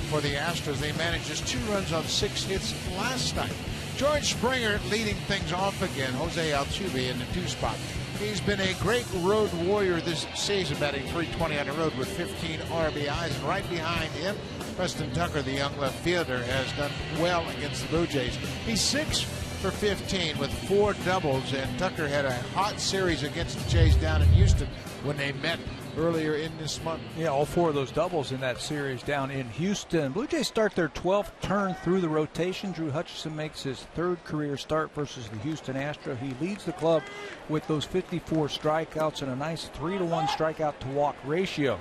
for the Astros. They managed just 2 runs on 6 hits last night. George Springer leading things off again. Jose Altuve in the 2 spot. He's been a great road warrior this season, batting .320 on the road with 15 RBIs. And right behind him, Preston Tucker, the young left fielder, has done well against the Blue Jays. He's 6 for 15 with 4 doubles, and Tucker had a hot series against the Jays down in Houston when they met earlier in this month. Yeah, all 4 of those doubles in that series down in Houston. Blue Jays start their 12th turn through the rotation. Drew Hutchison makes his 3rd career start versus the Houston Astros. He leads the club with those 54 strikeouts and a nice 3-to-1 strikeout to walk ratio.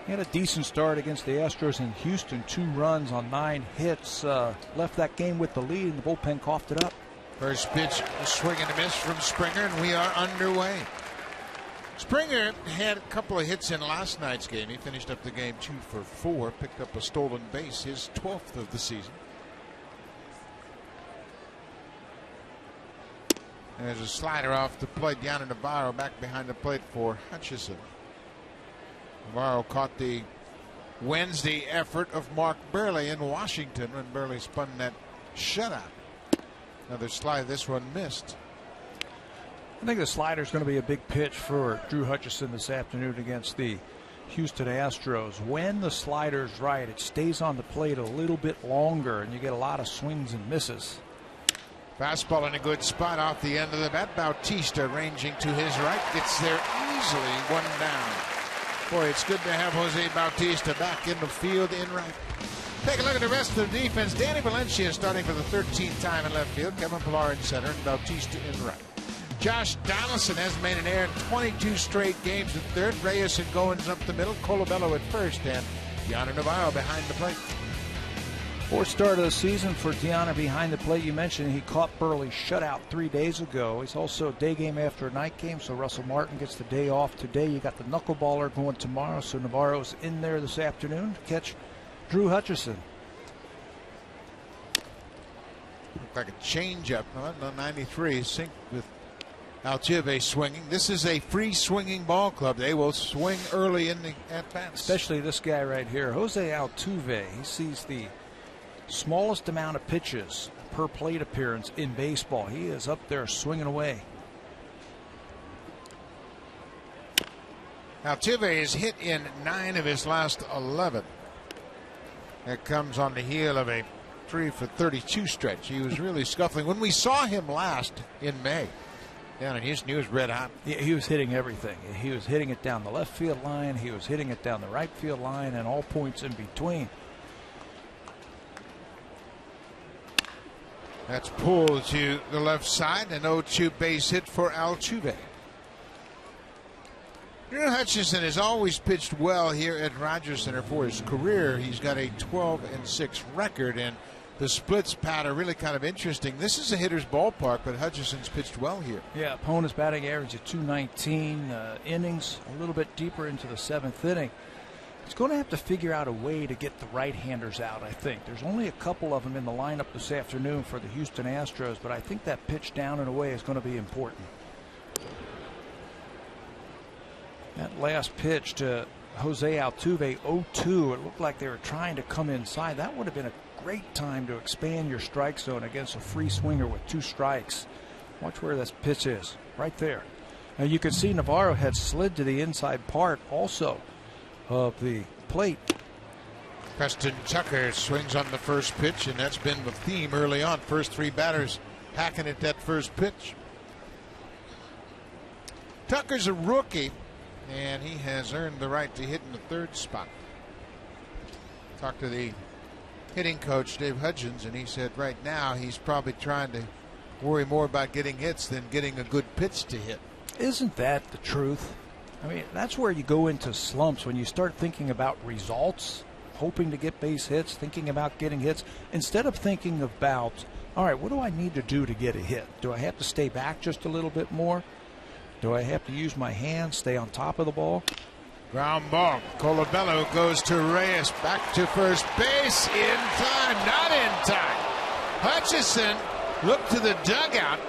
He had a decent start against the Astros in Houston. 2 runs on 9 hits. Left that game with the lead, and the bullpen coughed it up. First pitch, a swing and a miss from Springer, and we are underway. Springer had a couple of hits in last night's game. He finished up the game 2 for 4, picked up a stolen base, his 12th of the season. There's a slider off the plate. Yanni Navarro back behind the plate for Hutchison. Navarro caught the Wednesday effort of Mark Burley in Washington when Burley spun that shutout. Another slide. This one missed. I think the slider is going to be a big pitch for Drew Hutchison this afternoon against the Houston Astros. When the slider's right, it stays on the plate a little bit longer, and you get a lot of swings and misses. Fastball in a good spot off the end of the bat. Bautista ranging to his right. Gets there easily, 1 down. Boy, it's good to have Jose Bautista back in the field in right. Take a look at the rest of the defense. Danny Valencia starting for the 13th time in left field. Kevin Pillar in center and Bautista in right. Josh Donaldson has made an error in 22 straight games at third. Reyes and Goins up the middle. Colabello at first, and Yanni Navarro behind the plate. 4th start of the season for Tiana behind the plate. You mentioned he caught Burley's shutout 3 days ago. He's also a day game after a night game, so Russell Martin gets the day off today. You got the knuckleballer going tomorrow, so Navarro's in there this afternoon to catch Drew Hutchison. Looked like a changeup. No, 93 synced with Altuve swinging. This is a free swinging ball club. They will swing early in the at-bats. Especially this guy right here, Jose Altuve. He sees the smallest amount of pitches per plate appearance in baseball. He is up there swinging away. Altuve is hit in 9 of his last 11. That comes on the heel of a 3 for 32 stretch. He was really scuffling. When we saw him last in May down in Houston, he was red hot. Yeah, he was hitting everything. He was hitting it down the left field line. He was hitting it down the right field line and all points in between. That's pulled to the left side. An 0-2 base hit for Altuve. Drew Hutchison has always pitched well here at Rogers Center for his career. He's got a 12-6 record, and the splits pad are really kind of interesting. This is a hitter's ballpark, but Hutchison's pitched well here. Yeah, opponent's batting average at .219, innings a little bit deeper into the 7th inning. He's going to have to figure out a way to get the right-handers out, I think. There's only a couple of them in the lineup this afternoon for the Houston Astros, but I think that pitch down and away is going to be important. That last pitch to Jose Altuve, 0-2. It looked like they were trying to come inside. That would have been a great time to expand your strike zone against a free swinger with 2 strikes. Watch where this pitch is, right there. And you can see Navarro had slid to the inside part also of the plate. Preston Tucker swings on the first pitch, and that's been the theme early on. First 3 batters hacking at that first pitch. Tucker's a rookie, and he has earned the right to hit in the 3rd spot. Talked to the hitting coach, Dave Hudgens, and he said right now he's probably trying to worry more about getting hits than getting a good pitch to hit. Isn't that the truth? I mean, that's where you go into slumps, when you start thinking about results, hoping to get base hits, thinking about getting hits, instead of thinking about, all right, what do I need to do to get a hit? Do I have to stay back just a little bit more? Do I have to use my hands, stay on top of the ball? Ground ball. Colabello goes to Reyes, back to first base, in time, not in time. Hutchison looked to the dugout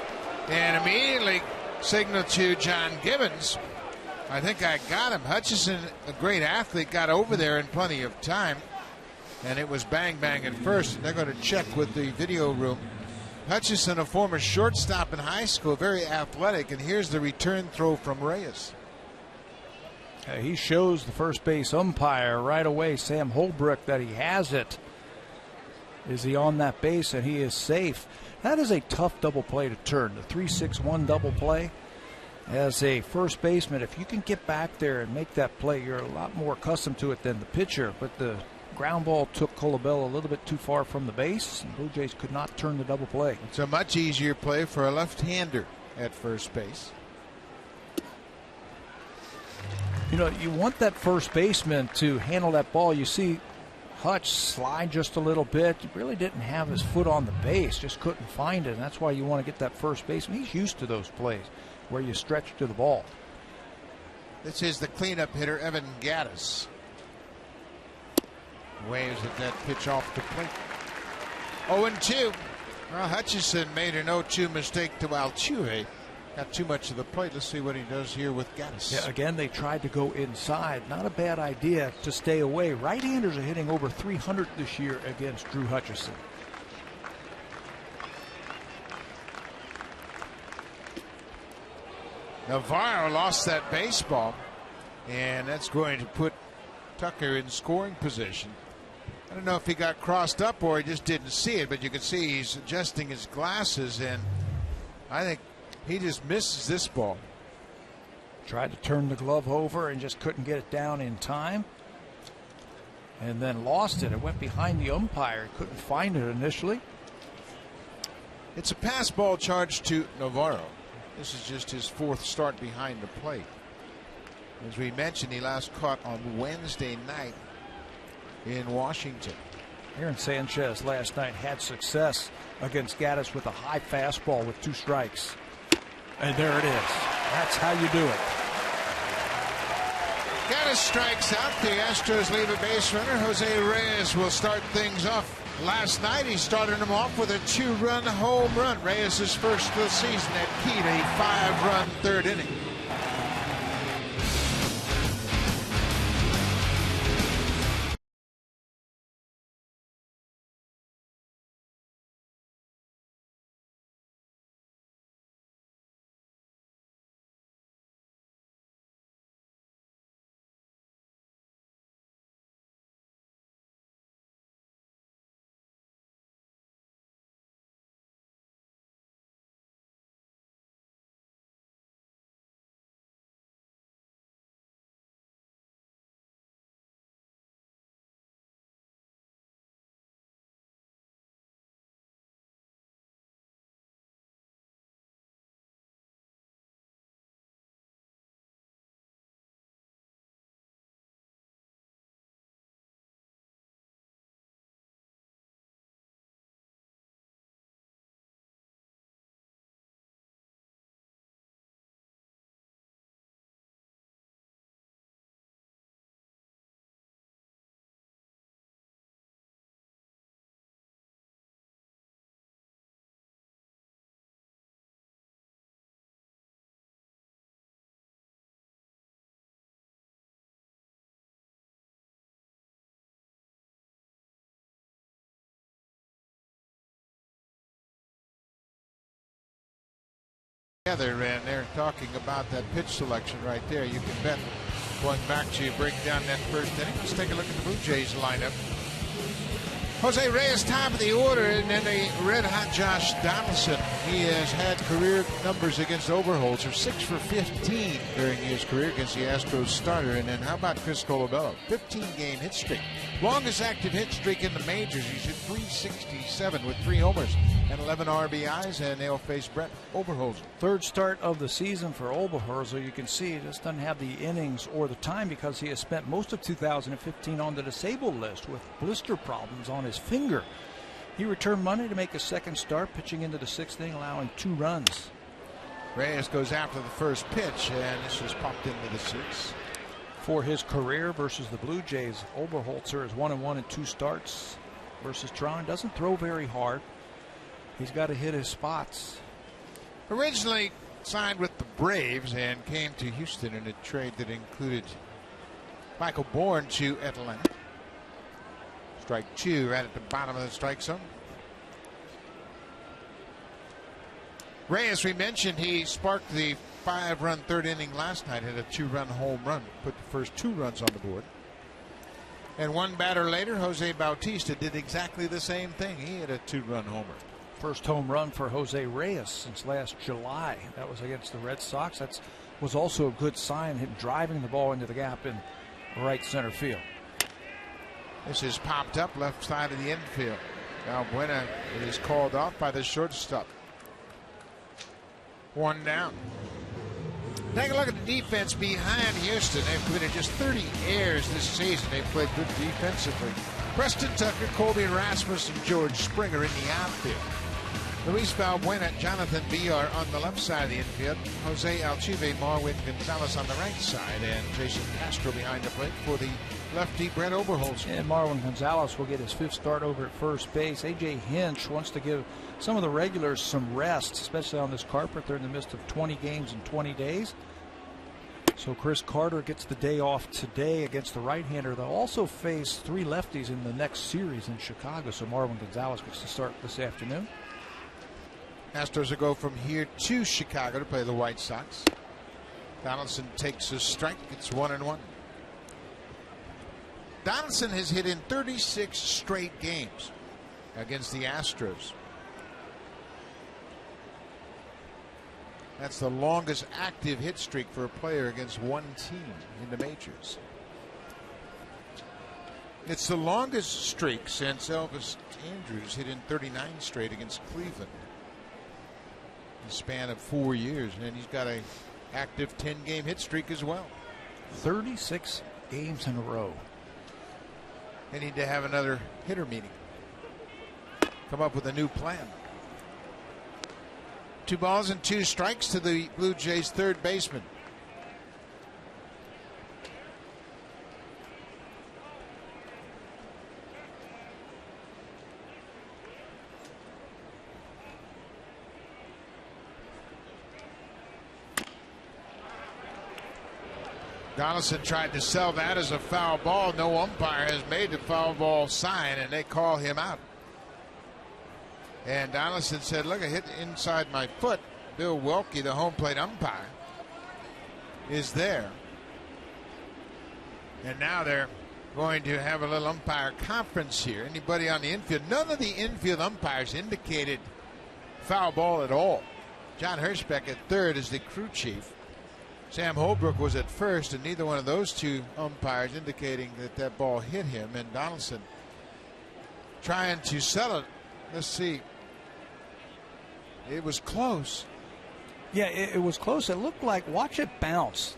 and immediately signaled to John Gibbons, I think I got him. Hutchison, a great athlete, got over there in plenty of time. And it was bang bang at first, and they're going to check with the video room. Hutchison, a former shortstop in high school, very athletic, and here's the return throw from Reyes. He shows the first base umpire right away, Sam Holbrook, that he has it. Is he on that base? And he is safe. That is a tough double play to turn. The 3-6-1 double play. As a first baseman, if you can get back there and make that play, you're a lot more accustomed to it than the pitcher. But the ground ball took Colabello a little bit too far from the base, and Blue Jays could not turn the double play. It's a much easier play for a left-hander at first base. You know, you want that first baseman to handle that ball. You see Hutch slide just a little bit. He really didn't have his foot on the base, just couldn't find it. And that's why you want to get that first baseman. He's used to those plays where you stretch to the ball. This is the cleanup hitter, Evan Gattis. Waves at that pitch off the plate. 0-2. Well, Hutchison made an 0-2 mistake to Altuve. Got too much of the plate. Let's see what he does here with Gattis. Yeah, again, they tried to go inside. Not a bad idea to stay away. Right-handers are hitting over 300 this year against Drew Hutchison. Navarro lost that baseball, and that's going to put Tucker in scoring position. I don't know if he got crossed up or he just didn't see it, but you can see he's adjusting his glasses, and I think he just misses this ball. Tried to turn the glove over and just couldn't get it down in time. And then lost it. It went behind the umpire. Couldn't find it initially. It's a pass ball charge to Navarro. This is just his fourth start behind the plate. As we mentioned, he last caught on Wednesday night in Washington. Aaron Sanchez last night had success against Gattis with a high fastball with 2 strikes. And there it is. That's how you do it. Gattis strikes out. The Astros leave a base runner. Jose Reyes will start things off. Last night he started him off with a 2-run home run. Reyes' first of the season at Key to a 5-run third inning. Together, and they're talking about that pitch selection right there. You can bet. Going back to break down that first inning, let's take a look at the Blue Jays lineup. Jose Reyes, top of the order, and then a red-hot Josh Donaldson. He has had career numbers against Oberholzer, 6 for 15 during his career against the Astros starter. And then how about Chris Colabello? 15-game hit streak. Longest active hit streak in the majors. He's hit 367 with 3 homers and 11 RBIs, and they'll face Brett Oberholzer. Third start of the season for Oberholzer. You can see he just doesn't have the innings or the time because he has spent most of 2015 on the disabled list with blister problems on his finger. He returned Monday to make a second start, pitching into the 6th inning, allowing 2 runs. Reyes goes after the first pitch, and this is popped into the 6th. For his career versus the Blue Jays, Oberholzer is 1-1 in 2 starts versus Toronto. Doesn't throw very hard. He's got to hit his spots. Originally signed with the Braves and came to Houston in a trade that included Michael Bourne to Atlanta. Strike two right at the bottom of the strike zone. Reyes, we mentioned he sparked the 5-run third inning last night, hit a 2-run home run, put the first 2 runs on the board. And one batter later, Jose Bautista did exactly the same thing. He hit a 2-run homer. First home run for Jose Reyes since last July. That was against the Red Sox. That was also a good sign, him driving the ball into the gap in right center field. This is popped up left side of the infield. Valbuena is called off by the shortstop. 1 down. Take a look at the defense behind Houston. They've committed just 30 errors this season. They've played good defensively. Preston Tucker, Colby Rasmus, and George Springer in the outfield. Luis Valbuena, Jonathan Villar on the left side of the infield. Jose Altuve, Marwin Gonzalez on the right side. And Jason Castro behind the plate for the lefty Brett Oberholzer. And Marwin Gonzalez will get his 5th start over at first base. A.J. Hinch wants to give some of the regulars some rest, especially on this carpet. They're in the midst of 20 games in 20 days. So Chris Carter gets the day off today against the right-hander. They'll also face 3 lefties in the next series in Chicago. So Marwin Gonzalez gets to start this afternoon. Astros will go from here to Chicago to play the White Sox. Donaldson takes a strike. It's 1-1. Donaldson has hit in 36 straight games against the Astros. That's the longest active hit streak for a player against one team in the majors. It's the longest streak since Elvis Andrus hit in 39 straight against Cleveland. In the span of 4 years, and he's got a active 10-game hit streak as well. 36 games in a row. They need to have another hitter meeting. Come up with a new plan. 2 balls and 2 strikes to the Blue Jays' third baseman. Donaldson tried to sell that as a foul ball. No umpire has made the foul ball sign, and they call him out. And Donaldson said, look, I hit inside my foot. Bill Welke, the home plate umpire, is there. And now they're going to have a little umpire conference here. Anybody on the infield? None of the infield umpires indicated foul ball at all. John Hirschbeck at third is the crew chief. Sam Holbrook was at first, and neither one of those 2 umpires indicating that that ball hit him. And Donaldson trying to sell it. Let's see. It was close. Yeah, it was close. It looked like, watch it bounce.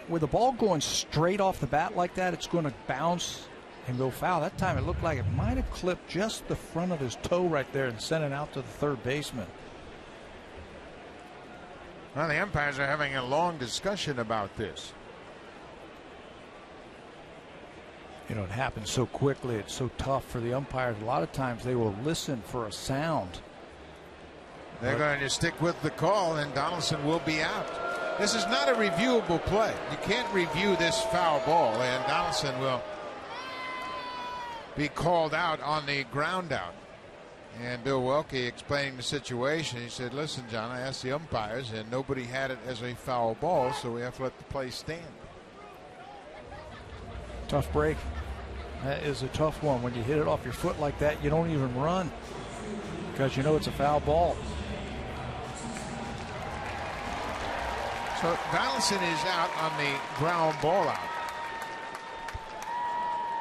With the ball going straight off the bat like that, it's going to bounce and go foul. That time it looked like it might have clipped just the front of his toe right there and sent it out to the third baseman. Well, the umpires are having a long discussion about this. You know, it happens so quickly. It's so tough for the umpires. A lot of times they will listen for a sound. They're going to stick with the call, and Donaldson will be out. This is not a reviewable play. You can't review this foul ball, and Donaldson will be called out on the ground out. And Bill Welke explaining the situation. He said, listen, John, I asked the umpires, and nobody had it as a foul ball, so we have to let the play stand. Tough break. That is a tough one. When you hit it off your foot like that, you don't even run because you know it's a foul ball. So Donaldson is out on the ground ball out.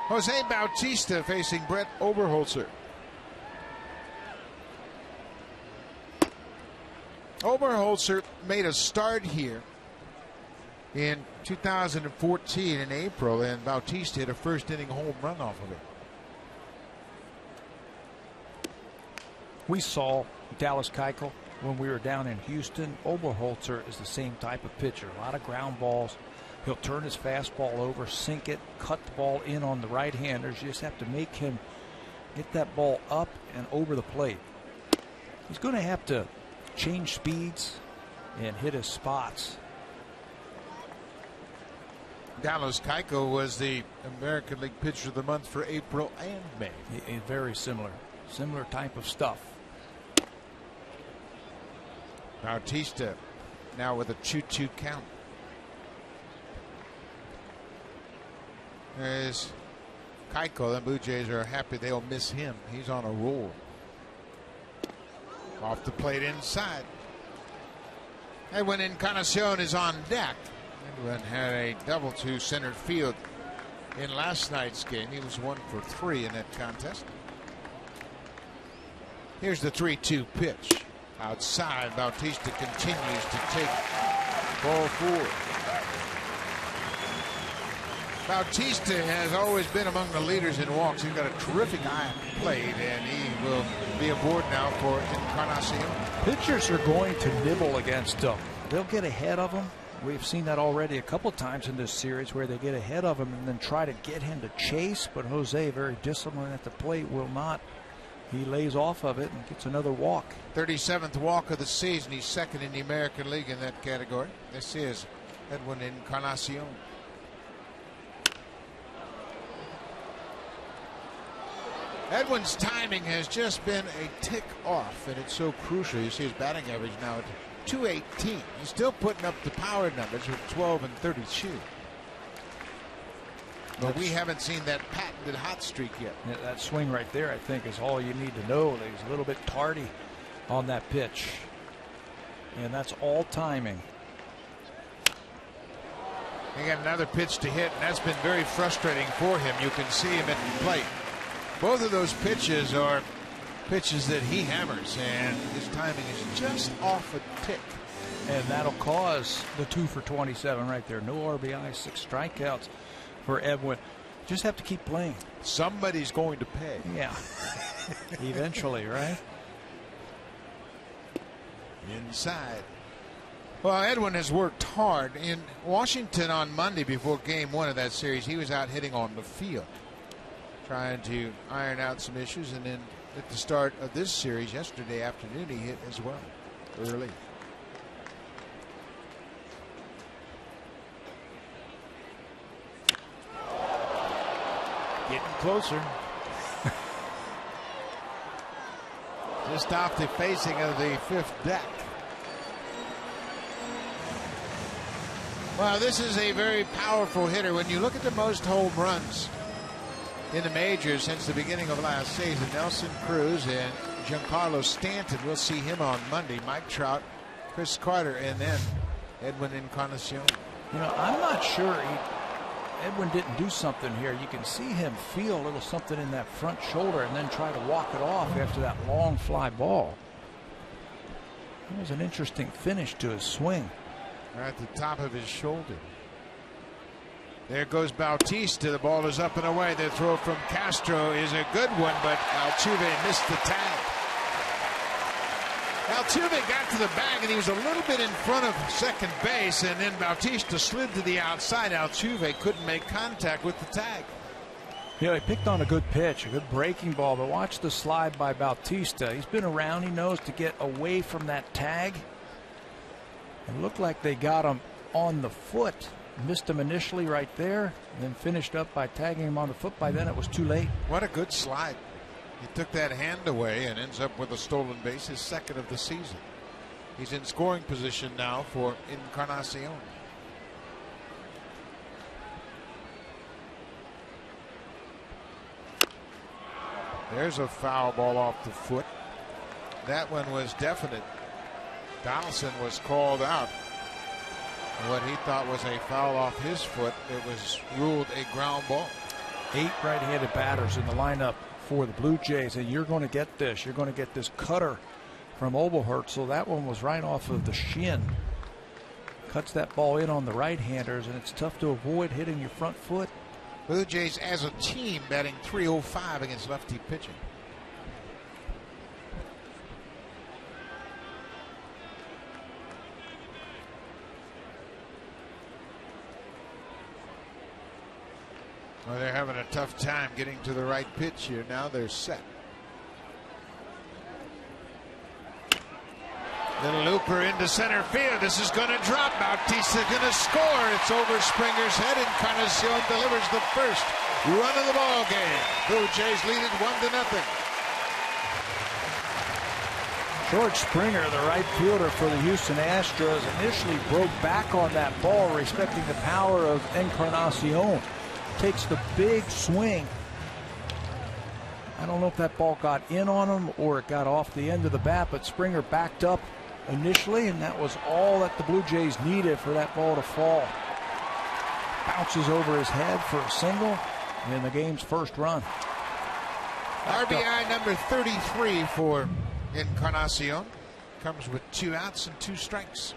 Jose Bautista facing Brett Oberholzer. Oberholzer made a start here in 2014 in April, and Bautista hit a first inning home run off of it. We saw Dallas Keuchel when we were down in Houston. Oberholzer is the same type of pitcher. A lot of ground balls. He'll turn his fastball over, sink it, cut the ball in on the right-handers. You just have to make him get that ball up and over the plate. He's going to have to change speeds and hit his spots. Dallas Keuchel was the American League Pitcher of the Month for April and May. Very similar type of stuff. Bautista now with a 2-2 count. There's Keuchel. The Blue Jays are happy they'll miss him. He's on a roll. Off the plate inside. Edwin Encarnacion is on deck. Edwin had a double to center field in last night's game. He was 1 for 3 in that contest. Here's the 3-2 pitch. Outside, Bautista continues to take ball 4. Bautista has always been among the leaders in walks. He's got a terrific eye at the plate, and he will be aboard now for Encarnacion. Pitchers are going to nibble against him. They'll get ahead of him. We've seen that already a couple times in this series where they get ahead of him and then try to get him to chase. But Jose, very disciplined at the plate, will not. He lays off of it and gets another walk. 37th walk of the season. He's second in the American League in that category. This is Edwin Encarnacion. Edwin's timing has just been a tick off, and it's so crucial. You see his batting average now at .218. He's still putting up the power numbers with 12 and 32. But we haven't seen that patented hot streak yet. Yeah, that swing right there, I think, is all you need to know. He's a little bit tardy on that pitch. And that's all timing. He got another pitch to hit, and that's been very frustrating for him. You can see him at the plate. Both of those pitches are pitches that he hammers, and his timing is just off a tick. And that'll cause the 2 for 27 right there. No RBI, 6 strikeouts for Edwin. Just have to keep playing. Somebody's going to pay. Yeah. Eventually, right? Inside. Well, Edwin has worked hard. In Washington on Monday before game 1 of that series, he was out hitting on the field, trying to iron out some issues, and then at the start of this series yesterday afternoon he hit as well early. Getting closer. Just off the facing of the 5th deck. Well, this is a very powerful hitter. When you look at the most home runs in the majors since the beginning of last season, Nelson Cruz and Giancarlo Stanton. We'll see him on Monday. Mike Trout, Chris Carter, and then Edwin Encarnacion. You know, I'm not sure Edwin didn't do something here. You can see him feel a little something in that front shoulder and then try to walk it off after that long fly ball. It was an interesting finish to his swing. Right at the top of his shoulder. There goes Bautista. The ball is up and away. The throw from Castro is a good one, but Altuve missed the tag. Altuve got to the bag, and he was a little bit in front of second base, and then Bautista slid to the outside. Altuve couldn't make contact with the tag. You know, he picked on a good pitch, a good breaking ball, but watch the slide by Bautista. He's been around. He knows to get away from that tag. It looked like they got him on the foot. Missed him initially right there, and then finished up by tagging him on the foot. By then it was too late. What a good slide. He took that hand away and ends up with a stolen base, his second of the season. He's in scoring position now for Encarnacion. There's a foul ball off the foot. That one was definite. Donaldson was called out. What he thought was a foul off his foot, it was ruled a ground ball. 8 right-handed batters in the lineup for the Blue Jays, and you're going to get this. You're going to get this cutter from Oberholtz. That one was right off of the shin. Cuts that ball in on the right-handers, and it's tough to avoid hitting your front foot. Blue Jays as a team batting .305 against lefty pitching. Well, they're having a tough time getting to the right pitch here. Now they're set. Little looper into center field. This is going to drop. Bautista going to score. It's over Springer's head. Encarnacion delivers the first run of the ball game. Blue Jays lead it 1-0. George Springer, the right fielder for the Houston Astros, initially broke back on that ball, respecting the power of Encarnacion. Takes the big swing. I don't know if that ball got in on him or it got off the end of the bat, but Springer backed up initially, and that was all that the Blue Jays needed for that ball to fall. Bounces over his head for a single in the game's first run. RBI number 33 for Encarnacion. Comes with 2 outs and 2 strikes.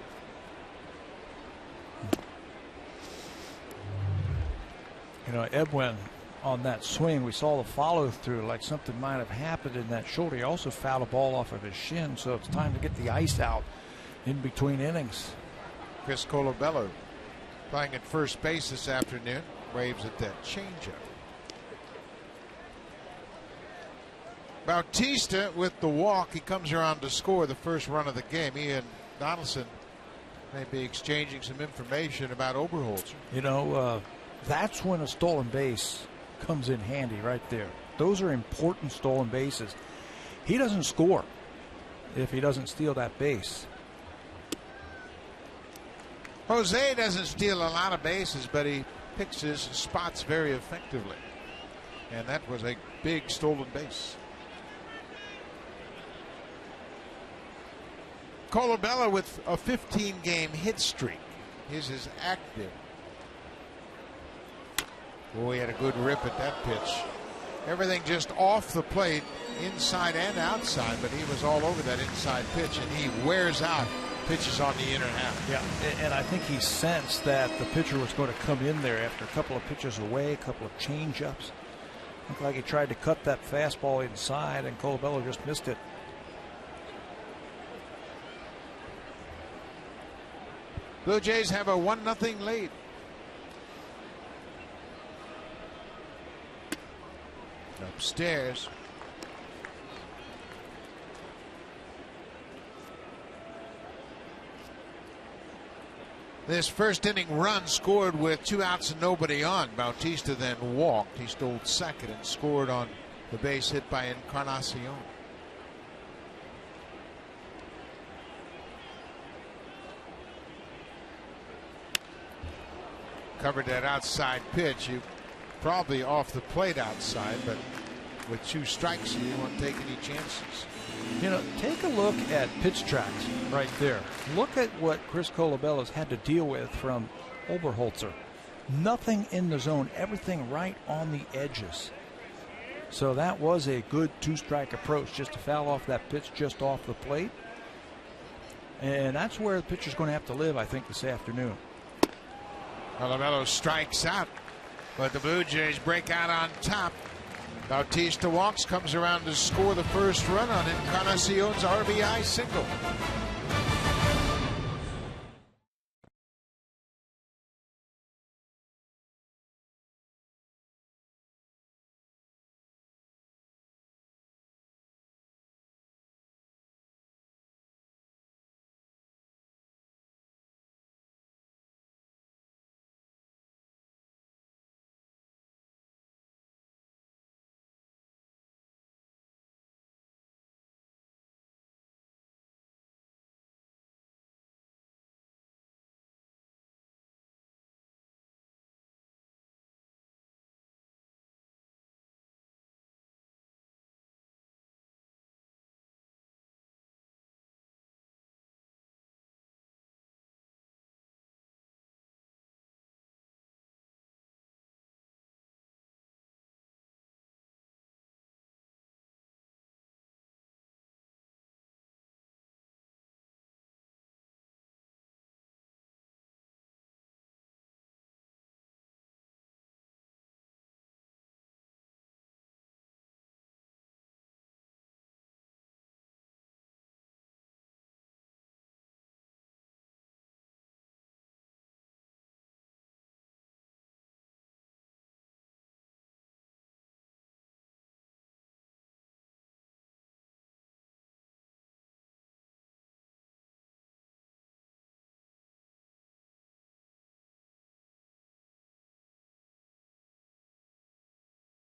You know, Edwin, on that swing, we saw the follow through, like something might have happened in that shoulder. He also fouled a ball off of his shin, so it's time to get the ice out in between innings. Chris Colabello playing at first base this afternoon, waves at that changeup. Bautista with the walk. He comes around to score the first run of the game. Ian Donaldson may be exchanging some information about Oberholzer. You know, that's when a stolen base comes in handy right there. Those are important stolen bases. He doesn't score if he doesn't steal that base. Jose doesn't steal a lot of bases, but he picks his spots very effectively. And that was a big stolen base. Colabello with a 15-game hit streak. His is active. Boy, he had a good rip at that pitch. Everything just off the plate, inside and outside, but he was all over that inside pitch, and he wears out pitches on the inner half. Yeah, and I think he sensed that the pitcher was going to come in there after a couple of pitches away, a couple of change-ups. Looked like he tried to cut that fastball inside, and Colabello just missed it. Blue Jays have a 1-0 lead. Upstairs. This first inning run scored with 2 outs and nobody on. Bautista then walked. He stole second and scored on the base hit by Encarnacion. Covered that outside pitch. You probably off the plate outside, but with 2 strikes, you won't take any chances. You know, take a look at pitch tracks right there. Look at what Chris Colabello's had to deal with from Oberholzer. Nothing in the zone, everything right on the edges. So that was a good 2-strike approach, just to foul off that pitch just off the plate. And that's where the pitcher's going to have to live, I think, this afternoon. Colabello strikes out, but the Blue Jays break out on top. Bautista walks, comes around to score the first run on Encarnacion's RBI single.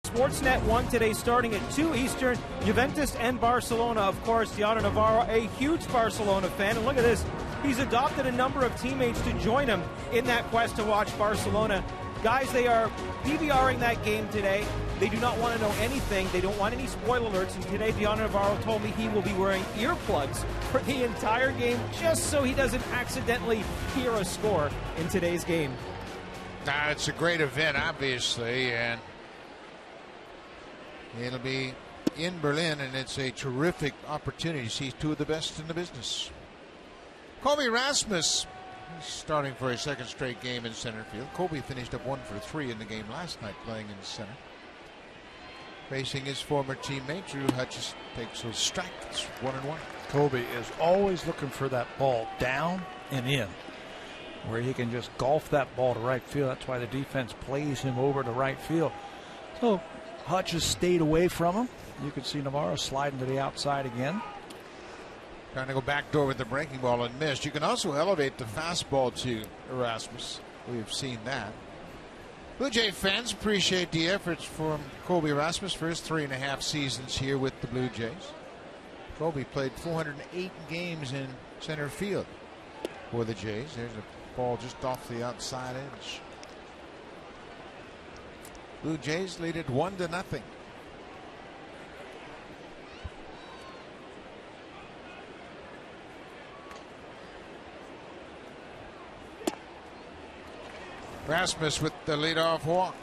Sportsnet 1 today starting at 2 Eastern. Juventus and Barcelona, of course. Gianna Navarro, a huge Barcelona fan. And look at this. He's adopted a number of teammates to join him in that quest to watch Barcelona. Guys, they are PVRing that game today. They do not want to know anything. They don't want any spoiler alerts. And today, Gianna Navarro told me he will be wearing earplugs for the entire game just so he doesn't accidentally hear a score in today's game. It's a great event, obviously, and it'll be in Berlin, and it's a terrific opportunity to see two of the best in the business. Colby Rasmus starting for a second straight game in center field. Colby finished up 1 for 3 in the game last night playing in center. Facing his former teammate, Drew Hutchison, takes a strike. It's 1-1. Colby is always looking for that ball down and in, where he can just golf that ball to right field. That's why the defense plays him over to right field. So Hutch has stayed away from him. You can see Navarro sliding to the outside again. Trying to go backdoor with the breaking ball and missed. You can also elevate the fastball to Erasmus. We've seen that. Blue Jay fans appreciate the efforts from Colby Erasmus for his 3.5 seasons here with the Blue Jays. Colby played 408 games in center field for the Jays. There's a ball just off the outside edge. Blue Jays lead it 1-0. Rasmus with the leadoff walk.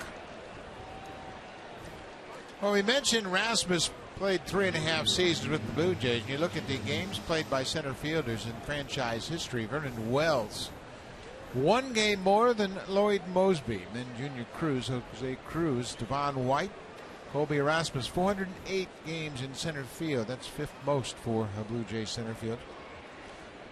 Well, we mentioned Rasmus played 3.5 seasons with the Blue Jays. And you look at the games played by center fielders in franchise history. Vernon Wells, 1 game more than Lloyd Mosby. Then Junior Cruz, Jose Cruz, Devon White, Colby Erasmus, 408 games in center field. That's 5th most for a Blue Jays center field.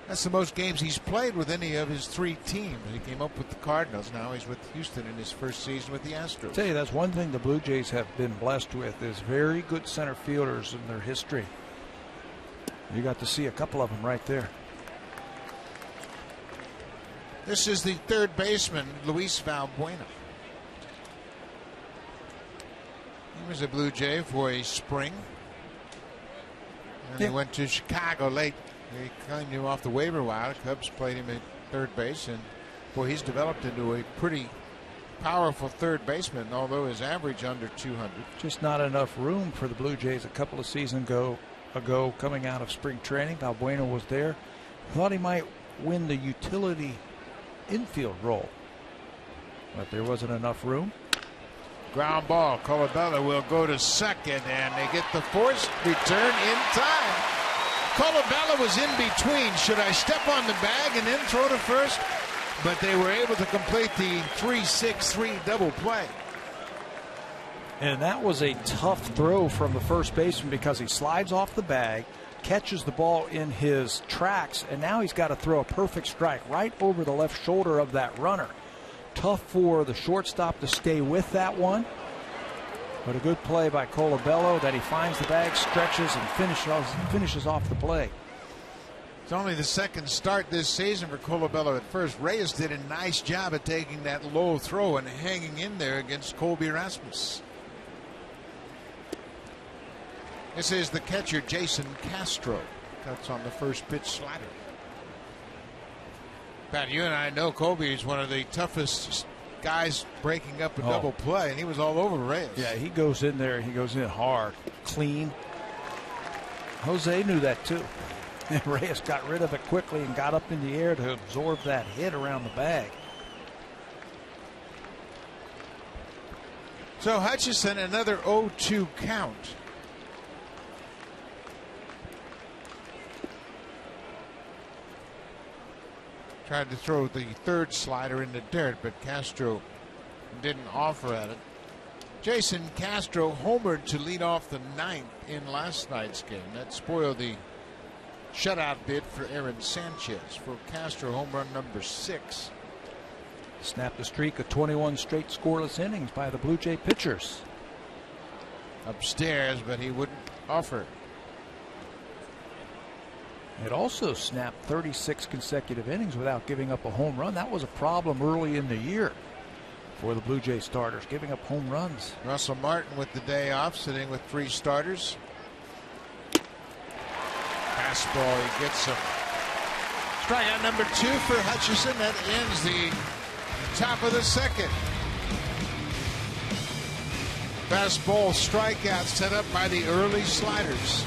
That's the most games he's played with any of his 3 teams. He came up with the Cardinals. Now he's with Houston in his first season with the Astros. I tell you, that's one thing the Blue Jays have been blessed with, is very good center fielders in their history. You got to see a couple of them right there. This is the third baseman, Luis Valbuena. He was a Blue Jay for a spring. And he went to Chicago late. They claimed him off the waiver wire. Cubs played him at third base, and boy, he's developed into a pretty powerful third baseman, although his average under 200. Just not enough room for the Blue Jays a couple of seasons ago coming out of spring training. Valbuena was there. Thought he might win the utility infield role, but there wasn't enough room. Ground ball. Colabella will go to second, and they get the forced return in time. Colabella was in between. Should I step on the bag and then throw to first? But they were able to complete the 3-6-3 double play. And that was a tough throw from the first baseman because he slides off the bag, catches the ball in his tracks, and now he's got to throw a perfect strike right over the left shoulder of that runner. Tough for the shortstop to stay with that one. But a good play by Colabello that he finds the bag, stretches, and finishes off the play. It's only the second start this season for Colabello at first. Reyes did a nice job of taking that low throw and hanging in there against Colby Rasmus. This is the catcher, Jason Castro. Cuts on the first pitch slider. Pat, you and I know Colby is one of the toughest guys breaking up a double play, and he was all over Reyes. Yeah, he goes in there. He goes in hard, clean. Jose knew that too. And Reyes got rid of it quickly and got up in the air to absorb that hit around the bag. So Hutchison, another 0-2 count. Tried to throw the third slider in the dirt, but Castro didn't offer at it. Jason Castro homered to lead off the 9th in last night's game. That spoiled the shutout bid for Aaron Sanchez. For Castro, home run number 6. Snapped a streak of 21 straight scoreless innings by the Blue Jay pitchers. Upstairs, but he wouldn't offer. It also snapped 36 consecutive innings without giving up a home run. That was a problem early in the year for the Blue Jay starters, giving up home runs. Russell Martin with the day off, sitting with 3 starters. Fastball, he gets him. Strikeout number 2 for Hutchison. That ends the top of the second. Fastball strikeout set up by the early sliders.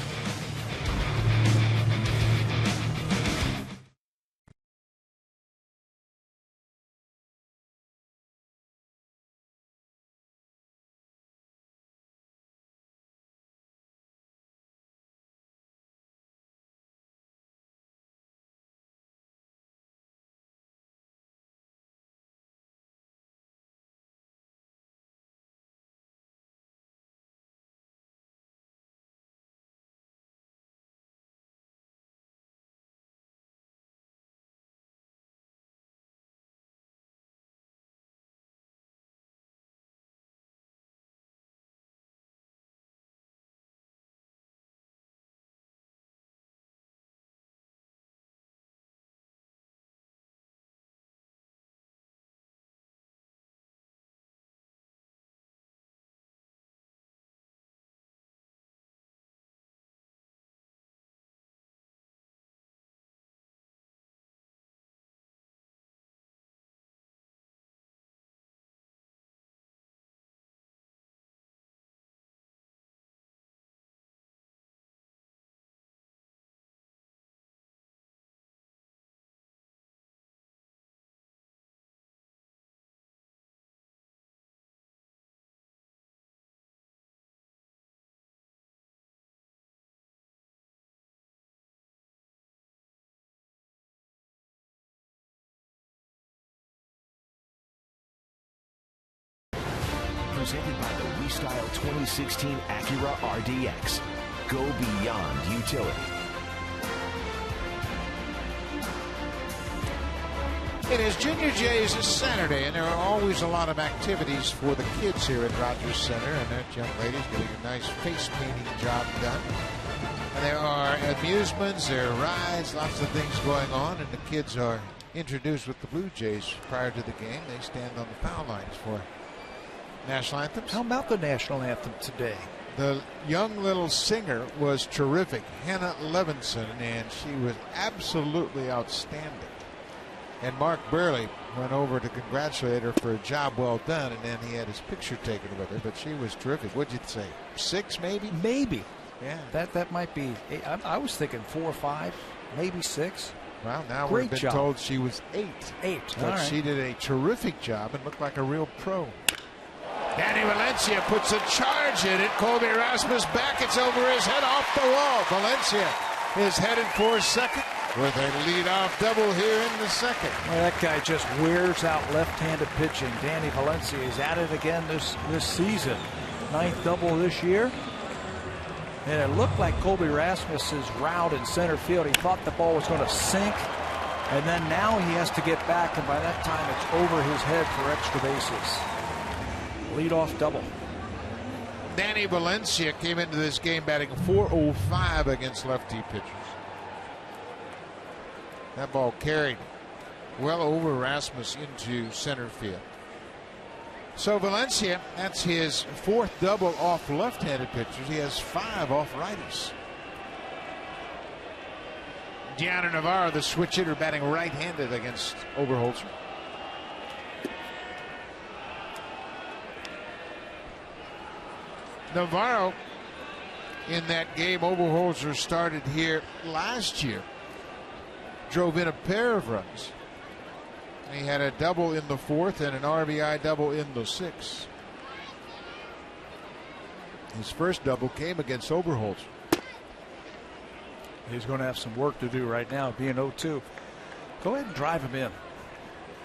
Presented by the WeStyle 2016 Acura RDX. Go beyond utility. It is Junior Jay's Saturday, and there are always a lot of activities for the kids here at Rogers Center, and that young lady's getting a nice face painting job done. And there are amusements, there are rides, lots of things going on, and the kids are introduced with the Blue Jays prior to the game. They stand on the foul lines for national anthems. How about the national anthem today? The young little singer was terrific, Hannah Levinson, and she was absolutely outstanding. And Mark Burley went over to congratulate her for a job well done, and then he had his picture taken with her. But she was terrific. What'd you say? 6, maybe? Maybe. Yeah. That might be. I was thinking 4 or 5, maybe 6. Well, now Great we've been job. told she was 8. 8. But All right. she did a terrific job and looked like a real pro. Danny Valencia puts a charge in it. Colby Rasmus back. It's over his head, off the wall. Valencia is headed for second with a leadoff double here in the second. Well, that guy just wears out left-handed pitching. Danny Valencia is at it again this season. 9th double this year. And it looked like Colby Rasmus's route in center field. He thought the ball was going to sink. And then now he has to get back, and by that time it's over his head for extra bases. Leadoff double. Danny Valencia came into this game batting .405 against lefty pitchers. That ball carried well over Rasmus into center field. So Valencia, that's his 4th double off left-handed pitchers. He has 5 off righties. Gianna Navarro, the switch hitter, batting right-handed against Oberholzer. Navarro, in that game Oberholzer started here last year, drove in a pair of runs. He had a double in the 4th and an RBI double in the 6th. His first double came against Oberholzer. He's going to have some work to do right now, being 0-2. Go ahead and drive him in.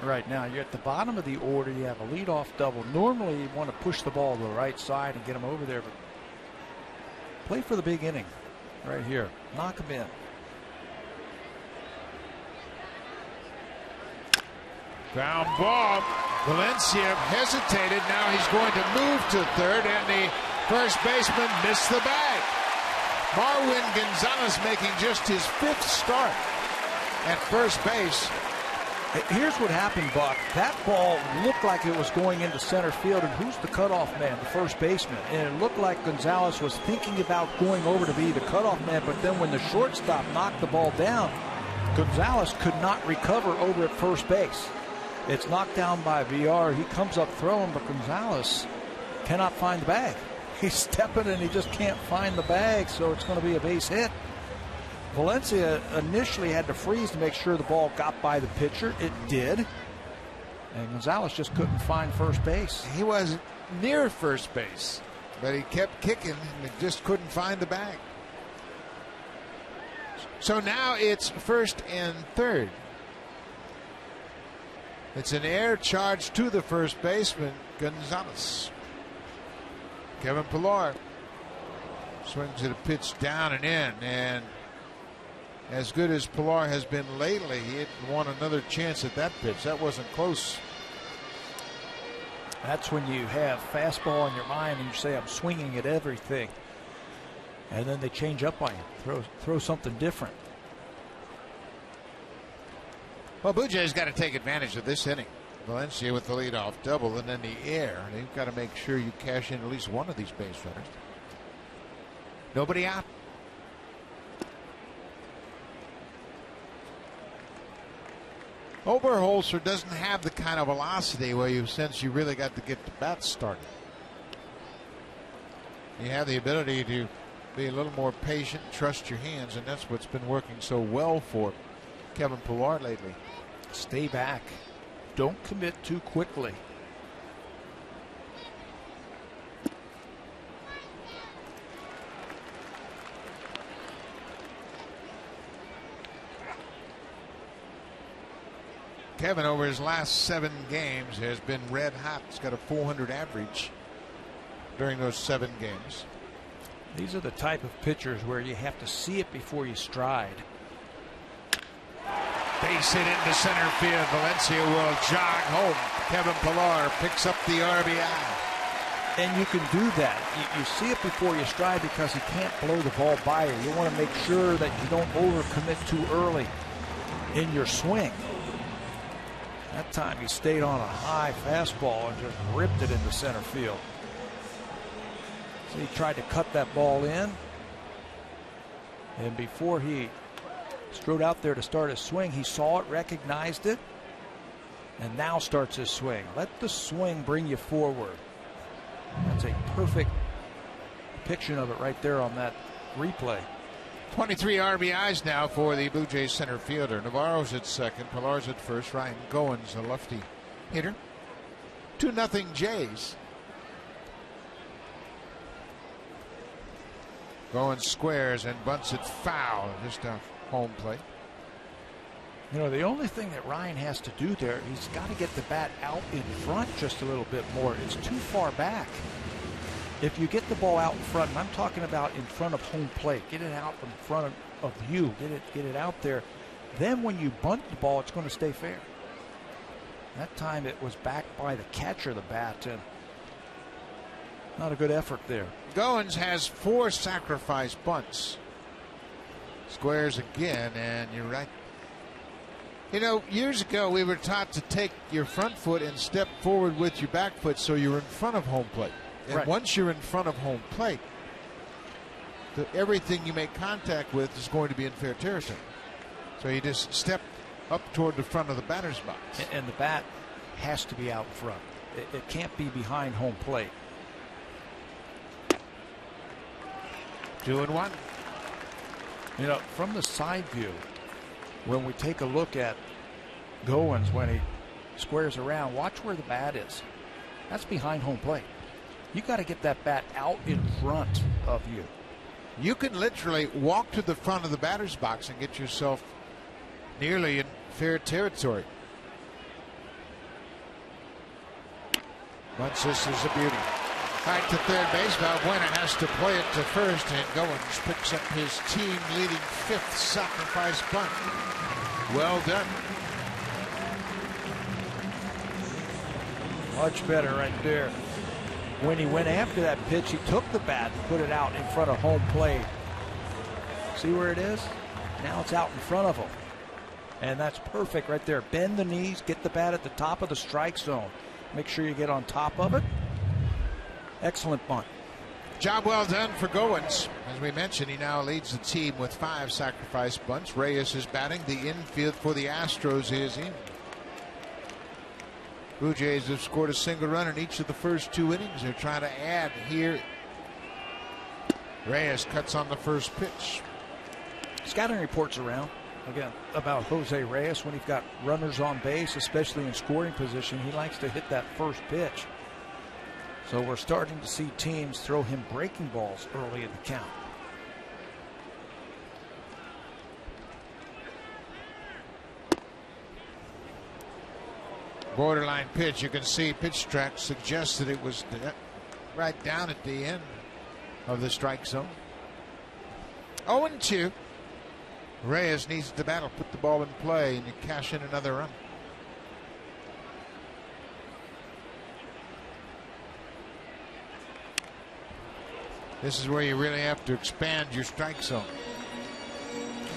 Right now, you're at the bottom of the order. You have a leadoff double. Normally, you want to push the ball to the right side and get him over there, but play for the big inning right here. Knock him in. Ground ball. Valencia hesitated. Now he's going to move to third, and the first baseman missed the bag. Marwin Gonzalez making just his 5th start at first base. Here's what happened, Buck. That ball looked like it was going into center field, and who's the cutoff man? The first baseman. And it looked like Gonzalez was thinking about going over to be the cutoff man, but then when the shortstop knocked the ball down, Gonzalez could not recover over at first base. It's knocked down by VR. He comes up throwing, but Gonzalez cannot find the bag. He's stepping and he just can't find the bag, so it's going to be a base hit. Valencia initially had to freeze to make sure the ball got by the pitcher. It did. And Gonzalez just couldn't find first base. He wasn't near first base, but he kept kicking and just couldn't find the bag. So now it's first and third. It's an air charge to the first baseman, Gonzalez. Kevin Pillar swings at a pitch down and in, and as good as Pillar has been lately, he didn't want another chance at that pitch. That wasn't close. That's when you have fastball in your mind and you say, I'm swinging at everything. And then they change up on you, throw something different. Well, Blue Jays got to take advantage of this inning. Valencia with the leadoff double, and then the air. They've got to make sure you cash in at least one of these base runners. Nobody out. Oberholzer doesn't have the kind of velocity where you sense you really got to get the bat started. You have the ability to be a little more patient, trust your hands, and that's what's been working so well for Kevin Pillar lately. Stay back. Don't commit too quickly. Kevin, over his last 7 games, has been red hot. He's got a 400 average during those 7 games. These are the type of pitchers where you have to see it before you stride. Base hit into center field. Valencia will jog home. Kevin Pillar picks up the RBI. And you can do that. You see it before you stride because you can't blow the ball by you. You want to make sure that you don't overcommit too early in your swing. That time he stayed on a high fastball and just ripped it into center field. So he tried to cut that ball in. And before he strode out there to start his swing, he saw it, recognized it, and now starts his swing. Let the swing bring you forward. That's a perfect depiction of it right there on that replay. 23 RBIs now for the Blue Jays center fielder. Navarro's at second, Pillar's at first, Ryan Goins, a lefty hitter. 2-0 Jays. Goins squares and bunts it foul just off home plate. You know, the only thing that Ryan has to do there, he's got to get the bat out in front just a little bit more. It's too far back. If you get the ball out in front, and I'm talking about in front of home plate, get it out in front of you, get it out there. Then when you bunt the ball, it's going to stay fair. That time it was backed by the catcher, the bat, and not a good effort there. Goins has 4 sacrifice bunts. Squares again, and you're right. You know, years ago we were taught to take your front foot and step forward with your back foot so you're in front of home plate. And right. Once you're in front of home plate, everything you make contact with is going to be in fair territory. So you just step up toward the front of the batter's box. And the bat has to be out in front. It can't be behind home plate. 2-1. You know, from the side view, when we take a look at Goins when he squares around, watch where the bat is. That's behind home plate. You got to get that bat out in front of you. You can literally walk to the front of the batter's box and get yourself nearly in fair territory. Once this is a beauty. Right to third base. Valbuena has to play it to first, and Goins picks up his team-leading 5th sacrifice bunt. Well done. Much better right there. When he went after that pitch, he took the bat and put it out in front of home plate. See where it is? Now it's out in front of him. And that's perfect right there. Bend the knees, get the bat at the top of the strike zone. Make sure you get on top of it. Excellent bunt. Job well done for Goins. As we mentioned, he now leads the team with 5 sacrifice bunts. Reyes is batting. The infield for the Astros is in. Blue Jays have scored a single run in each of the first 2 innings. They're trying to add here. Reyes cuts on the first pitch. Scouting reports around again about Jose Reyes. When he's got runners on base, especially in scoring position, he likes to hit that first pitch. So we're starting to see teams throw him breaking balls early in the count. Borderline pitch. You can see pitch track suggests that it was right down at the end of the strike zone. 0-2. Reyes needs the battle, put the ball in play, and you cash in another run. This is where you really have to expand your strike zone.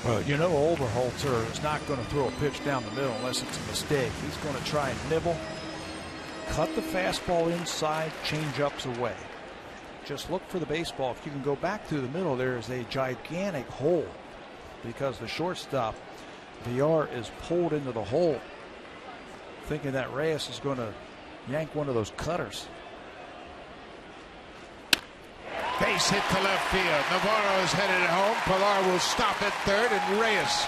Well, you know, Oberholzer is not going to throw a pitch down the middle unless it's a mistake. He's going to try and nibble, cut the fastball inside, change ups away. Just look for the baseball. If you can go back through the middle, there is a gigantic hole because the shortstop, VR, is pulled into the hole, thinking that Reyes is going to yank one of those cutters. Base hit to left field. Navarro is headed at home. Pilar will stop at third, and Reyes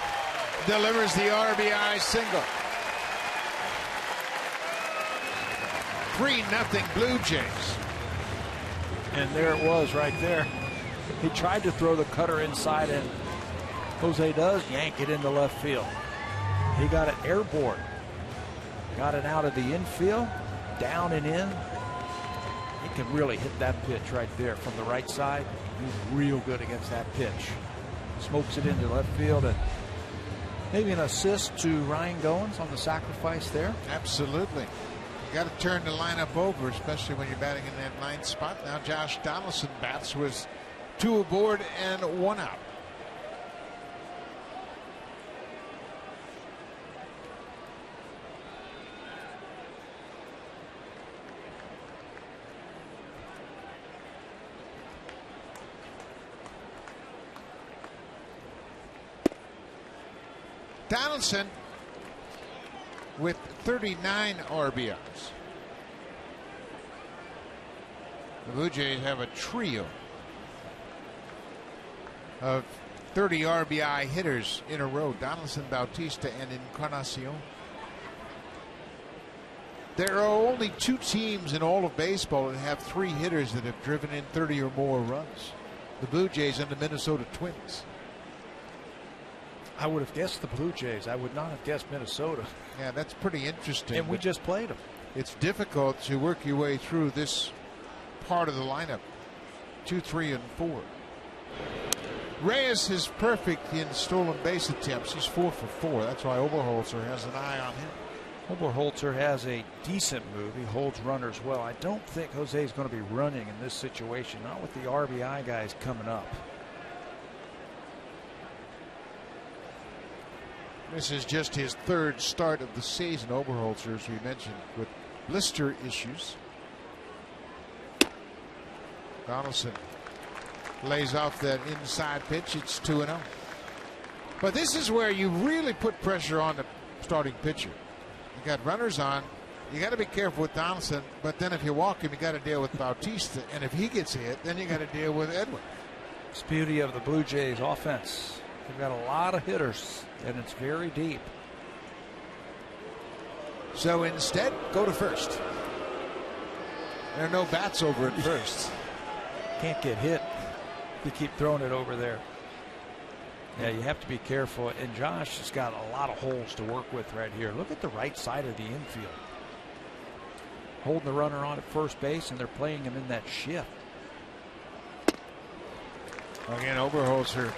delivers the RBI single. 3-0 Blue Jays. And there it was right there. He tried to throw the cutter inside, and Jose does yank it into left field. He got it airborne. Got it out of the infield, down and in. He can really hit that pitch right there from the right side. He's real good against that pitch. Smokes it into left field, and maybe an assist to Ryan Goins on the sacrifice there. Absolutely. You got to turn the lineup over, especially when you're batting in that 9th spot. Now Josh Donaldson bats with 2 aboard and 1 out. Donaldson with 39 RBIs. The Blue Jays have a trio of 30 RBI hitters in a row. Donaldson, Bautista, and Encarnacion. There are only 2 teams in all of baseball that have 3 hitters that have driven in 30 or more runs. The Blue Jays and the Minnesota Twins. I would have guessed the Blue Jays. I would not have guessed Minnesota. Yeah, that's pretty interesting. And we just played them. It's difficult to work your way through this part of the lineup. 2, 3, and 4. Reyes is perfect in stolen base attempts. He's 4 for 4. That's why Oberholzer has an eye on him. Oberholzer has a decent move. He holds runners well. I don't think Jose is going to be running in this situation. Not with the RBI guys coming up. This is just his 3rd start of the season. Oberholzer, as we mentioned, with blister issues. Donaldson lays off that inside pitch. It's 2-0. But this is where you really put pressure on the starting pitcher. You got runners on. You got to be careful with Donaldson. But then if you walk him, you got to deal with Bautista. And if he gets hit, then you got to deal with Edwin. It's the beauty of the Blue Jays offense. They've got a lot of hitters, and it's very deep. So instead, go to first. There are no bats over at first. Can't get hit if you keep throwing it over there. Yeah, you have to be careful. And Josh has got a lot of holes to work with right here. Look at the right side of the infield. Holding the runner on at first base, and they're playing him in that shift. Again, Oberholzer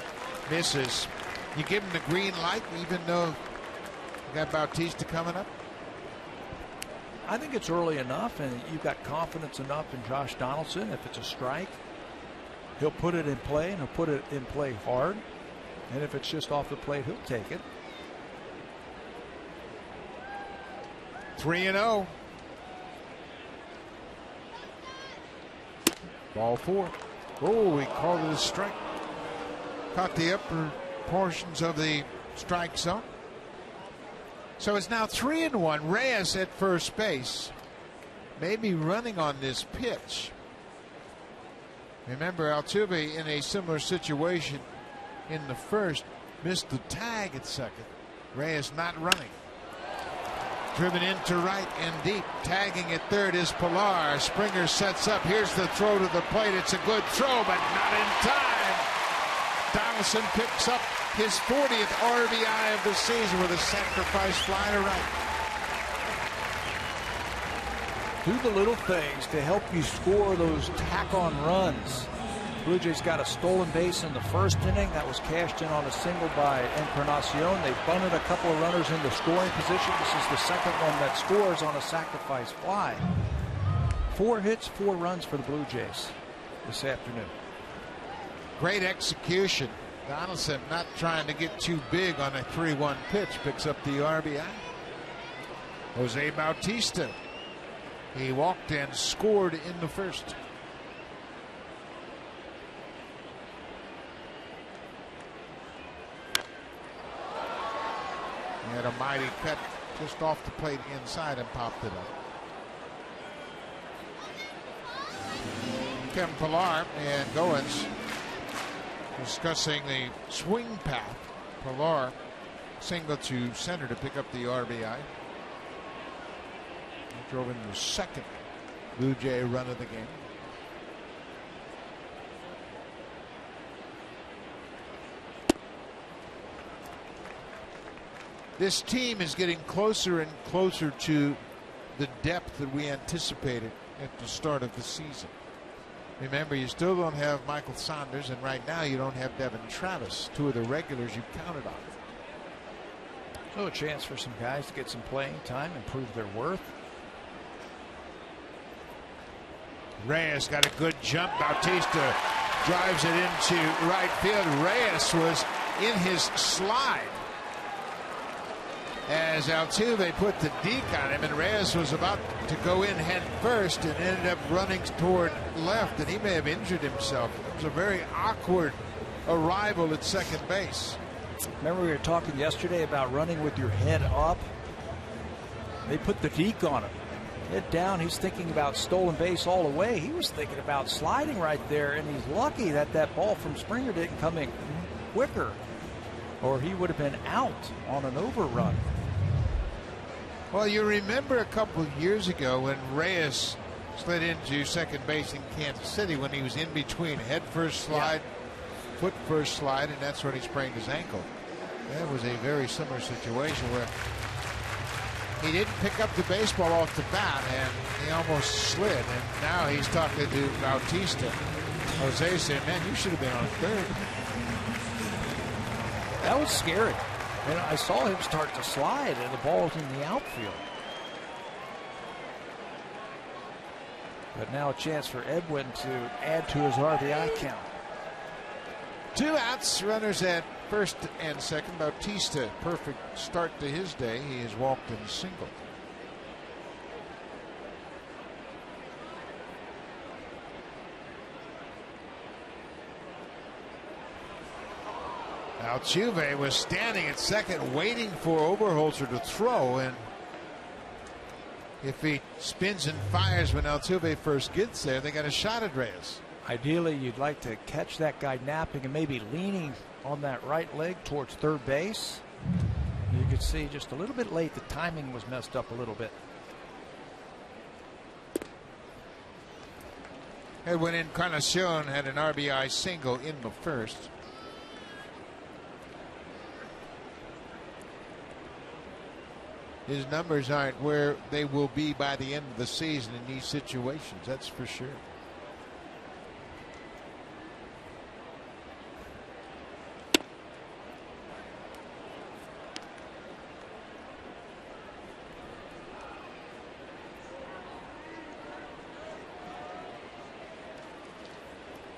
misses. You give him the green light, even though you got Bautista coming up? I think it's early enough, and you've got confidence enough in Josh Donaldson. If it's a strike, he'll put it in play, and he'll put it in play hard. And if it's just off the plate, he'll take it. 3-0. Ball 4. Oh, we called it a strike. Caught the upper portions of the strike zone. So it's now 3-1. Reyes at first base. Maybe running on this pitch. Remember, Altuve in a similar situation in the first. Missed the tag at second. Reyes not running. Driven into right and deep. Tagging at third is Pilar. Springer sets up. Here's the throw to the plate. It's a good throw, but not in time. Donaldson picks up his 40th RBI of the season with a sacrifice fly to right. Do the little things to help you score those tack-on runs. Blue Jays got a stolen base in the first inning. That was cashed in on a single by Encarnacion. They bunted a couple of runners into scoring position. This is the second one that scores on a sacrifice fly. 4 hits, 4 runs for the Blue Jays this afternoon. Great execution. Donaldson not trying to get too big on a 3-1 pitch. Picks up the RBI. Jose Bautista. He walked and scored in the first. He had a mighty cut just off the plate inside and popped it up. Kevin Pilar and Goins discussing the swing path. Pilar single to center to pick up the RBI. He drove in the second Blue Jay run of the game. This team is getting closer and closer to the depth that we anticipated at the start of the season. Remember, you still don't have Michael Saunders, and right now you don't have Devin Travis, 2 of the regulars you counted on. So a chance for some guys to get some playing time and prove their worth. Reyes got a good jump. Bautista drives it into right field. Reyes was in his slide as Altuve put the deke on him, and Reyes was about to go in head first and ended up running toward left, and he may have injured himself. It was a very awkward arrival at second base. Remember, we were talking yesterday about running with your head up. They put the deke on him. Head down, he's thinking about stolen base all the way. He was thinking about sliding right there, and he's lucky that that ball from Springer didn't come in quicker, or he would have been out on an overrun. Well, you remember a couple of years ago when Reyes slid into second base in Kansas City when he was in between head first slide, foot first slide, and that's when he sprained his ankle. That was a very similar situation where he didn't pick up the baseball off the bat and he almost slid, and now he's talking to Bautista. Jose said, man, you should have been on third. That was scary. And I saw him start to slide, and the ball was in the outfield. But now a chance for Edwin to add to his RBI count. 2 outs, runners at first and second. Bautista, perfect start to his day. He has walked in single. Altuve was standing at second waiting for Oberholzer to throw, and if he spins and fires when Altuve first gets there, they got a shot at Reyes. Ideally, you'd like to catch that guy napping and maybe leaning on that right leg towards third base. You could see just a little bit late, the timing was messed up a little bit. Edwin Encarnacion had an RBI single in the first. His numbers aren't where they will be by the end of the season in these situations, that's for sure.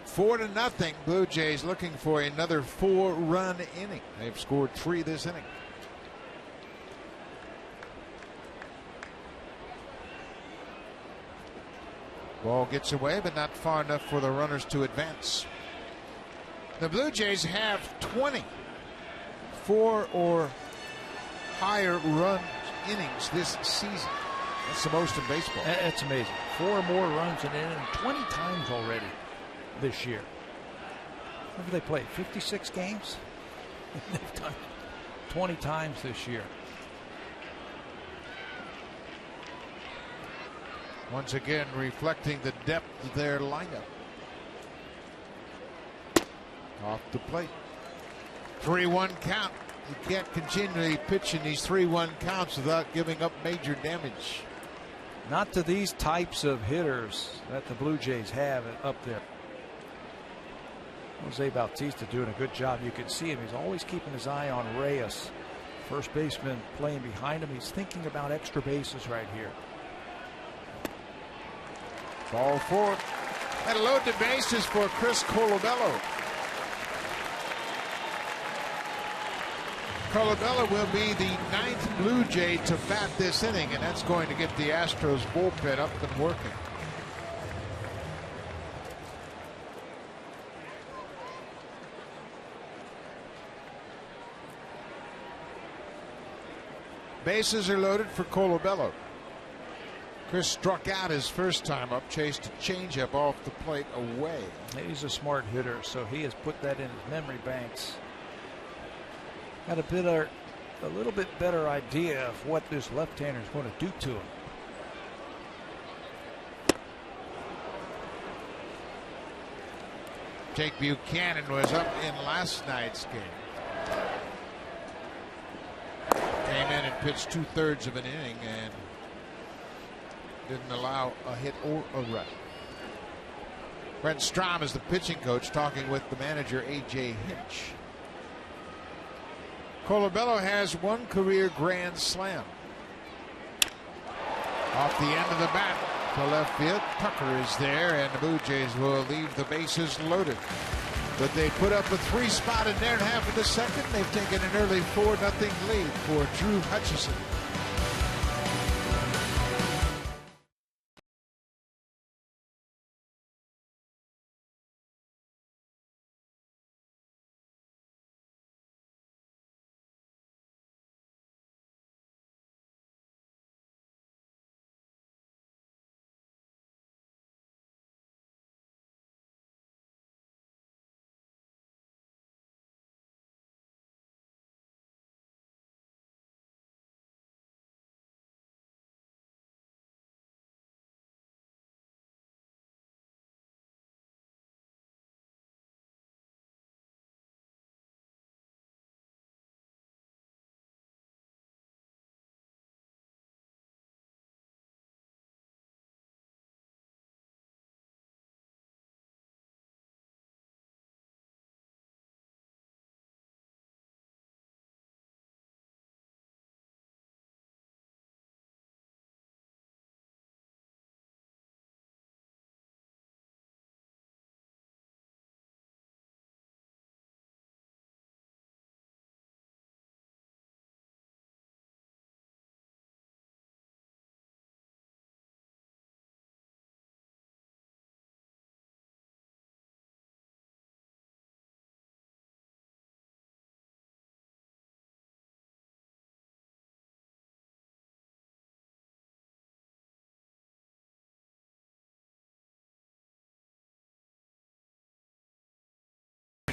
Four to nothing. Blue Jays looking for another 4-run inning. They've scored 3 this inning. Ball gets away, but not far enough for the runners to advance. The Blue Jays have 24 or higher run innings this season. That's the most in baseball. It's amazing. 4 more runs in an inning 20 times already this year. What have they played? 56 games? They've done 20 times this year. Once again, reflecting the depth of their lineup. Off the plate. 3-1 count. You can't continually pitch in these 3-1 counts without giving up major damage. Not to these types of hitters that the Blue Jays have up there. Jose Bautista doing a good job. You can see him. He's always keeping his eye on Reyes. First baseman playing behind him. He's thinking about extra bases right here. Ball 4. And a load the bases for Chris Colabello. Colabello will be the 9th Blue Jay to bat this inning, and that's going to get the Astros bullpen up and working. Bases are loaded for Colabello. Chris struck out his first time up, chased a changeup off the plate away. He's a smart hitter, so he has put that in his memory banks. Got a little bit better idea of what this left-hander is going to do to him. Jake Buchanan was up in last night's game. Came in and pitched 2/3 of an inning and didn't allow a hit or a run. Brent Strom is the pitching coach talking with the manager A.J. Hinch. Colabello has 1 career grand slam. Off the end of the bat to left field. Tucker is there, and the Blue Jays will leave the bases loaded. But they put up a 3-spot in there in half of the second. They've taken an early 4-0 lead for Drew Hutchison.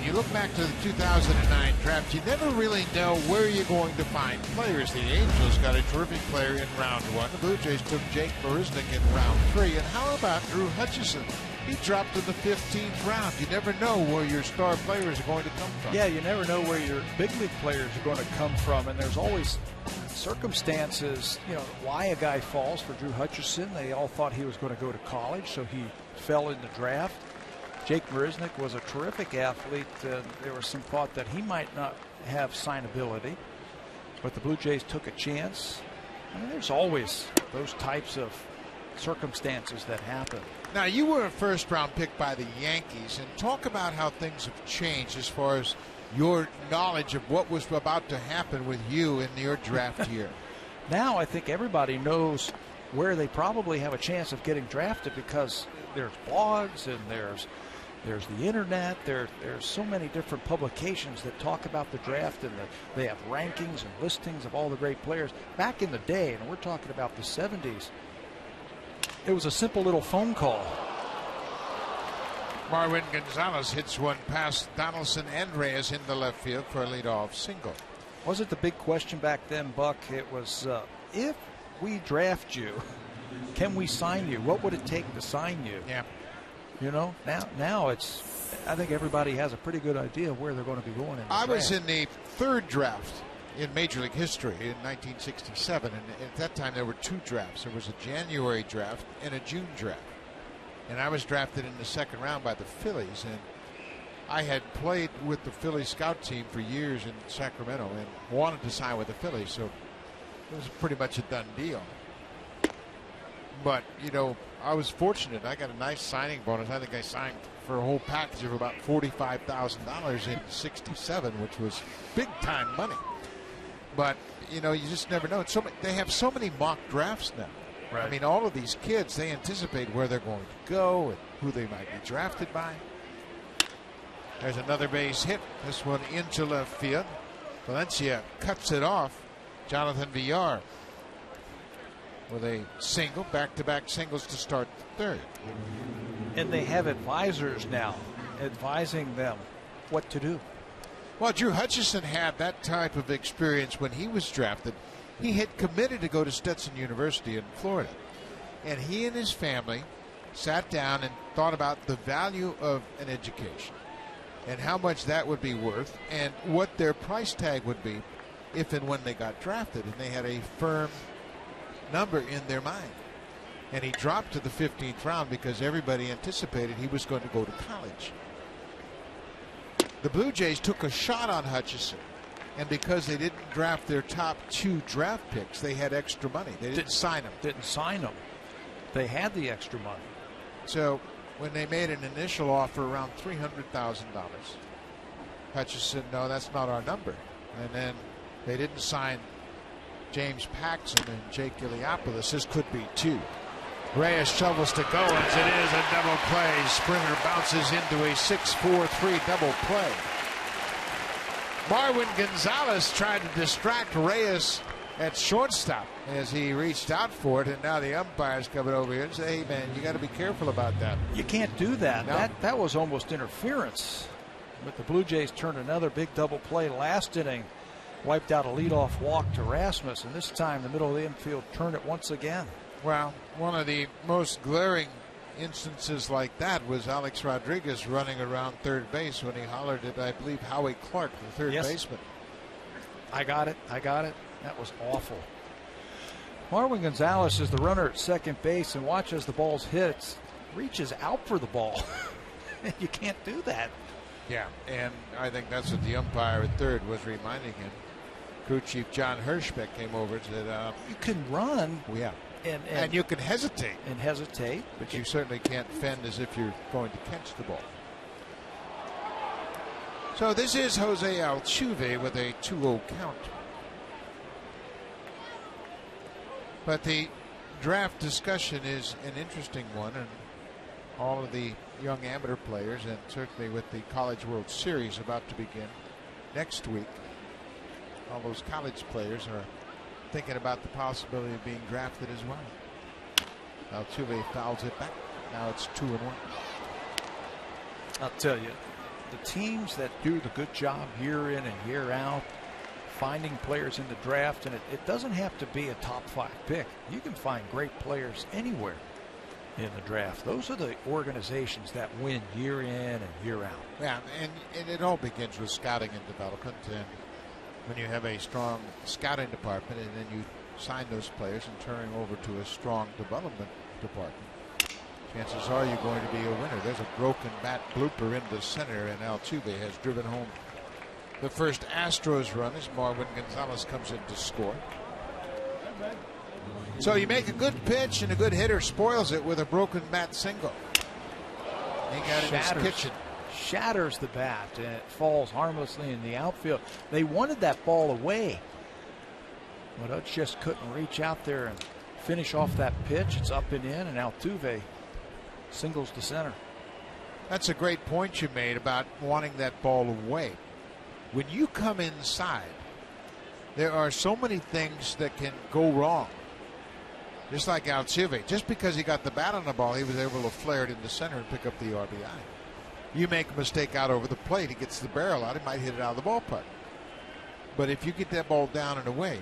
You look back to the 2009 draft, you never really know where you're going to find players. The Angels got a terrific player in round 1. The Blue Jays took Jake Marisnick in round 3. And how about Drew Hutchison? He dropped in the 15th round. You never know where your star players are going to come from. Yeah, you never know where your big league players are going to come from. And there's always circumstances, why a guy falls. For Drew Hutchison, they all thought he was going to go to college, so he fell in the draft. Jake Marisnick was a terrific athlete. There was some thought that he might not have signability, but the Blue Jays took a chance. I mean, there's always those types of circumstances that happen. Now, you were a first-round pick by the Yankees, and talk about how things have changed as far as your knowledge of what was about to happen with you in your draft year. Now I think everybody knows where they probably have a chance of getting drafted, because there's blogs and there's the internet. There's so many different publications that talk about the draft, and they have rankings and listings of all the great players. Back in the day, and we're talking about the 70s, it was a simple little phone call. Marwin Gonzalez hits one past Donaldson and Reyes in the left field for a leadoff single. Wasn't the big question back then, Buck? It was, if we draft you, can we sign you? What would it take to sign you? Yeah. You know, now it's, I think everybody has a pretty good idea of where they're going to be going in the draft. I was in the third draft in Major League history in 1967, and at that time there were two drafts. There was a January draft and a June draft. And I was drafted in the second round by the Phillies, and I had played with the Phillies scout team for years in Sacramento and wanted to sign with the Phillies, so it was pretty much a done deal. But, you know, I was fortunate. I got a nice signing bonus. I think I signed for a whole package of about $45,000 in '67, which was big-time money. But, you know, you just never know. They have so many mock drafts now. Right. I mean, all of these kids, they anticipate where they're going to go and who they might be drafted by. There's another base hit. This one into left field. Valencia cuts it off. Jonathan Villar with a single, back-to-back singles to start the third. And they have advisors now advising them what to do. Well, Drew Hutchison had that type of experience when he was drafted. He had committed to go to Stetson University in Florida. And he and his family sat down and thought about the value of an education and how much that would be worth and what their price tag would be if and when they got drafted. And they had a firm number in their mind. And he dropped to the 15th round because everybody anticipated he was going to go to college. The Blue Jays took a shot on Hutchison, and because they didn't draft their top two draft picks, they had extra money. They didn't sign them. Didn't sign them. They had the extra money. So when they made an initial offer around $300,000, Hutchison, no, that's not our number. And then they didn't sign James Paxson and Jake Iliopoulos. This could be two. Reyes shovels to Goins. It is a double play. Springer bounces into a 6-4-3 double play. Marwin Gonzalez tried to distract Reyes at shortstop as he reached out for it, and now the umpire's coming over here and say, hey, man, you got to be careful about that. You can't do that. No. That was almost interference. But the Blue Jays turned another big double play last inning. Wiped out a leadoff walk to Rasmus, and this time the middle of the infield turned it once again. Well, one of the most glaring instances like that was Alex Rodriguez running around third base when he hollered at, I believe, Howie Clark, the third baseman. I got it. That was awful. Marwin Gonzalez is the runner at second base, and watch as the ball's hit. Reaches out for the ball. You can't do that. Yeah, and I think that's what the umpire at third was reminding him. Crew chief John Hirschbeck came over and said, you can run. Well, yeah. And you can hesitate. But you certainly can't fend as if you're going to catch the ball. So this is Jose Altuve with a 2-0 count. But the draft discussion is an interesting one, and all of the young amateur players, and certainly with the College World Series about to begin next week, all those college players are thinking about the possibility of being drafted as well. Altuve fouls it back. Now it's 2-1. I'll tell you, the teams that do the good job year in and year out, finding players in the draft, and it doesn't have to be a top 5 pick. You can find great players anywhere in the draft. Those are the organizations that win year in and year out. Yeah, and it all begins with scouting and development. And when you have a strong scouting department and then you sign those players and turn them over to a strong development department, chances are you're going to be a winner. There's a broken bat blooper in the center, and Altuve has driven home the first Astros run as Marwin Gonzalez comes in to score. So you make a good pitch and a good hitter spoils it with a broken bat single. He got in his kitchen. Shatters the bat, and it falls harmlessly in the outfield. They wanted that ball away, but Utz just couldn't reach out there and finish off that pitch. It's up and in, and Altuve singles to center. That's a great point you made about wanting that ball away. When you come inside, there are so many things that can go wrong. Just like Altuve, just because he got the bat on the ball, he was able to flare it into center and pick up the RBI. You make a mistake out over the plate, he gets the barrel out, he might hit it out of the ballpark. But if you get that ball down and away,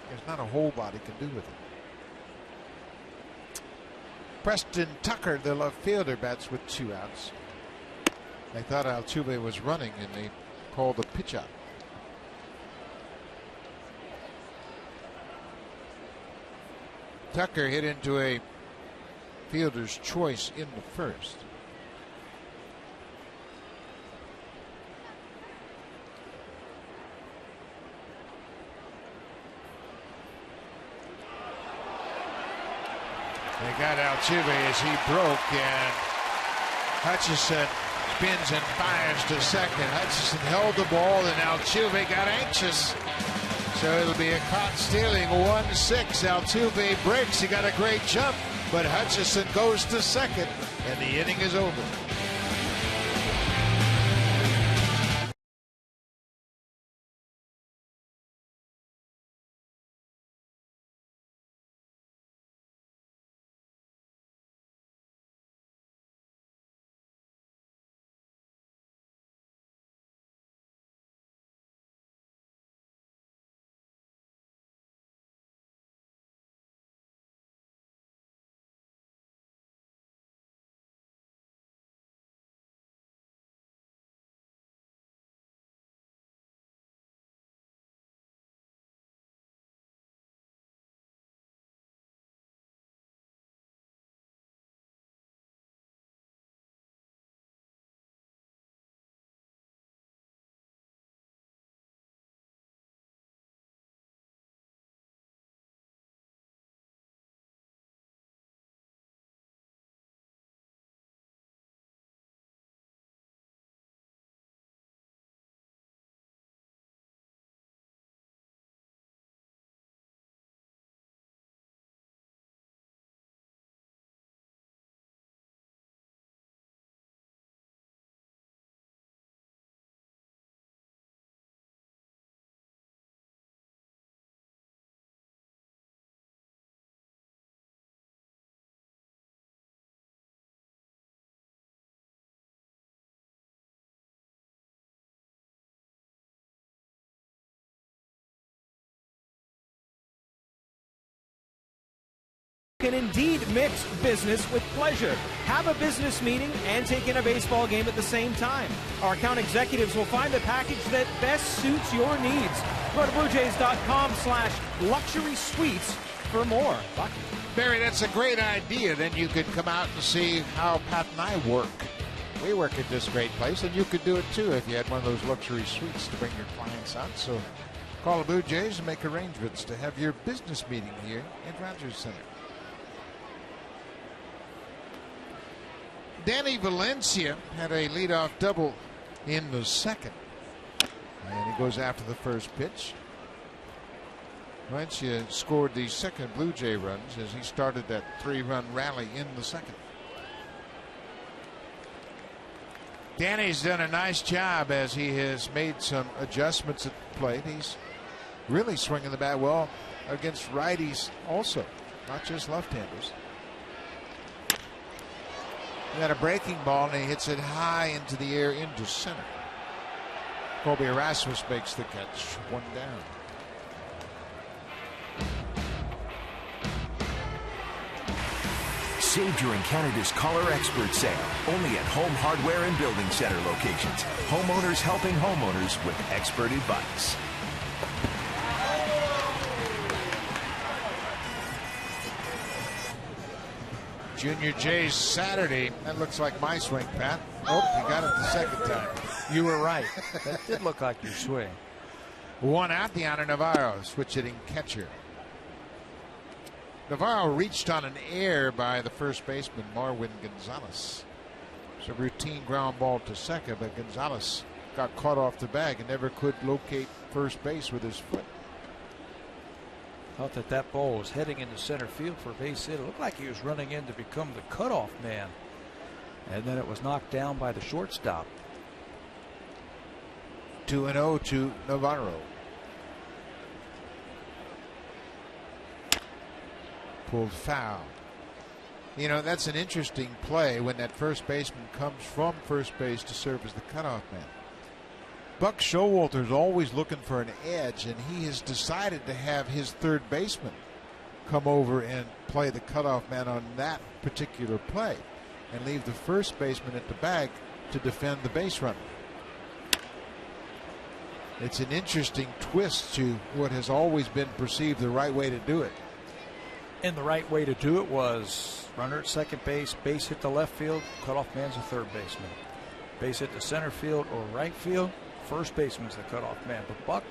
there's not a whole lot he can do with it. Preston Tucker, the left fielder, bats with 2 outs. They thought Altuve was running, and they called the pitch out. Tucker hit into a fielder's choice in the first. They got Altuve as he broke, and Hutchison spins and fires to second. Hutchison held the ball, and Altuve got anxious. So it'll be a caught stealing 1-6. Altuve breaks. He got a great jump, but Hutchison goes to second, and the inning is over. Can indeed mix business with pleasure. Have a business meeting and take in a baseball game at the same time. Our account executives will find the package that best suits your needs. Go to BlueJays.com/luxury suites for more. Barry, that's a great idea. Then you could come out and see how Pat and I work. We work at this great place, and you could do it too if you had one of those luxury suites to bring your clients out. So call the Blue Jays and make arrangements to have your business meeting here at Rogers Center. Danny Valencia had a leadoff double in the second, and he goes after the first pitch. Valencia scored the second Blue Jay runs as he started that 3-run rally in the second. Danny's done a nice job as he has made some adjustments at the plate. He's really swinging the bat well against righties also, not just left-handers. He got a breaking ball, and he hits it high into the air into center. Colby Erasmus makes the catch. 1 down. Save during Canada's Color Expert Sale. Only at Home Hardware and Building Center locations. Homeowners helping homeowners with expert advice. Junior Jay's Saturday. That looks like my swing, Pat. Oh, you got it the second time. You were right. That did look like your swing. 1 out, Deanna Navarro, switch hitting catcher. Navarro reached on an error by the first baseman, Marwin Gonzalez. It's a routine ground ball to second, but Gonzalez got caught off the bag and never could locate first base with his foot. Thought that ball was heading into center field for a base hit. It looked like he was running in to become the cutoff man And then it was knocked down by the shortstop. 2-0 to Navarro. Pulled foul. You know, that's an interesting play when that first baseman comes from first base to serve as the cutoff man. Buck Showalter's always looking for an edge, and he has decided to have his third baseman come over and play the cutoff man on that particular play and leave the first baseman at the bag to defend the base runner. It's an interesting twist to what has always been perceived the right way to do it. And the right way to do it was runner at second base hit to left field, cutoff man's a third baseman. Base hit to center field or right field, first baseman's the cutoff man. But Buck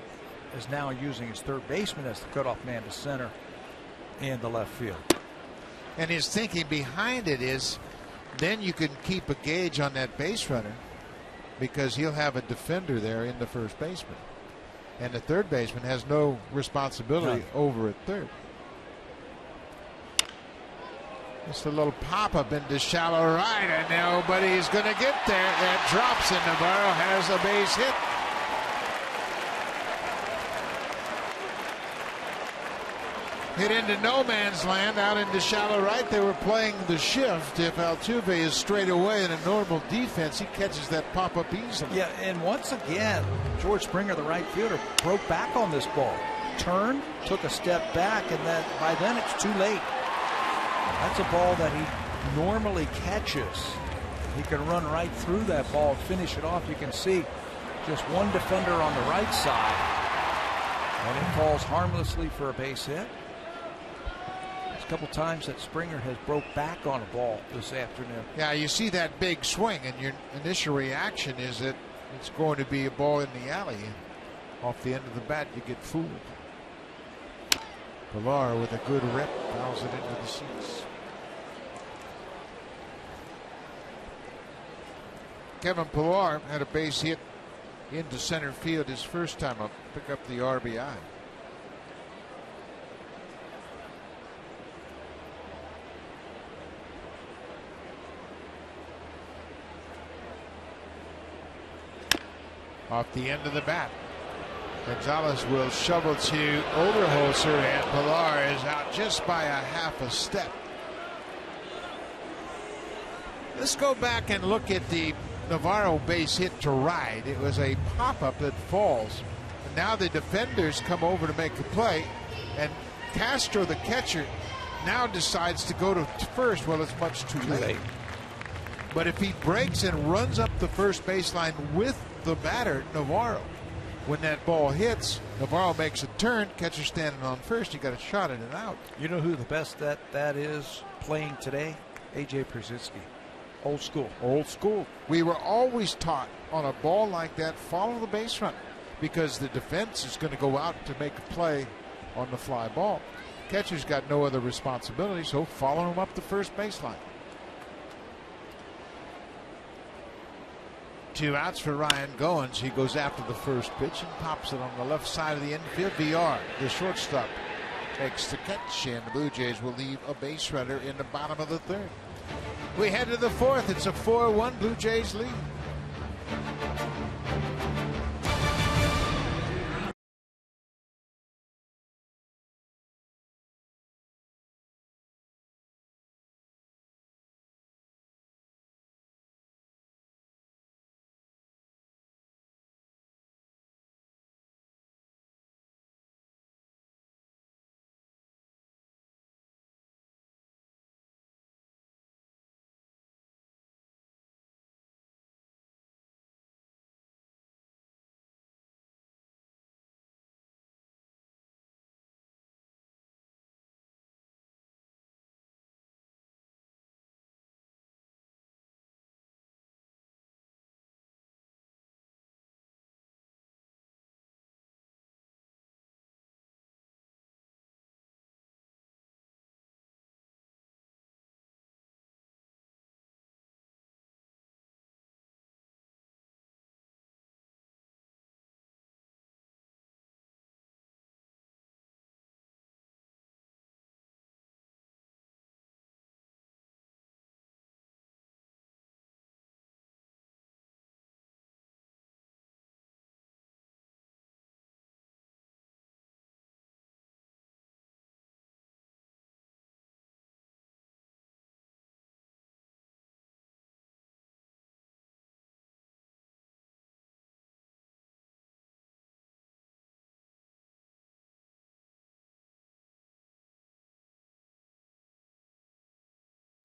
is now using his third baseman as the cutoff man to center and the left field. And his thinking behind it is then you can keep a gauge on that base runner because he'll have a defender there in the first baseman. And the third baseman has no responsibility over at third. Just a little pop-up into shallow right, and nobody's going to get there. That drops, and Navarro has a base hit. Hit into no man's land out into shallow right. They were playing the shift. If Altuve is straight away in a normal defense, he catches that pop-up easily. Yeah, and once again, George Springer, the right fielder, broke back on this ball. Turned, took a step back, and then by then it's too late. That's a ball that he normally catches. He can run right through that ball and finish it off. You can see just one defender on the right side. And it falls harmlessly for a base hit. There's a couple times that Springer has broke back on a ball this afternoon. Yeah, you see that big swing, and your initial reaction is that it's going to be a ball in the alley. Off the end of the bat, you get fooled. Pilar with a good rip fouls it into the seats. Kevin Pilar had a base hit into center field his first time up, pick up the RBI. Off the end of the bat. Gonzalez will shovel to Oberholzer, and Pilar is out just by a half a step. Let's go back and look at the Navarro base hit to right. It was a pop-up that falls. And now the defenders come over to make the play, and Castro, the catcher, now decides to go to first. Well, it's much too late. But if he breaks and runs up the first baseline with the batter, Navarro, when that ball hits, Navarro makes a turn, catcher standing on first, you got a shot at an out. You know who the best that is playing today? A.J. Pierzynski. Old school. Old school. We were always taught on a ball like that, follow the base runner, because the defense is going to go out to make a play on the fly ball. Catcher's got no other responsibility, so follow him up the first baseline. 2 outs for Ryan Goins. He goes after the first pitch and pops it on the left side of the infield. VR, the shortstop, makes the catch, and the Blue Jays will leave a base runner in the bottom of the third. We head to the fourth. It's a 4-1 Blue Jays lead.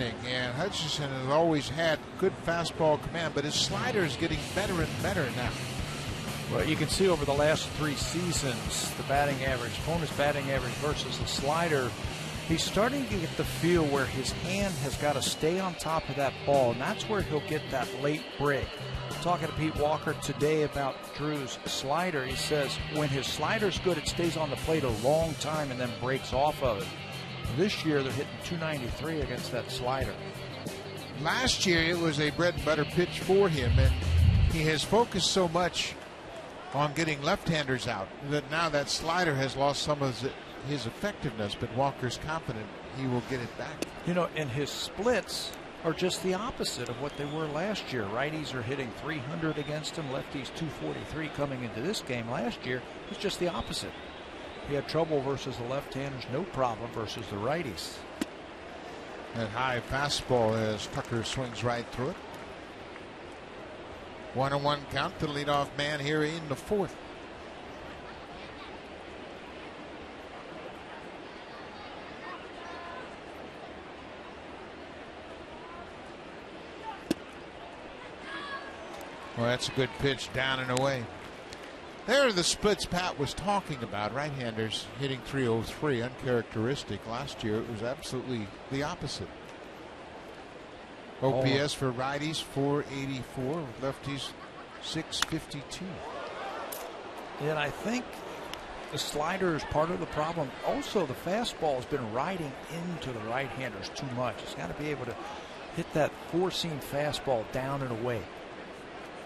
And Hutchinson has always had good fastball command, but his slider is getting better and better now. Well, you can see over the last 3 seasons, the batting average, opponent's batting average versus the slider, he's starting to get the feel where his hand has got to stay on top of that ball, and that's where he'll get that late break. Talking to Pete Walker today about Drew's slider, he says when his slider's good, it stays on the plate a long time and then breaks off of it. This year, they're hitting .293 against that slider. Last year, it was a bread and butter pitch for him, and he has focused so much on getting left-handers out that now that slider has lost some of his effectiveness, but Walker's confident he will get it back. You know, and his splits are just the opposite of what they were last year. Righties are hitting .300 against him, lefties .243 coming into this game. Last year, it was just the opposite. He had trouble versus the left-handers, no problem versus the righties. That high fastball as Tucker swings right through it. 1-1 count to the leadoff man here in the 4th. Well, that's a good pitch down and away. There are the splits Pat was talking about. Right-handers hitting .303, uncharacteristic. Last year it was absolutely the opposite. OPS for righties .484, lefties .652. And I think the slider is part of the problem. Also, the fastball has been riding into the right-handers too much. It's got to be able to hit that four-seam fastball down and away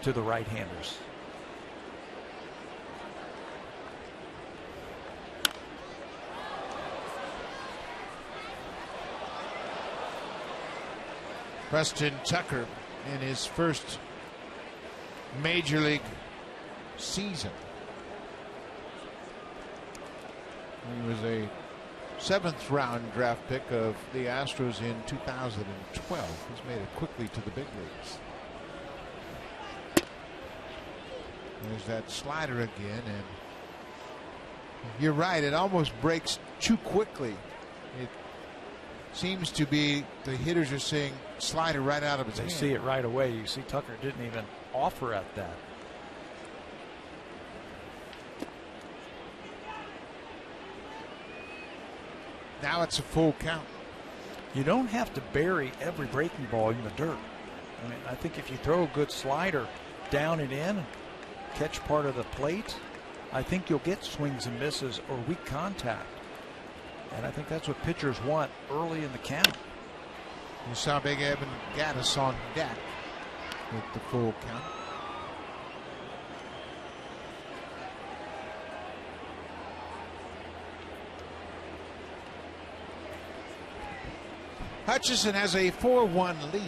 to the right-handers. Preston Tucker in his first major league season. He was a 7th round draft pick of the Astros in 2012. He's made it quickly to the big leagues. There's that slider again, and you're right, it almost breaks too quickly. It seems to be the hitters are seeing slider right out of his hand. They see it right away. You see Tucker didn't even offer at that. Now it's a full count. You don't have to bury every breaking ball in the dirt. I mean, I think if you throw a good slider down and in, catch part of the plate, I think you'll get swings and misses or weak contact. And I think that's what pitchers want early in the count. You saw Big Evan Gattis on deck with the full count. Hutchison has a 4-1 lead.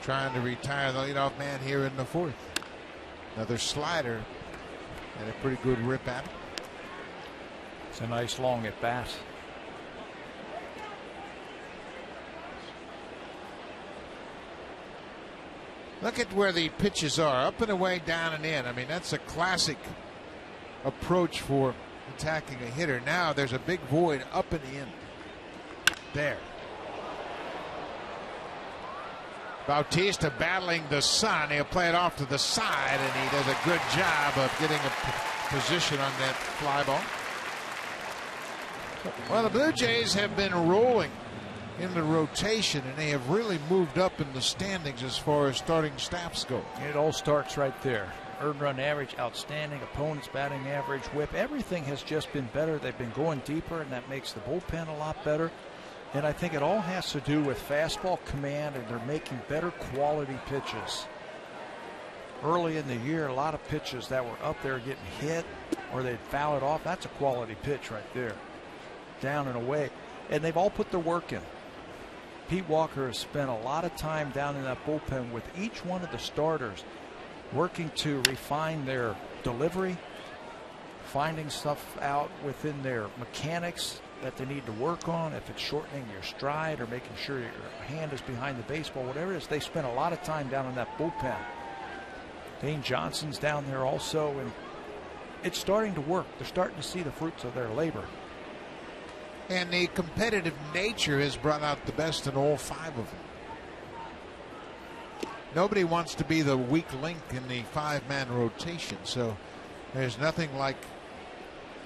Trying to retire the leadoff man here in the 4th. Another slider and a pretty good rip at it. It's a nice long at bat. Look at where the pitches are, up and away, down and in. I mean, that's a classic approach for attacking a hitter. Now there's a big void up and in. There. Bautista battling the sun. He'll play it off to the side, and he does a good job of getting a position on that fly ball. Well, the Blue Jays have been rolling in the rotation, and they have really moved up in the standings as far as starting staffs go. It all starts right there. Earned run average, outstanding. Opponents batting average, whip. Everything has just been better. They've been going deeper, and that makes the bullpen a lot better. And I think it all has to do with fastball command, and they're making better quality pitches. Early in the year, a lot of pitches that were up there getting hit or they'd foul it off. That's a quality pitch right there. Down and away. And they've all put their work in. Pete Walker has spent a lot of time down in that bullpen with each one of the starters, working to refine their delivery, finding stuff out within their mechanics that they need to work on. If it's shortening your stride or making sure your hand is behind the baseball, whatever it is, they spend a lot of time down in that bullpen. Dane Johnson's down there also, and it's starting to work. They're starting to see the fruits of their labor. And the competitive nature has brought out the best in all 5 of them. Nobody wants to be the weak link in the 5-man rotation, so there's nothing like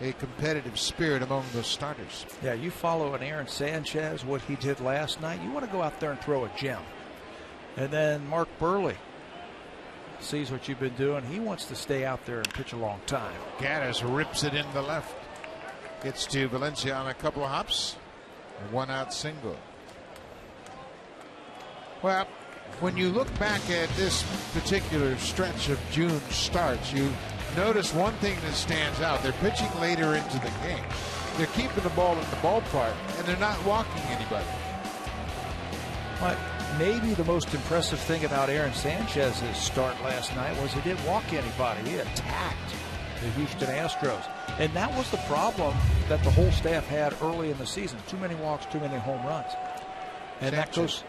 a competitive spirit among the starters. Yeah, you follow an Aaron Sanchez, what he did last night, you want to go out there and throw a gem. And then Mark Burley sees what you've been doing. He wants to stay out there and pitch a long time. Gaddis rips it in the left. Gets to Valencia on a couple of hops. A 1-out single. Well, when you look back at this particular stretch of June starts, you notice one thing that stands out. They're pitching later into the game. They're keeping the ball in the ballpark, and they're not walking anybody. But maybe the most impressive thing about Aaron Sanchez's start last night was he didn't walk anybody. He attacked the Houston Astros. And that was the problem that the whole staff had early in the season. Too many walks, too many home runs. And that goes,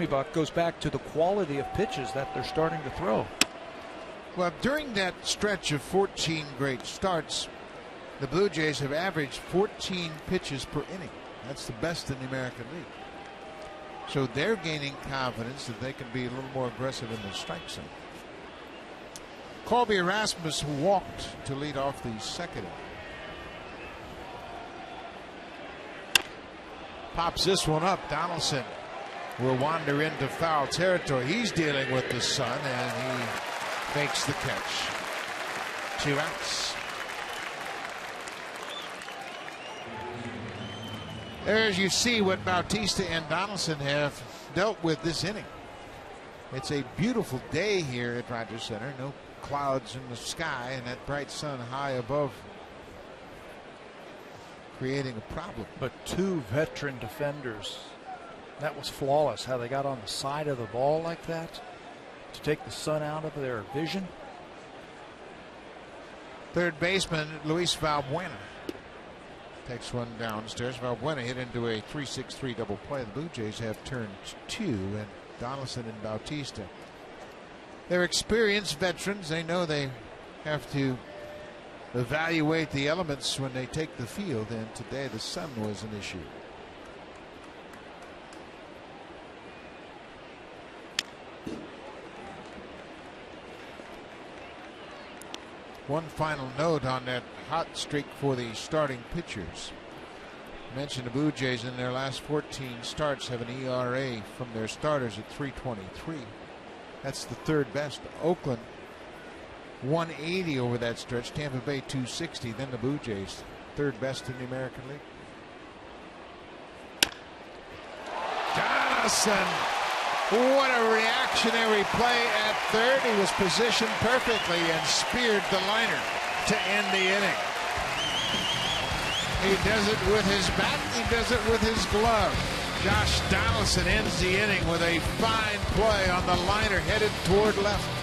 Buck, goes back to the quality of pitches that they're starting to throw. Well, during that stretch of 14 great starts, the Blue Jays have averaged 14 pitches per inning. That's the best in the American League. So they're gaining confidence that they can be a little more aggressive in the strike zone. Colby Erasmus walked to lead off the second inning. Pops this one up. Donaldson will wander into foul territory. He's dealing with the sun, and he makes the catch. 2 outs. There's you see what Bautista and Donaldson have dealt with this inning. It's a beautiful day here at Rogers Center. No clouds in the sky, and that bright sun high above creating a problem. But 2 veteran defenders. That was flawless, how they got on the side of the ball like that to take the sun out of their vision. Third baseman Luis Valbuena takes one downstairs. Valbuena hit into a 3-6-3 double play. The Blue Jays have turned 2, and Donaldson and Bautista. They're experienced veterans. They know they have to evaluate the elements when they take the field, and today the sun was an issue. One final note on that hot streak for the starting pitchers. I mentioned the Blue Jays in their last 14 starts have an ERA from their starters at 3.23. That's the 3rd best. Oakland 180 over that stretch. Tampa Bay 260. Then the Blue Jays 3rd best in the American League. Donaldson. What a reactionary play at third. He was positioned perfectly and speared the liner to end the inning. He does it with his bat. He does it with his glove. Josh Donaldson ends the inning with a fine play on the liner headed toward left.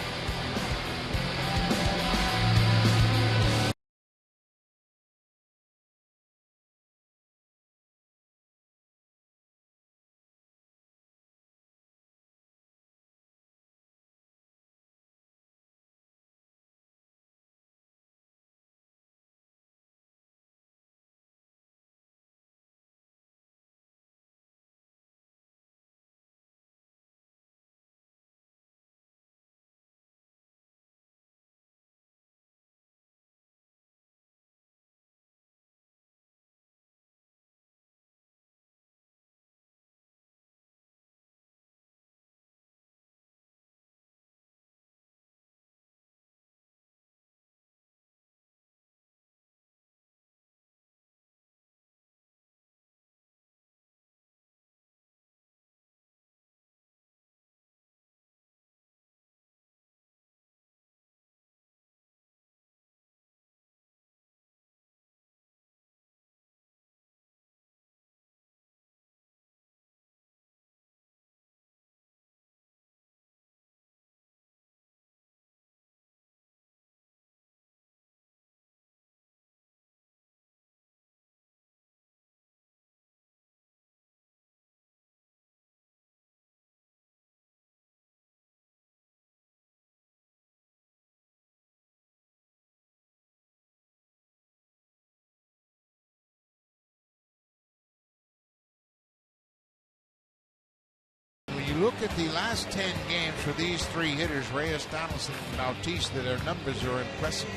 look at the last 10 games for these three hitters, Reyes, Donaldson, and Bautista, their numbers are impressive.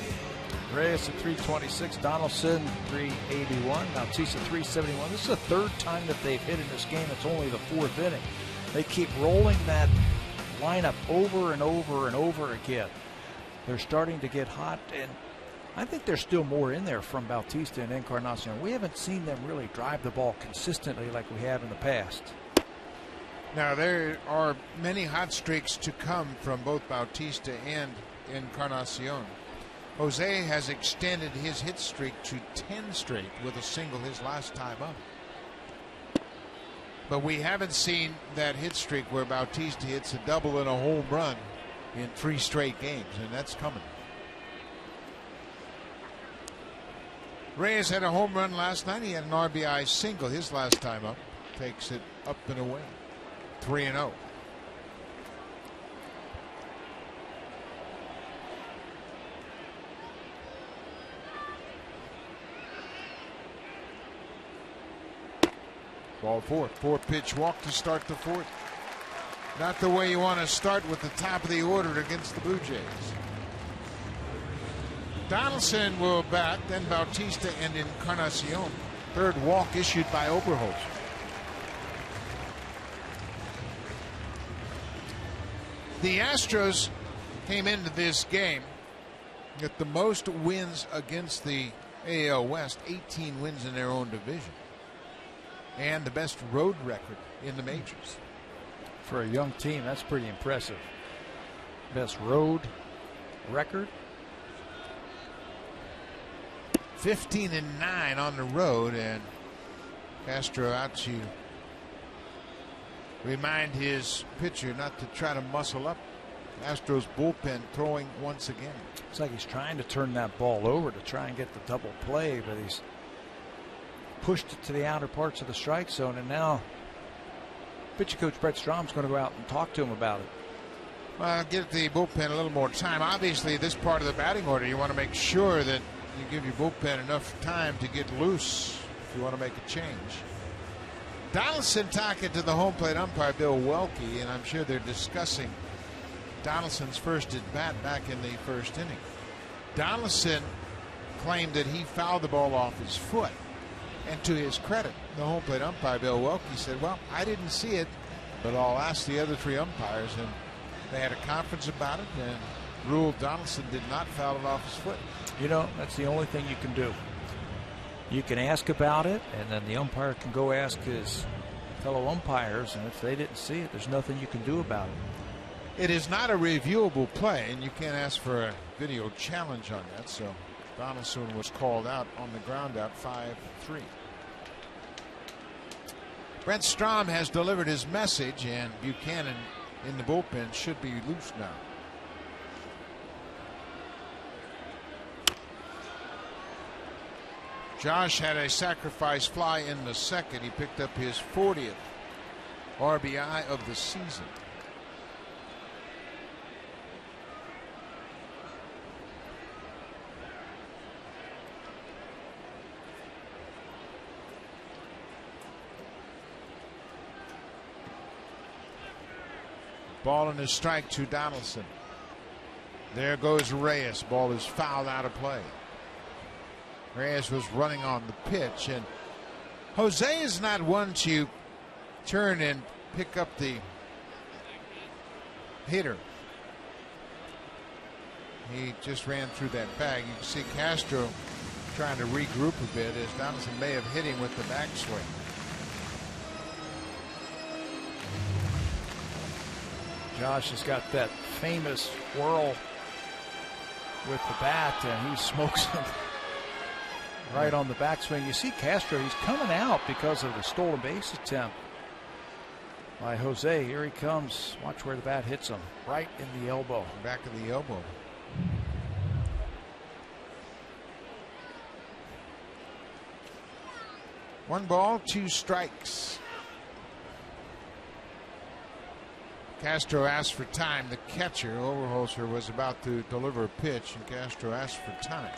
Reyes at 326, Donaldson 381, Bautista 371. This is the third time that they've hit in this game. It's only the fourth inning. They keep rolling that lineup over and over and over again. They're starting to get hot, and I think there's still more in there from Bautista and Encarnacion. We haven't seen them really drive the ball consistently like we have in the past. Now, there are many hot streaks to come from both Bautista and Encarnacion. Jose has extended his hit streak to 10 straight with a single his last time up. But we haven't seen that hit streak where Bautista hits a double and a home run in 3 straight games, and that's coming. Reyes had a home run last night. He had an RBI single his last time up. Takes it up and away. 3-0. Ball 4. 4-pitch walk to start the 4th. Not the way you want to start with the top of the order against the Blue Jays. Donaldson will bat, then Bautista and Encarnacion. 3rd walk issued by Oberholzer. The Astros came into this game with the most wins against the AL West, 18 wins in their own division, and the best road record in the majors. For a young team, that's pretty impressive. Best road record. 15-9 on the road, and Castro out to remind his pitcher not to try to muscle up. Astros bullpen throwing once again. It's like he's trying to turn that ball over to try and get the double play, but he's pushed it to the outer parts of the strike zone, and now pitching coach Brett Strom's going to go out and talk to him about it. Well, give the bullpen a little more time. Obviously, this part of the batting order, you want to make sure that you give your bullpen enough time to get loose if you want to make a change. Donaldson talking to the home plate umpire, Bill Welke, and I'm sure they're discussing Donaldson's first at bat back in the 1st inning. Donaldson claimed that he fouled the ball off his foot. And to his credit, the home plate umpire, Bill Welke, said, well, I didn't see it, but I'll ask the other 3 umpires. And they had a conference about it and ruled Donaldson did not foul it off his foot. You know, that's the only thing you can do. You can ask about it, and then the umpire can go ask his fellow umpires, and if they didn't see it, there's nothing you can do about it. It is not a reviewable play, and you can't ask for a video challenge on that. So Donaldson was called out on the ground out, 5-3. Brent Strom has delivered his message, and Buchanan in the bullpen should be loose now. Josh had a sacrifice fly in the 2nd. He picked up his 40th RBI of the season. Ball and a strike to Donaldson. There goes Reyes. Ball is fouled out of play. Reyes was running on the pitch, and Jose is not one to turn and pick up the hitter. He just ran through that bag. You can see Castro trying to regroup a bit as Donaldson may have hit him with the backswing. Josh has got that famous whirl with the bat, and he smokes him right on the backswing. You see Castro, he's coming out because of the stolen base attempt by Jose. Here he comes. Watch where the bat hits him. Right in the elbow. Back of the elbow. One ball, 2 strikes. Castro asked for time. The catcher, Oberholzer, was about to deliver a pitch, and Castro asked for time.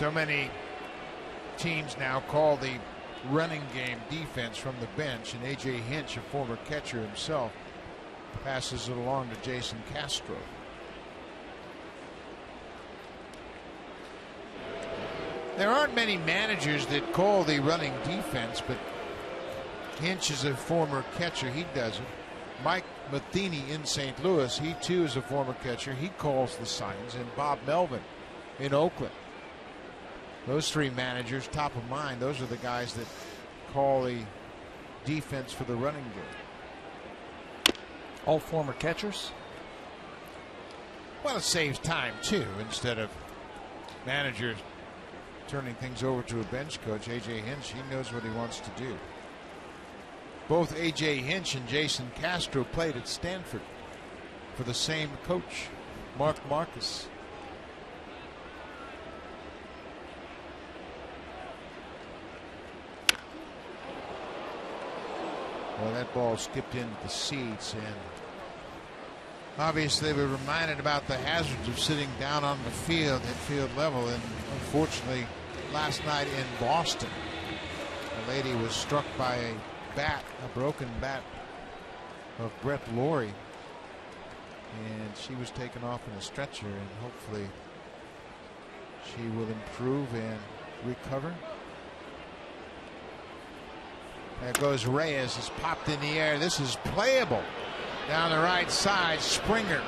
So many teams now call the running game defense from the bench, and A.J. Hinch, a former catcher himself, passes it along to Jason Castro. There aren't many managers that call the running defense, but Hinch is a former catcher. He does it. Mike Matheny in St. Louis, he too is a former catcher. He calls the signs. And Bob Melvin in Oakland. Those three managers, top of mind, those are the guys that call the defense for the running game. All former catchers? Well, it saves time too. Instead of managers turning things over to a bench coach, A.J. Hinch, he knows what he wants to do. Both A.J. Hinch and Jason Castro played at Stanford for the same coach, Mark Marcus. Well, that ball skipped into the seats, and obviously we're reminded about the hazards of sitting down on the field at field level. And unfortunately, last night in Boston, a lady was struck by a broken bat of Brett Lawrie, and she was taken off in a stretcher, and hopefully she will improve and recover. There goes Reyes. It's popped in the air. This is playable down the right side. Springer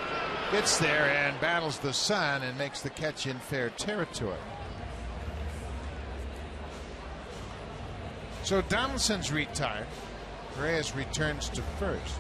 gets there and battles the sun and makes the catch in fair territory. So Donaldson's retired. Reyes returns to first.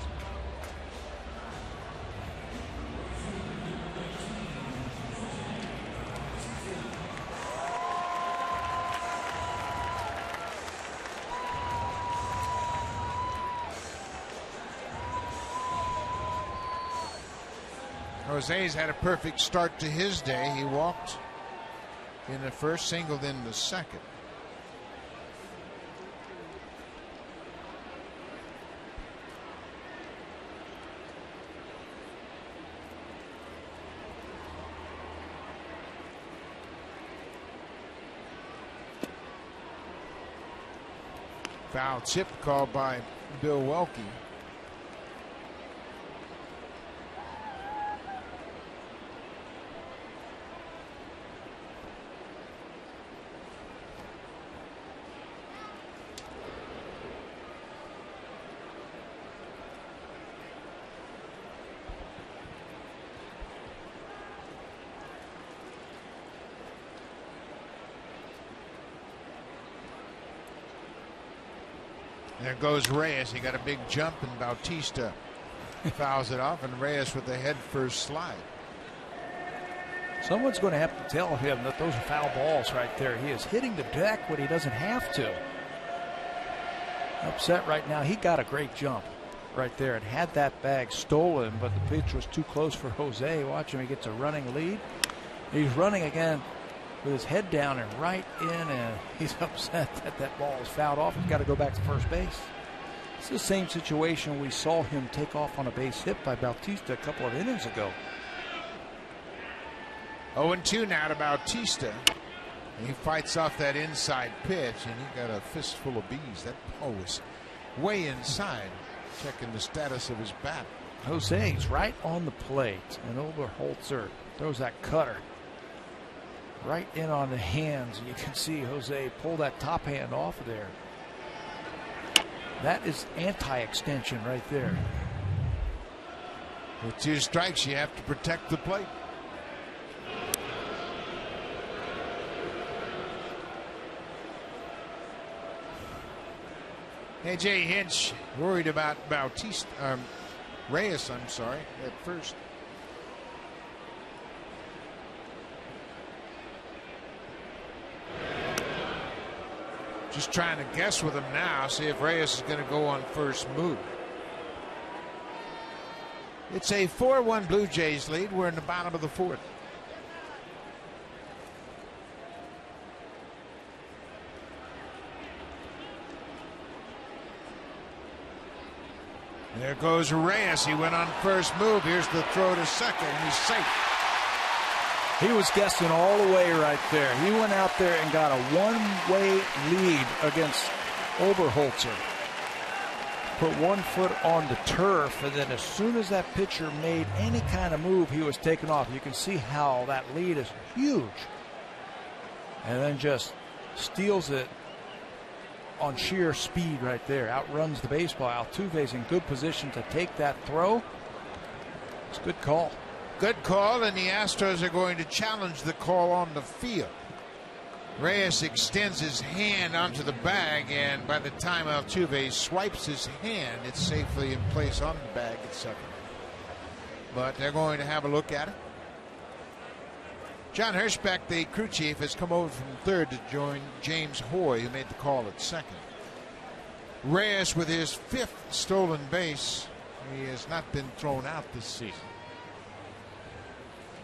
Jose's had a perfect start to his day. He walked in the first, singled in the second. Foul tip called by Bill Welke. There goes Reyes. He got a big jump, and Bautista fouls it off, and Reyes with the head first slide. Someone's going to have to tell him that those are foul balls right there. He is hitting the deck when he doesn't have to. Upset right now. He got a great jump right there and had that bag stolen, but the pitch was too close for Jose. Watch him. He gets a running lead. He's running again with his head down and right in, and he's upset that that ball is fouled off. He's got to go back to first base. It's the same situation we saw him take off on a base hit by Bautista a couple of innings ago. 0-2 now to Bautista. He fights off that inside pitch, and he got a fistful of bees. That ball was way inside. Checking the status of his bat. Jose's right on the plate, and Oberholzer throws that cutter right in on the hands. You can see Jose pull that top hand off of there. That is anti-extension right there. With 2 strikes, you have to protect the plate. A.J. Hinch worried about Reyes, I'm sorry, at first. Just trying to guess with him now, see if Reyes is going to go on first move. It's a 4-1 Blue Jays lead. We're in the bottom of the 4th. There goes Reyes. He went on first move. Here's the throw to second. He's safe. He was guessing all the way right there. He went out there and got a one-way lead against Oberholzer. Put one foot on the turf, and then as soon as that pitcher made any kind of move, he was taken off. You can see how that lead is huge. And then just steals it on sheer speed right there. Outruns the baseball. Altuve's in good position to take that throw. It's a good call. Good call, and the Astros are going to challenge the call on the field. Reyes extends his hand onto the bag, and by the time Altuve swipes his hand, it's safely in place on the bag at second. But they're going to have a look at it. John Hirschbeck, the crew chief, has come over from third to join James Hoy, who made the call at second. Reyes with his 5th stolen base. He has not been thrown out this season.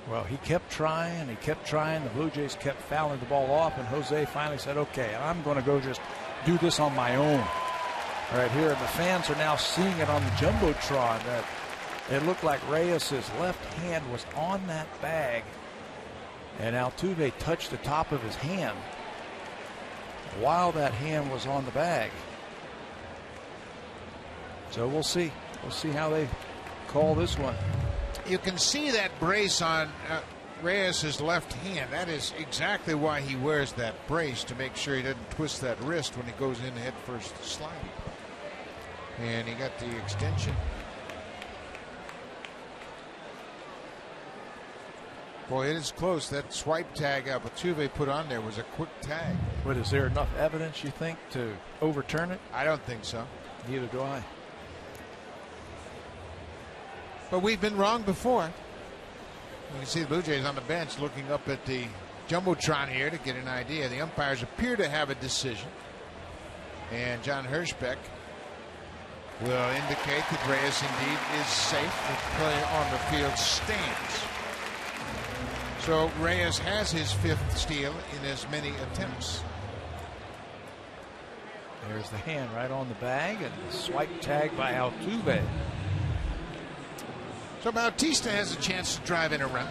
Well, he kept trying. The Blue Jays kept fouling the ball off, and Jose finally said, okay, I'm going to go just do this on my own. Right here, and the fans are now seeing it on the Jumbotron that it looked like Reyes' left hand was on that bag, and Altuve touched the top of his hand while that hand was on the bag. So we'll see. We'll see how they call this one. You can see that brace on Reyes' left hand. That is exactly why he wears that brace, to make sure he doesn't twist that wrist when he goes in head first sliding. And he got the extension. Boy, it is close. That swipe tag Altuve put on there was a quick tag. But is there enough evidence, you think, to overturn it? I don't think so. Neither do I. But we've been wrong before. You can see the Blue Jays on the bench looking up at the Jumbotron here to get an idea. The umpires appear to have a decision. And John Hirschbeck will indicate that Reyes indeed is safe. The play on the field stands. So Reyes has his 5th steal in as many attempts. There's the hand right on the bag, and the swipe tag by Altuve. So Bautista has a chance to drive in a run.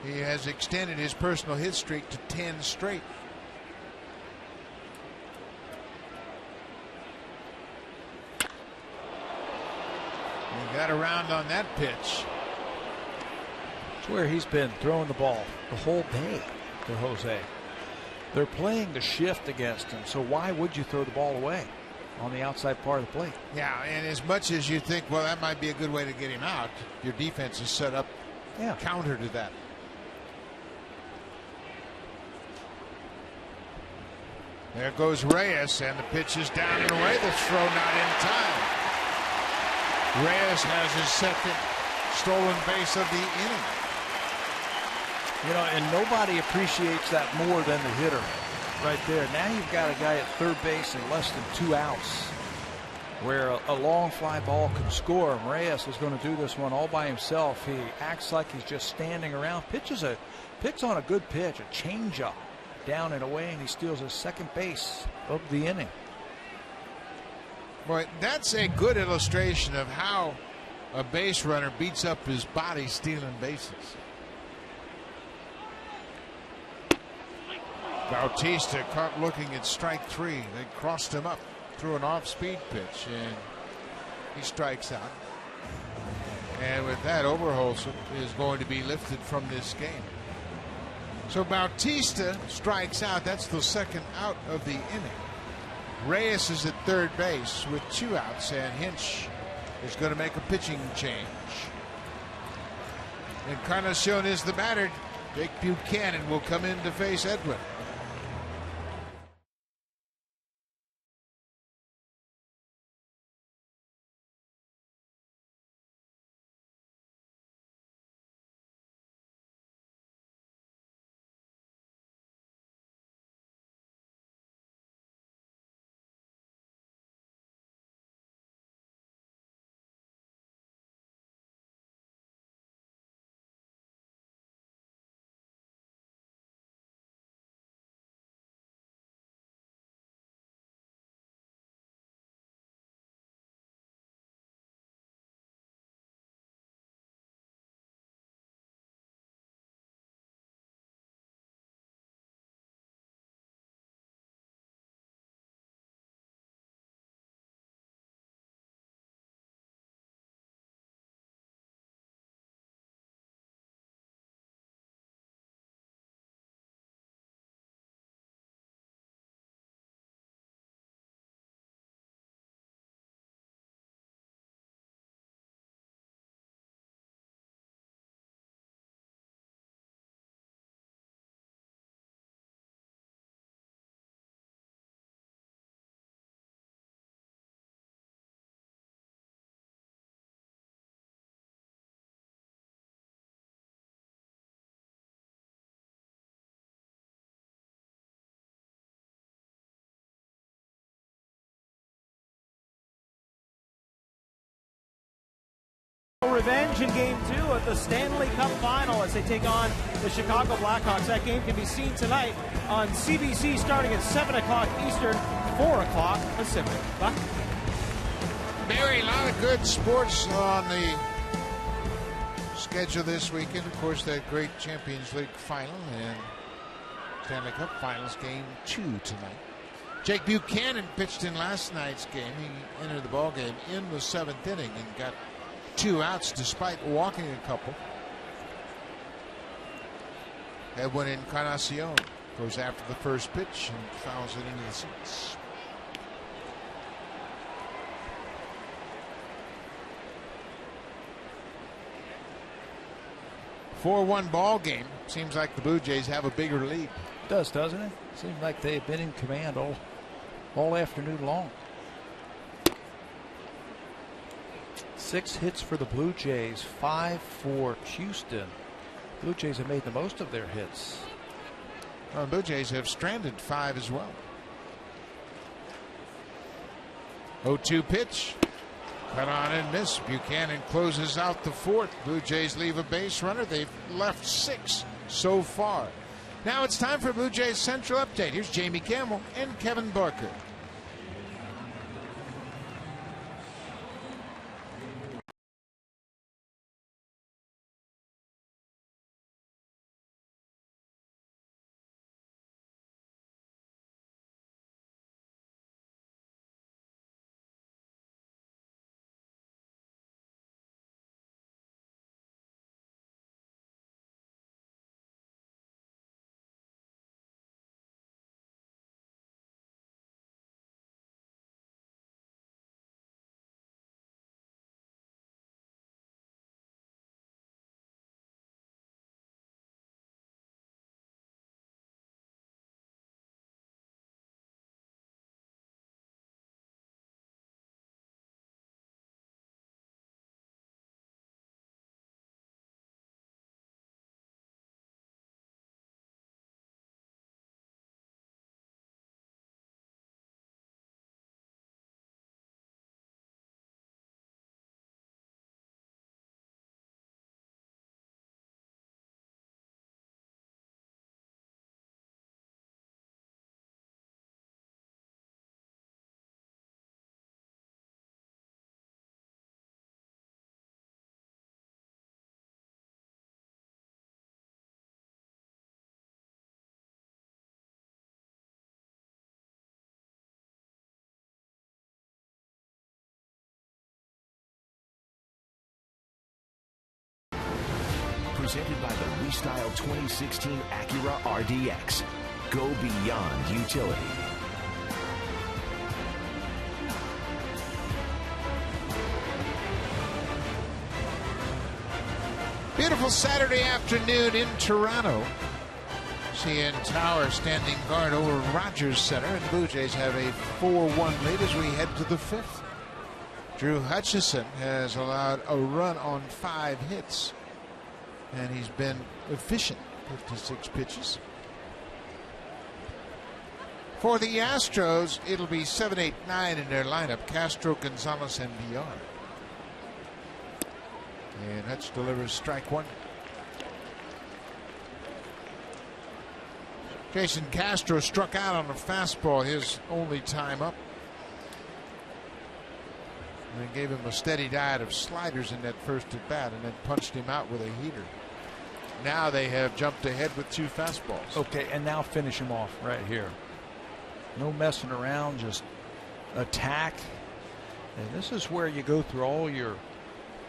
He has extended his personal hit streak to 10 straight. He got around on that pitch. It's where he's been throwing the ball the whole day to Jose. They're playing the shift against him, so why would you throw the ball away on the outside part of the plate? Yeah, and as much as you think, well, that might be a good way to get him out, your defense is set up counter to that. There goes Reyes, and the pitch is down and away. The throw not in time. Reyes has his 2nd stolen base of the inning. You know, and nobody appreciates that more than the hitter right there. Now you've got a guy at third base in less than 2 outs where a long fly ball can score. And Reyes is going to do this one all by himself. He acts like he's just standing around. Picks on a good pitch, a changeup down and away, and he steals his 2nd base of the inning. Boy, that's a good illustration of how a base runner beats up his body stealing bases. Bautista caught looking at strike 3. They crossed him up through an off-speed pitch, and he strikes out. And with that, Oberholzer is going to be lifted from this game. So Bautista strikes out. That's the 2nd out of the inning. Reyes is at third base with 2 outs, and Hinch is going to make a pitching change. Encarnacion is the batter. Jake Buchanan will come in to face Edwin. Revenge in Game 2 of the Stanley Cup Final as they take on the Chicago Blackhawks. That game can be seen tonight on CBC starting at 7 o'clock Eastern, 4 o'clock Pacific. Buck? Barry, a lot of good sports on the schedule this weekend. Of course, that great Champions League final and Stanley Cup Finals Game 2 tonight. Jake Buchanan pitched in last night's game. He entered the ball game in the 7th inning and got 2 outs despite walking a couple. Edwin Encarnacion goes after the first pitch and fouls it into the seats. A 4-1 ball game. Seems like the Blue Jays have a bigger lead. It does, doesn't it? Seems like they've been in command all afternoon long. 6 hits for the Blue Jays, 5 for Houston. Blue Jays have made the most of their hits. Well, the Blue Jays have stranded 5 as well. 0-2 pitch. Cut on and miss. Buchanan closes out the 4th. Blue Jays leave a base runner. They've left 6 so far. Now it's time for Blue Jays Central Update. Here's Jamie Campbell and Kevin Barker. Presented by the Restyle 2016 Acura RDX. Go beyond utility. Beautiful Saturday afternoon in Toronto. CN Tower standing guard over Rogers Center, and the Blue Jays have a 4-1 lead as we head to the 5th. Drew Hutchison has allowed a run on 5 hits. And he's been efficient, 56 pitches. For the Astros, it'll be 7, 8, 9 in their lineup. Castro, Gonzalez, and Villar. And Hutch delivers strike 1. Jason Castro struck out on a fastball, his only time up. And gave him a steady diet of sliders in that first at bat and then punched him out with a heater. Now they have jumped ahead with 2 fastballs. Okay, and now finish him off right here. No messing around, just attack. And this is where you go through all your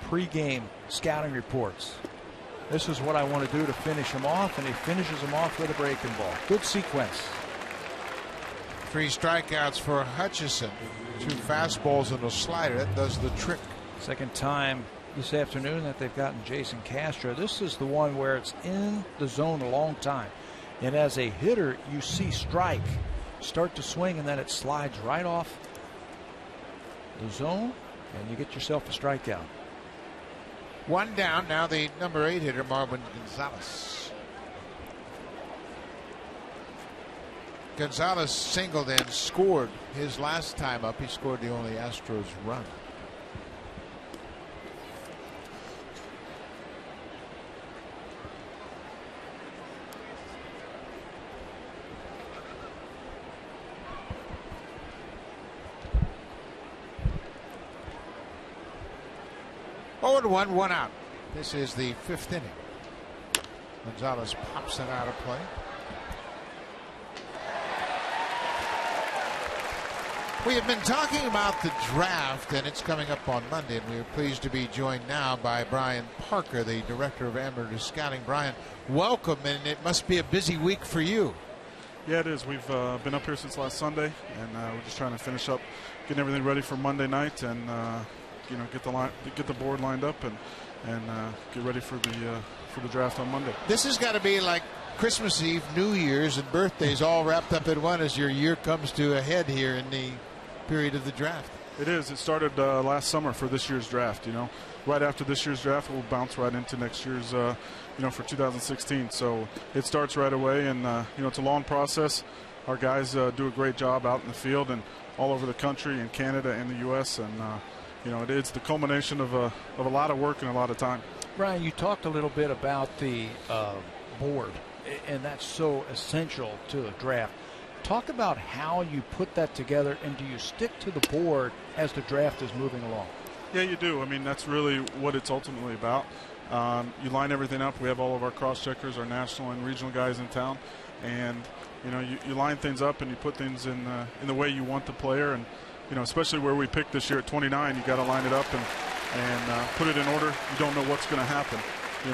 pregame scouting reports. This is what I want to do to finish him off, and he finishes him off with a breaking ball. Good sequence. 3 strikeouts for Hutchison. 2 fastballs and a slider. That does the trick. Second time this afternoon that they've gotten Jason Castro. This is the one where it's in the zone a long time. And as a hitter, you see strike start to swing, and then it slides right off the zone, and you get yourself a strikeout. 1 down. Now the number 8 hitter, Marwin Gonzalez. Gonzalez singled and scored his last time up. He scored the only Astros run. 0-1, 1 out. This is the 5th inning. Gonzalez pops it out of play. We have been talking about the draft, and it's coming up on Monday, and we are pleased to be joined now by Brian Parker, the Director of Amateur Scouting. Brian, welcome, and it must be a busy week for you. Yeah, it is. We've been up here since last Sunday, and we're just trying to finish up, getting everything ready for Monday night, and get the board lined up, and get ready for the draft on Monday. This has got to be like Christmas Eve, New Year's, and birthdays all wrapped up in one as your year comes to a head here in the period of the draft. It is. It started last summer for this year's draft. Right after this year's draft, we'll bounce right into next year's, for 2016. So it starts right away, and it's a long process. Our guys do a great job out in the field and all over the country, in Canada and the U.S. And it's the culmination of a lot of work and a lot of time. Brian, you talked a little bit about the board, and that's so essential to a draft. Talk about how you put that together, and do you stick to the board as the draft is moving along? Yeah, you do. I mean, that's really what it's ultimately about. You line everything up. We have all of our cross-checkers, our national and regional guys in town, and you line things up and you put things in the way you want the player. And especially where we picked this year at 29, you got to line it up and put it in order. You don't know what's going to happen,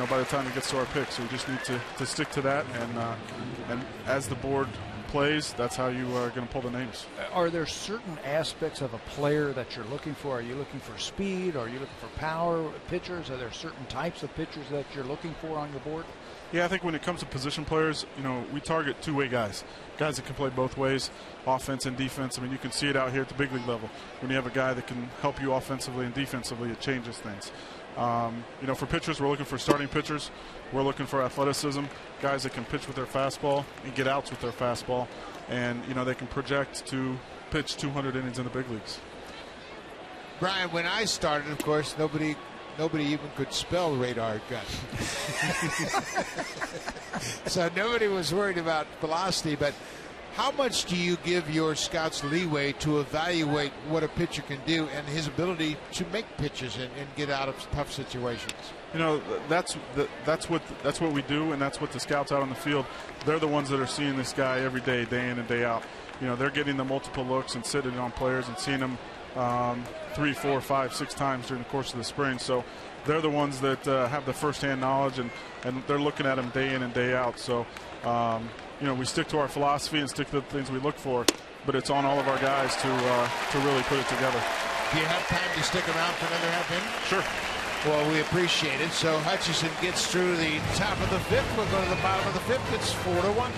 by the time it gets to our pick. So we just need to stick to that. And as the board plays, that's how you are going to pull the names. Are there certain aspects of a player that you're looking for? Are you looking for speed? Are you looking for power pitchers? Are there certain types of pitchers that you're looking for on your board? Yeah, I think when it comes to position players, we target two-way guys that can play both ways, offense and defense. I mean, you can see it out here at the big league level. When you have a guy that can help you offensively and defensively, it changes things. For pitchers, we're looking for starting pitchers. We're looking for athleticism, guys that can pitch with their fastball and get outs with their fastball, and they can project to pitch 200 innings in the big leagues. Brian, when I started, of course, nobody even could spell radar gun. So nobody was worried about velocity, but how much do you give your scouts leeway to evaluate what a pitcher can do and his ability to make pitches and get out of tough situations? That's what we do, and that's what the scouts out on the field, they're the ones that are seeing this guy every day, day in and day out. They're getting the multiple looks and sitting on players and seeing them 3, 4, 5, 6 times during the course of the spring. So they're the ones that have the firsthand knowledge, and they're looking at them day in and day out. So we stick to our philosophy and stick to the things we look for, but it's on all of our guys to really put it together. Do you have time to stick around for another half inning? Sure. Well, we appreciate it. So Hutchison gets through the top of the 5th. We'll go to the bottom of the 5th. It's 4-1.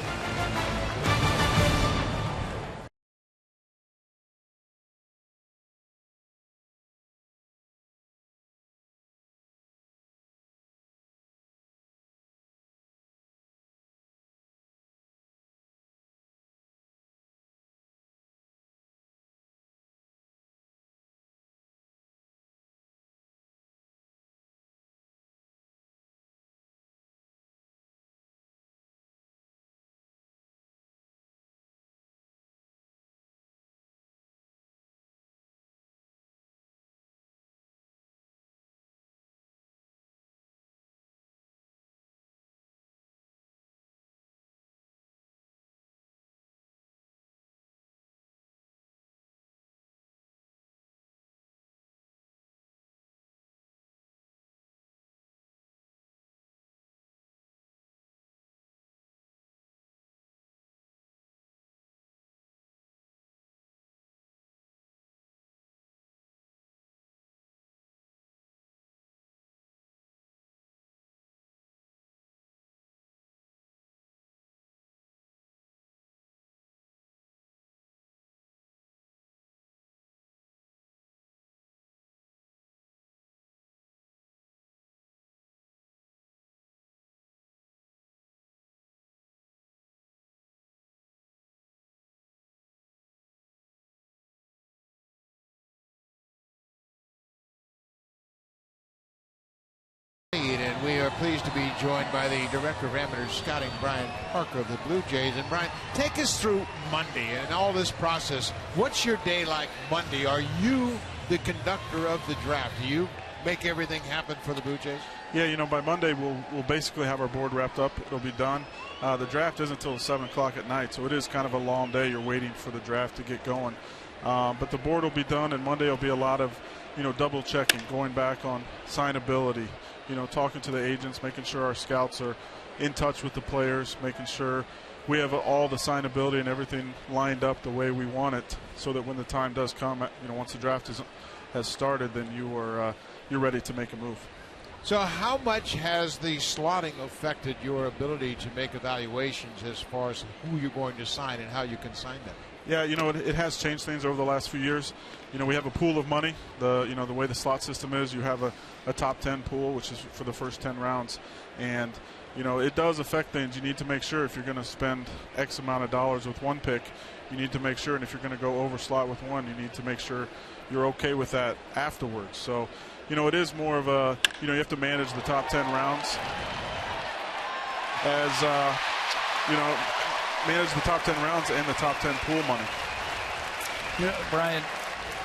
And we are pleased to be joined by the Director of Amateur Scouting, Brian Parker of the Blue Jays. And Brian, take us through Monday and all this process. What's your day like Monday? Are you the conductor of the draft? Do you make everything happen for the Blue Jays? Yeah, by Monday we'll basically have our board wrapped up. It'll be done. The draft isn't until 7 o'clock at night, so it is kind of a long day. You're waiting for the draft to get going. But the board will be done, and Monday will be a lot of, double checking, going back on signability, talking to the agents, making sure our scouts are in touch with the players, making sure we have all the signability and everything lined up the way we want it, so that when the time does come, once the draft has started, then you're ready to make a move. So how much has the slotting affected your ability to make evaluations as far as who you're going to sign and how you can sign them? Yeah, it has changed things over the last few years. We have a pool of money. The way the slot system is, you have a top 10 pool, which is for the first 10 rounds. And, it does affect things. You need to make sure if you're going to spend X amount of dollars with one pick, you need to make sure, and if you're going to go over slot with one, you need to make sure you're okay with that afterwards. So, it is more of a, you have to manage the top 10 rounds as, manage the top 10 rounds and the top 10 pool money. Brian,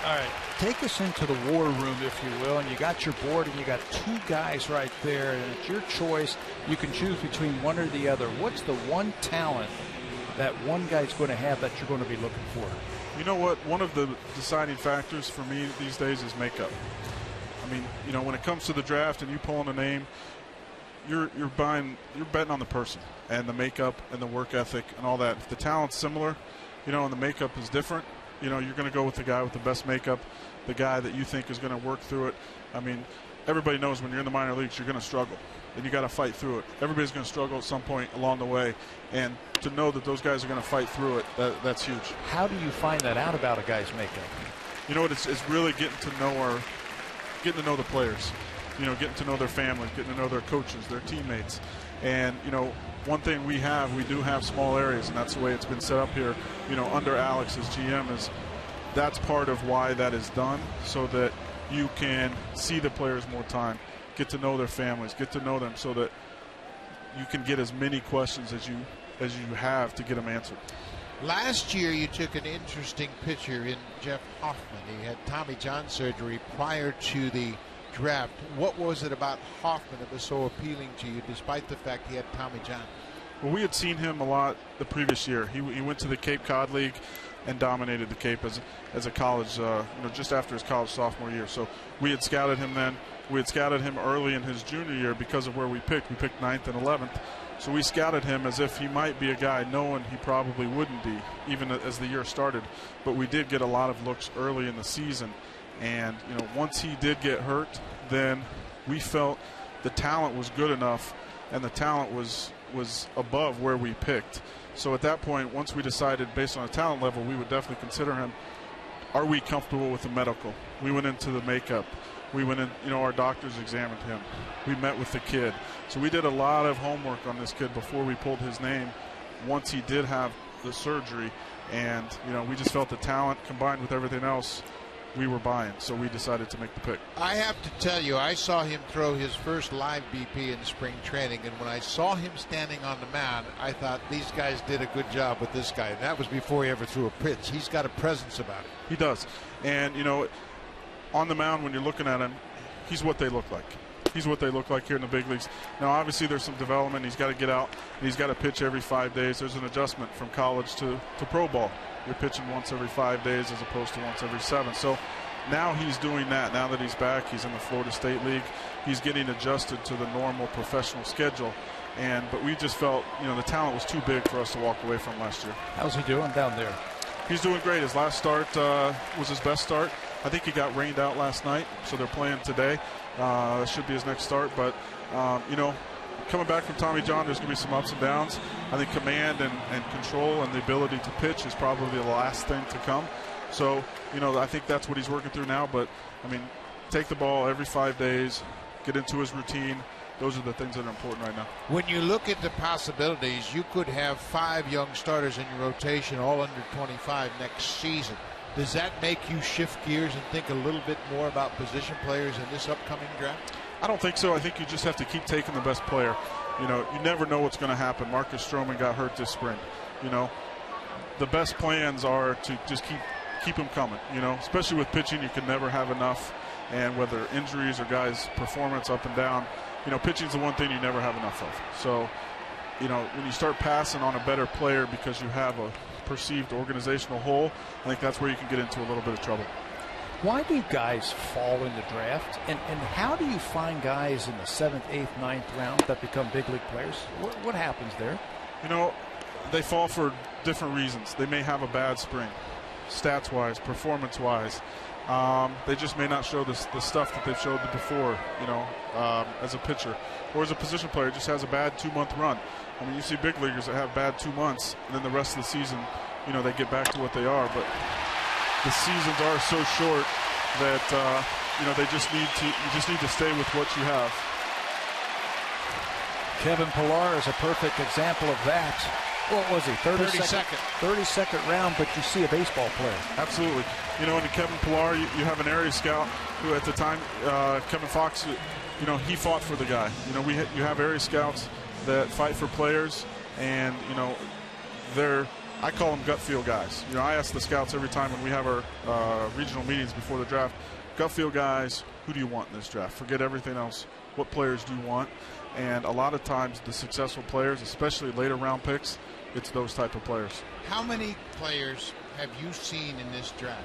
all right, take us into the war room, if you will, and you got your board and you got two guys right there, and it's your choice. You can choose between one or the other. What's the one talent that one guy's going to have that you're going to be looking for? You know what? One of the deciding factors for me these days is makeup. I mean, when it comes to the draft and you pull in a name, you're betting on the person and the makeup and the work ethic and all that. If the talent's similar, and the makeup is different, you're going to go with the guy with the best makeup, the guy that you think is going to work through it. I mean, everybody knows when you're in the minor leagues, you're going to struggle, and you got to fight through it. Everybody's going to struggle at some point along the way, and to know that those guys are going to fight through it, that's huge. How do you find that out about a guy's makeup? It's really getting to know the players. Getting to know their families, getting to know their coaches, their teammates. And, one thing we do have small areas, and that's the way it's been set up here, under Alex as GM, is that's part of why that is done, so that you can see the players more time, get to know their families, get to know them, so that you can get as many questions as you have to get them answered. Last year, you took an interesting picture in Jeff Hoffman. He had Tommy John surgery prior to the draft. What was it about Hoffman that was so appealing to you, despite the fact he had Tommy John? Well, we had seen him a lot the previous year. He went to the Cape Cod League and dominated the Cape as a college, just after his college sophomore year. So we had scouted him then. We had scouted him early in his junior year because of where we picked. We picked 9th and 11th. So we scouted him as if he might be a guy, knowing he probably wouldn't be, even as the year started. But we did get a lot of looks early in the season. And, once he did get hurt, then we felt the talent was good enough, and the talent was above where we picked. So at that point, once we decided based on a talent level, we would definitely consider him. Are we comfortable with the medical? We went into the makeup. We went in, our doctors examined him. We met with the kid. So we did a lot of homework on this kid before we pulled his name once he did have the surgery. And, we just felt the talent combined with everything else, we were buying. So we decided to make the pick. I have to tell you, I saw him throw his first live BP in spring training. And when I saw him standing on the mound, I thought these guys did a good job with this guy. And that was before he ever threw a pitch. He's got a presence about him. He does. And, on the mound, when you're looking at him, he's what they look like. He's what they look like here in the big leagues. Now, obviously, there's some development. He's got to get out, and he's got to pitch every 5 days. There's an adjustment from college to pro ball. You're pitching once every 5 days as opposed to once every 7. So now he's doing that. Now that he's back, he's in the Florida State League. He's getting adjusted to the normal professional schedule. But we just felt, the talent was too big for us to walk away from last year. How's he doing down there? He's doing great. His last start was his best start. I think he got rained out last night, so they're playing today. Should be his next start. But, coming back from Tommy John, there's going to be some ups and downs. I think command and control and the ability to pitch is probably the last thing to come. So, I think that's what he's working through now. But, take the ball every 5 days, get into his routine. Those are the things that are important right now. When you look at the possibilities, you could have 5 young starters in your rotation, all under 25 next season. Does that make you shift gears and think a little bit more about position players in this upcoming draft? I don't think so. I think you just have to keep taking the best player. You never know what's going to happen. Marcus Stroman got hurt this spring. The best plans are to just keep them coming. Especially with pitching, you can never have enough. And whether injuries or guys' performance up and down, pitching's the one thing you never have enough of. So, when you start passing on a better player because you have a perceived organizational hole, I think that's where you can get into a little bit of trouble. Why do guys fall in the draft, and how do you find guys in the 7th, 8th, 9th round that become big league players? What happens there? They fall for different reasons. They may have a bad spring, stats-wise, performance-wise. They just may not show the stuff that they've showed before, as a pitcher. Or as a position player, just has a bad 2-month run. I mean, you see big leaguers that have bad 2 months, and then the rest of the season, they get back to what they are. But the seasons are so short that, you just need to stay with what you have. Kevin Pillar is a perfect example of that. What was he, 32nd round, but you see a baseball player. Absolutely. And in Kevin Pillar, you have an area scout who at the time, Kevin Fox, he fought for the guy. You have area scouts that fight for players, and, I call them gut feel guys. I ask the scouts every time when we have our regional meetings before the draft, gut feel guys, who do you want in this draft? Forget everything else. What players do you want? And a lot of times the successful players, especially later round picks, it's those type of players. How many players have you seen in this draft?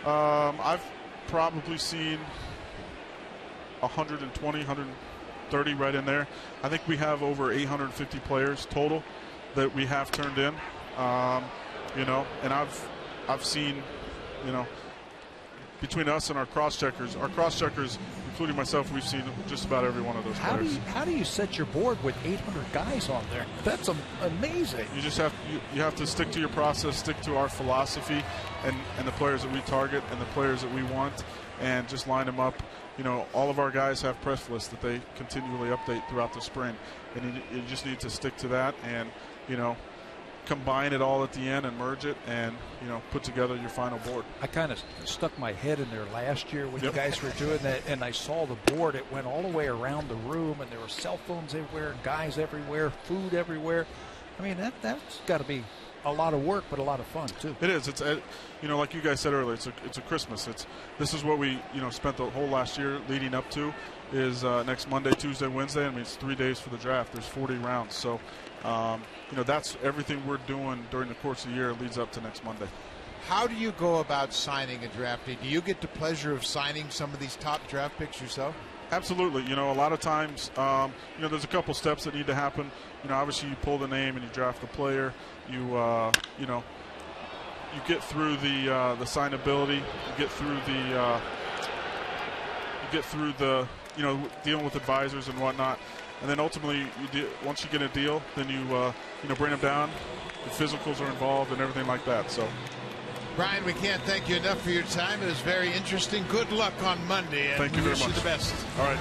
I've probably seen 120, 130 right in there. I think we have over 850 players total that we have turned in. And I've seen, between us and our cross-checkers, including myself, we've seen just about every one of those players. How do you set your board with 800 guys on there? That's amazing. You just have to stick to your process, stick to our philosophy, and the players that we target and the players that we want, and just line them up. All of our guys have press lists that they continually update throughout the spring, and you just need to stick to that and combine it all at the end and merge it and put together your final board. I kind of stuck my head in there last year when you guys were doing that, and I saw the board. It went all the way around the room, and there were cell phones everywhere, guys everywhere, food everywhere. I mean, that's got to be a lot of work, but a lot of fun too. It is. It's like you guys said earlier, it's a Christmas. This is what we spent the whole last year leading up to. Is next Monday, Tuesday, Wednesday. I mean, it's 3 days for the draft. There's 40 rounds, so that's everything we're doing during the course of the year leads up to next Monday. How do you go about signing a draftee? Do you get the pleasure of signing some of these top draft picks yourself? Absolutely. A lot of times, there's a couple steps that need to happen. Obviously you pull the name and you draft the player. You get through the signability. You get through the dealing with advisors and whatnot. And then ultimately, once you get a deal, then you bring them down. The physicals are involved and everything like that. So, Brian, we can't thank you enough for your time. It was very interesting. Good luck on Monday. And thank you very much. Wish you the best. All right.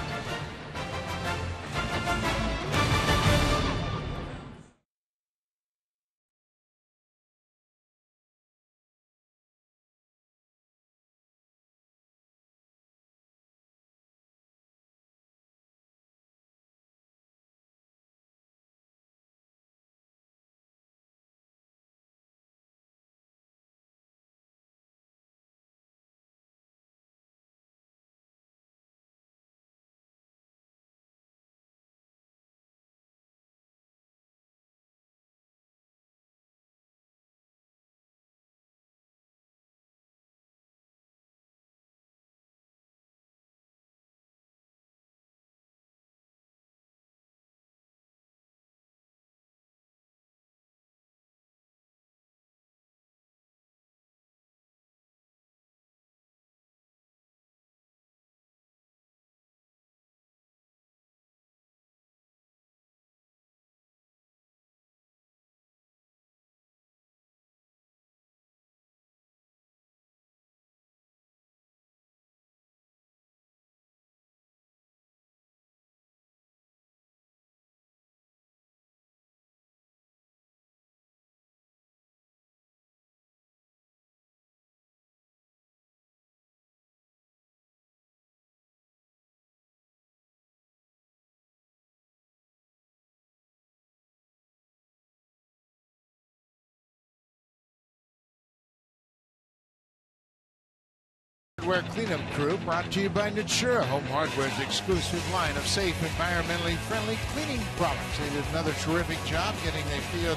Hardware Cleanup Crew, brought to you by Natura, Home Hardware's exclusive line of safe, environmentally friendly cleaning products. They did another terrific job getting their field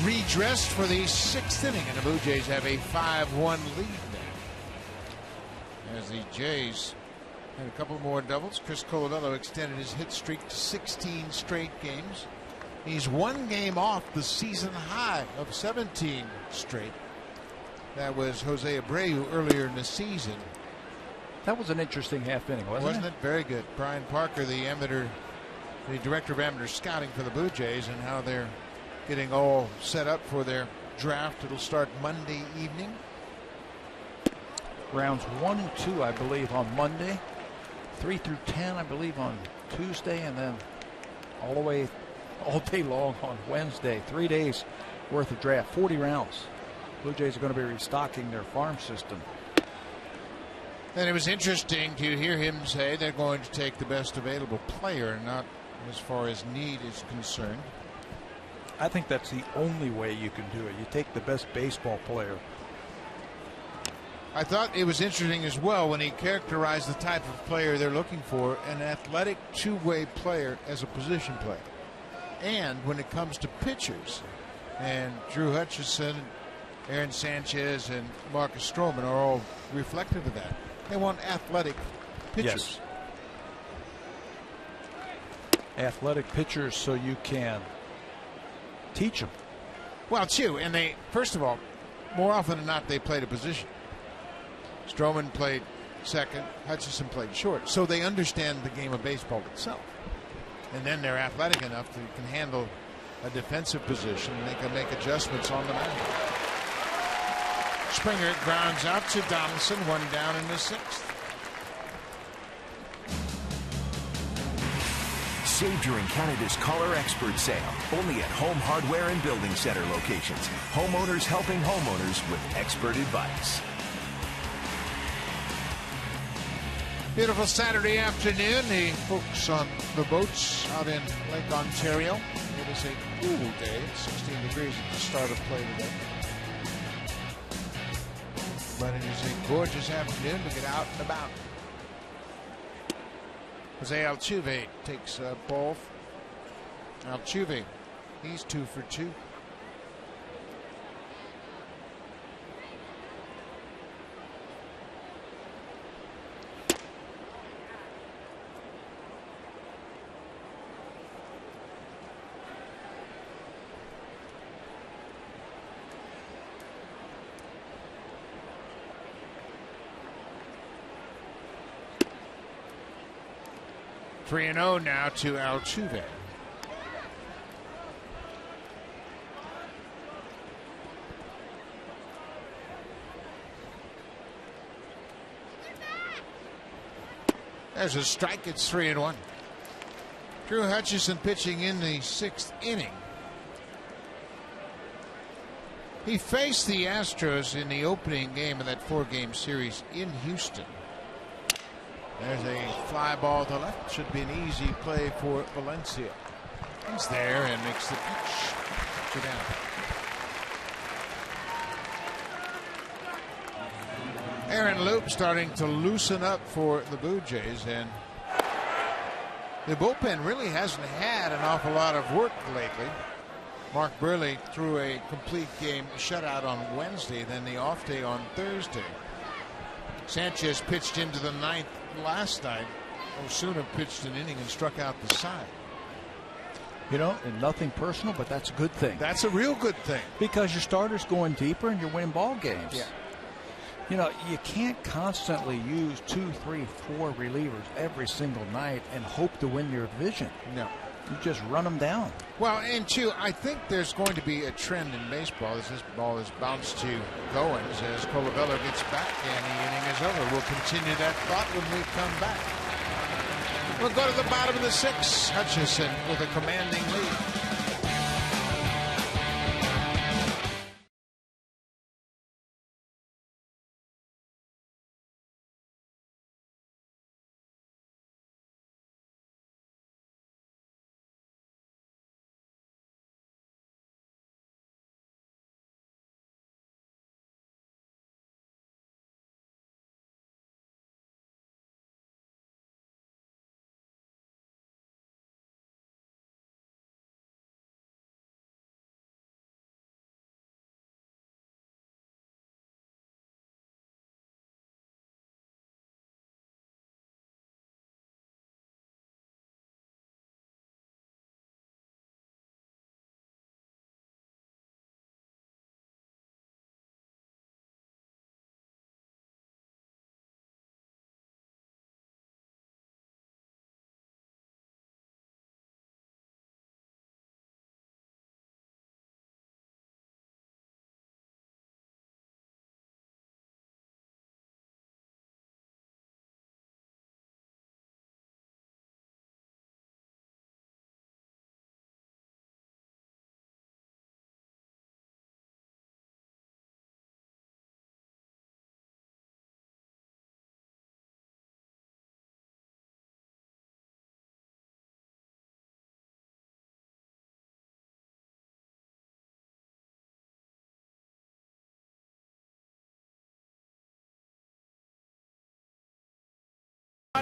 redressed for the 6th inning, and the Blue Jays have a 5-1 lead now. As the Jays had a couple more doubles, Chris Colabello extended his hit streak to 16 straight games. He's one game off the season high of 17 straight. That was Jose Abreu earlier in the season. That was an interesting half inning, wasn't it? Very good. Brian Parker, the director of amateur scouting for the Blue Jays, and how they're getting all set up for their draft. It'll start Monday evening. Rounds 1 and 2, I believe, on Monday. 3 through 10, I believe, on Tuesday, and then all day long on Wednesday. 3 days worth of draft, 40 rounds. Blue Jays are going to be restocking their farm system. And it was interesting to hear him say they're going to take the best available player, not as far as need is concerned. I think that's the only way you can do it. You take the best baseball player. I thought it was interesting as well when he characterized the type of player they're looking for, an athletic two-way player as a position player. And when it comes to pitchers, and Drew Hutchison, Aaron Sanchez, and Marcus Stroman are all reflective of that. They want athletic pitchers. Yes. Athletic pitchers so you can teach them. Well, too, and they, first of all, more often than not, they played a position. Stroman played second, Hutchison played short, so they understand the game of baseball itself. And then they're athletic enough to can handle a defensive position, and they can make adjustments on the mound. Springer grounds out to Donaldson, one down in the 6th. Save during Canada's Color Expert Sale, only at Home Hardware and Building Center locations. Homeowners helping homeowners with expert advice. Beautiful Saturday afternoon. The folks on the boats out in Lake Ontario. It is a cool day. 16 degrees at the start of play today. But it is a gorgeous afternoon to get out and about. Jose Altuve takes a ball. Altuve, he's 2 for 2. Three and 0 now to Altuve. There's a strike. It's 3-1. Drew Hutchison pitching in the 6th inning. He faced the Astros in the opening game of that 4-game series in Houston. There's a fly ball to left. Should be an easy play for Valencia. He's there and makes the pitch. Go down. Aaron Loup starting to loosen up for the Blue Jays, and the bullpen really hasn't had an awful lot of work lately. Mark Burley threw a complete game shutout on Wednesday, then the off day on Thursday. Sanchez pitched into the 9th last night. Osuna pitched an inning and struck out the side. You know, and nothing personal, but that's a good thing. That's a real good thing. Because your starter's going deeper and you're winning ball games. Yeah. You know, you can't constantly use 2, 3, 4 relievers every single night and hope to win your division. No. You just run them down. Well, and two, I think there's going to be a trend in baseball as this ball is bounced to Goins as Colabello gets back and the inning is over. We'll continue that thought when we come back. We'll go to the bottom of the 6th. Hutchison with a commanding lead.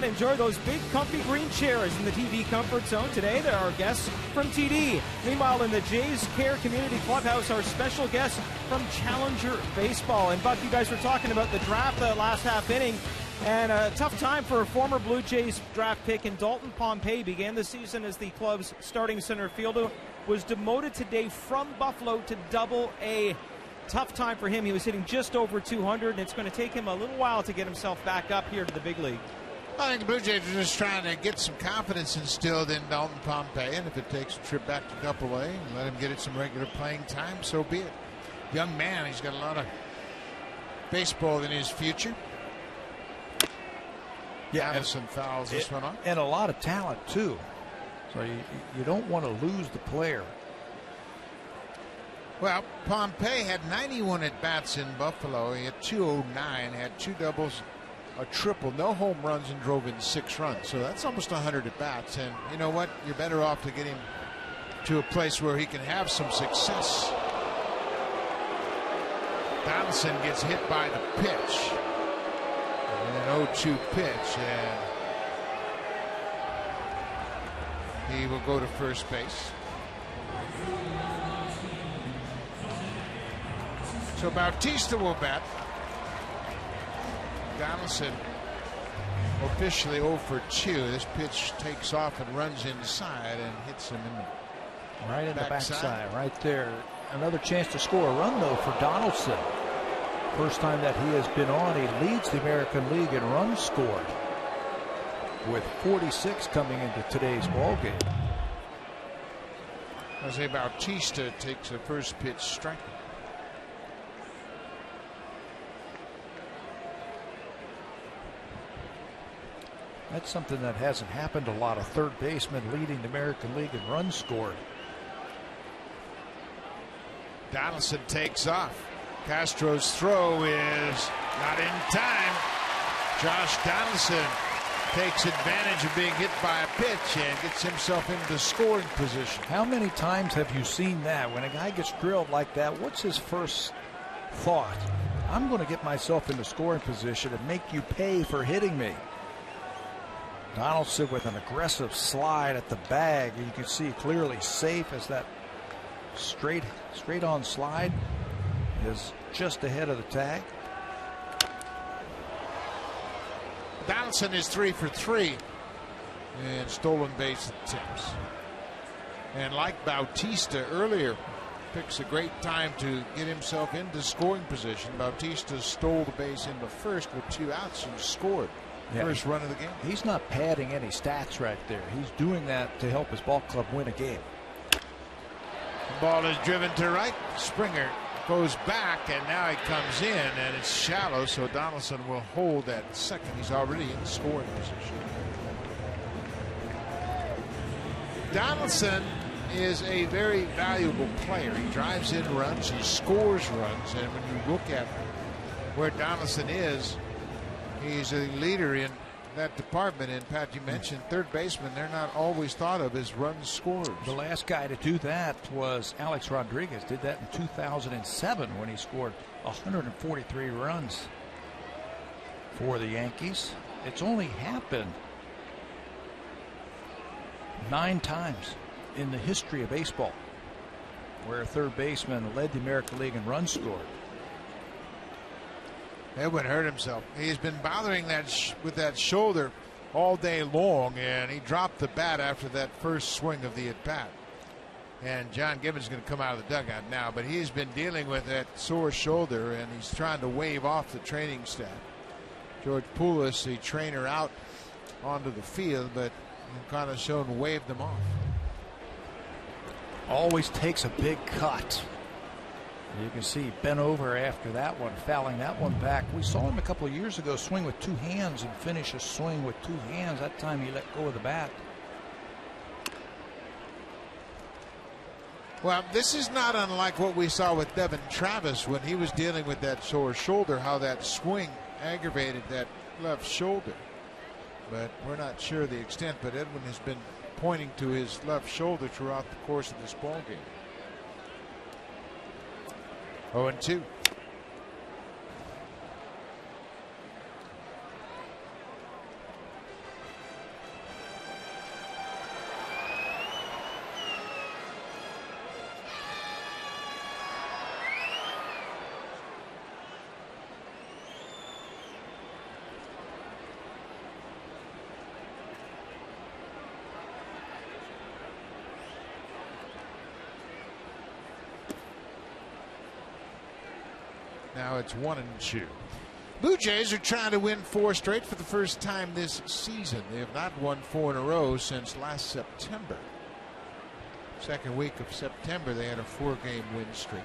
Enjoy those big comfy green chairs in the TV comfort zone. Today there are guests from TD. Meanwhile, in the Jays Care Community Clubhouse, our special guest from Challenger Baseball. And Buck, you guys were talking about the draft the last half inning, and a tough time for a former Blue Jays draft pick. And Dalton Pompey began the season as the club's starting center fielder, was demoted today from Buffalo to Double-A. Tough time for him. He was hitting just over 200, and it's going to take him a little while to get himself back up here to the big league. I think the Blue Jays are just trying to get some confidence instilled in Dalton Pompey, and if it takes a trip back to Double-A and let him get it some regular playing time, so be it. Young man, he's got a lot of baseball in his future. Yeah, Addison fouls this one off. And a lot of talent, too. So you don't want to lose the player. Well, Pompey had 91 at-bats in Buffalo. He had 209, had 2 doubles, a triple, no home runs, and drove in 6 runs. So that's almost 100 at-bats. And you know what? You're better off to get him to a place where he can have some success. Donaldson gets hit by the pitch. An 0-2 pitch. And he will go to first base. So Bautista will bat. Donaldson officially 0 for 2. This pitch takes off and runs inside and hits him in the backside. Right there. Another chance to score a run, though, for Donaldson. First time that he has been on, he leads the American League in runs scored, with 46 coming into today's ball game. Jose Bautista takes the first pitch strike. That's something that hasn't happened a lot. A third baseman leading the American League in runs scored. Donaldson takes off. Castro's throw is not in time. Josh Donaldson takes advantage of being hit by a pitch and gets himself into scoring position. How many times have you seen that? When a guy gets drilled like that, what's his first thought? I'm going to get myself into scoring position and make you pay for hitting me. Donaldson with an aggressive slide at the bag. You can see clearly safe as that straight on slide is just ahead of the tag. Donaldson is 3 for 3 in stolen base attempts. And like Bautista earlier, picks a great time to get himself into scoring position. Bautista stole the base in the first with 2 outs and scored. Yeah, first run of the game. He's not padding any stats right there. He's doing that to help his ball club win a game. The ball is driven to right. Springer goes back, and now he comes in, and it's shallow, so Donaldson will hold at second. He's already in scoring position. Donaldson is a very valuable player. He drives in runs, he scores runs, and when you look at where Donaldson is, he's a leader in that department. And Pat, you mentioned third baseman, they're not always thought of as run scorers. The last guy to do that was Alex Rodriguez. Did that in 2007 when he scored 143 runs for the Yankees. It's only happened 9 times in the history of baseball where a third baseman led the American League in runs scored. Edwin hurt himself. He's been bothering that with that shoulder all day long, and he dropped the bat after that first swing of the at-bat. And John Gibbons is going to come out of the dugout now, but he's been dealing with that sore shoulder, and he's trying to wave off the training staff. George Poulos, the trainer, out onto the field, but kind of shown waved them off. Always takes a big cut. You can see bent over after that one, fouling that one back. We saw him a couple of years ago swing with 2 hands and finish a swing with 2 hands. That time he let go of the bat. Well, this is not unlike what we saw with Devin Travis when he was dealing with that sore shoulder, how that swing aggravated that left shoulder. But we're not sure the extent, but Edwin has been pointing to his left shoulder throughout the course of this ball game. 0-2. Now it's 1-2. Blue Jays are trying to win 4 straight for the first time this season. They have not won 4 in a row since last September. Second week of September, they had a 4-game win streak.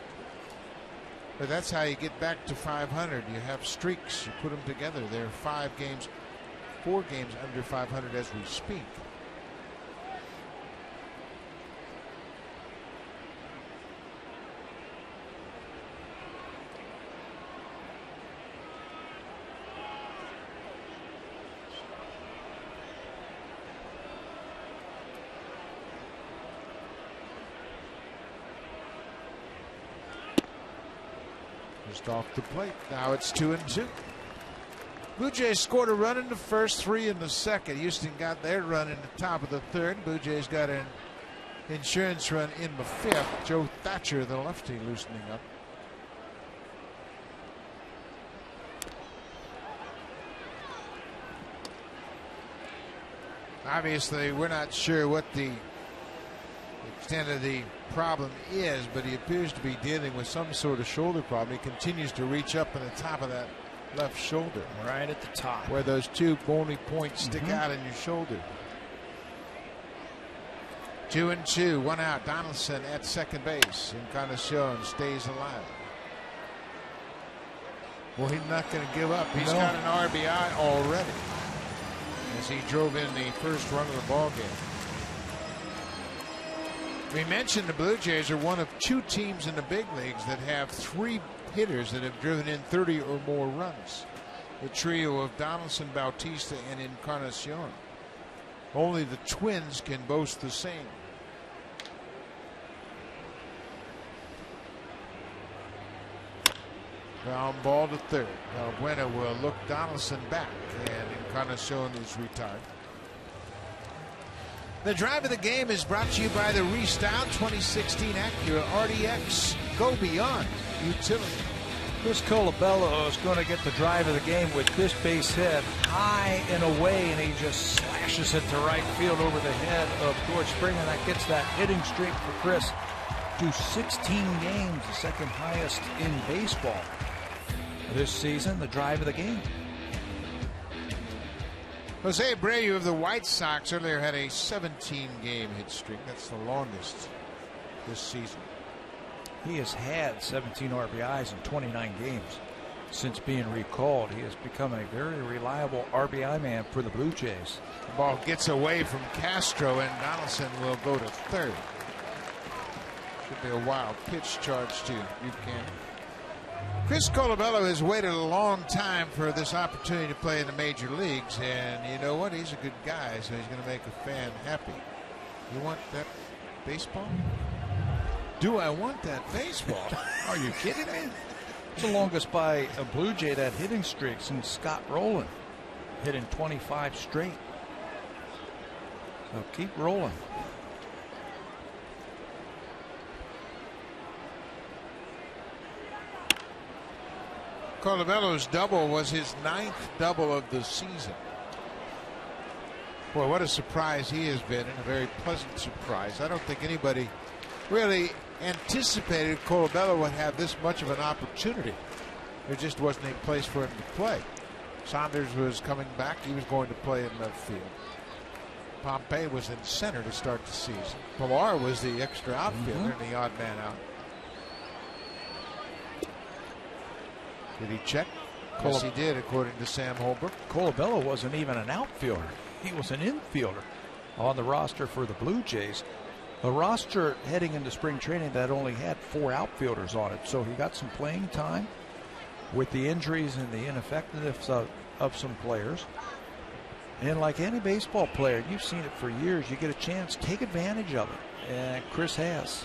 But that's how you get back to 500. You have streaks. You put them together. They're 4 games under 500 as we speak. Just off the plate. Now it's 2-2. Blue Jays scored a run in the first, 3 in the second. Houston got their run in the top of the third. Blue Jays got an insurance run in the fifth. Joe Thatcher, the lefty, loosening up. Obviously, we're not sure what the extent of the problem is, but he appears to be dealing with some sort of shoulder problem. He continues to reach up in the top of that left shoulder. Right at the top. Where those 2 bony points stick out in your shoulder. 2-2, 1 out. Donaldson at second base. Encarnacion stays alive. Well, he's not going to give up. He's got an RBI already as he drove in the first run of the ball game. We mentioned the Blue Jays are one of 2 teams in the big leagues that have 3 hitters that have driven in 30 or more runs. The trio of Donaldson, Bautista, and Encarnacion. Only the Twins can boast the same. Ground ball to third. Valbuena will look Donaldson back, and Encarnacion is retired. The drive of the game is brought to you by the restyled 2016 Acura RDX. Go beyond utility. Chris Colabello is going to get the drive of the game with this base hit high and away, and he just slashes it to right field over the head of George Springer. That gets that hitting streak for Chris to 16 games, the second highest in baseball this season. The drive of the game. Jose Abreu of the White Sox earlier had a 17-game hit streak. That's the longest this season. He has had 17 RBIs in 29 games since being recalled. He has become a very reliable RBI man for the Blue Jays. The ball gets away from Castro, and Donaldson will go to third. Should be a wild pitch charge to Buchanan. Chris Colabello has waited a long time for this opportunity to play in the major leagues, and you know what? He's a good guy, so he's going to make a fan happy. You want that baseball? Do I want that baseball? Are you kidding me? It's the longest by a Blue Jay that hitting streak since Scott Rowland, hitting 25 straight. So keep rolling. Colabello's double was his 9th double of the season. Boy, what a surprise he has been, and a very pleasant surprise. I don't think anybody really anticipated Colabello would have this much of an opportunity. There just wasn't a place for him to play. Saunders was coming back. He was going to play in left field. Pompey was in center to start the season. Pilar was the extra outfielder and the odd man out. Did he check? Yes, he did, according to Sam Holbrook. Colabello wasn't even an outfielder. He was an infielder on the roster for the Blue Jays. A roster heading into spring training that only had 4 outfielders on it. So he got some playing time with the injuries and the ineffectiveness of some players. And like any baseball player, you've seen it for years, you get a chance, take advantage of it. And Chris has.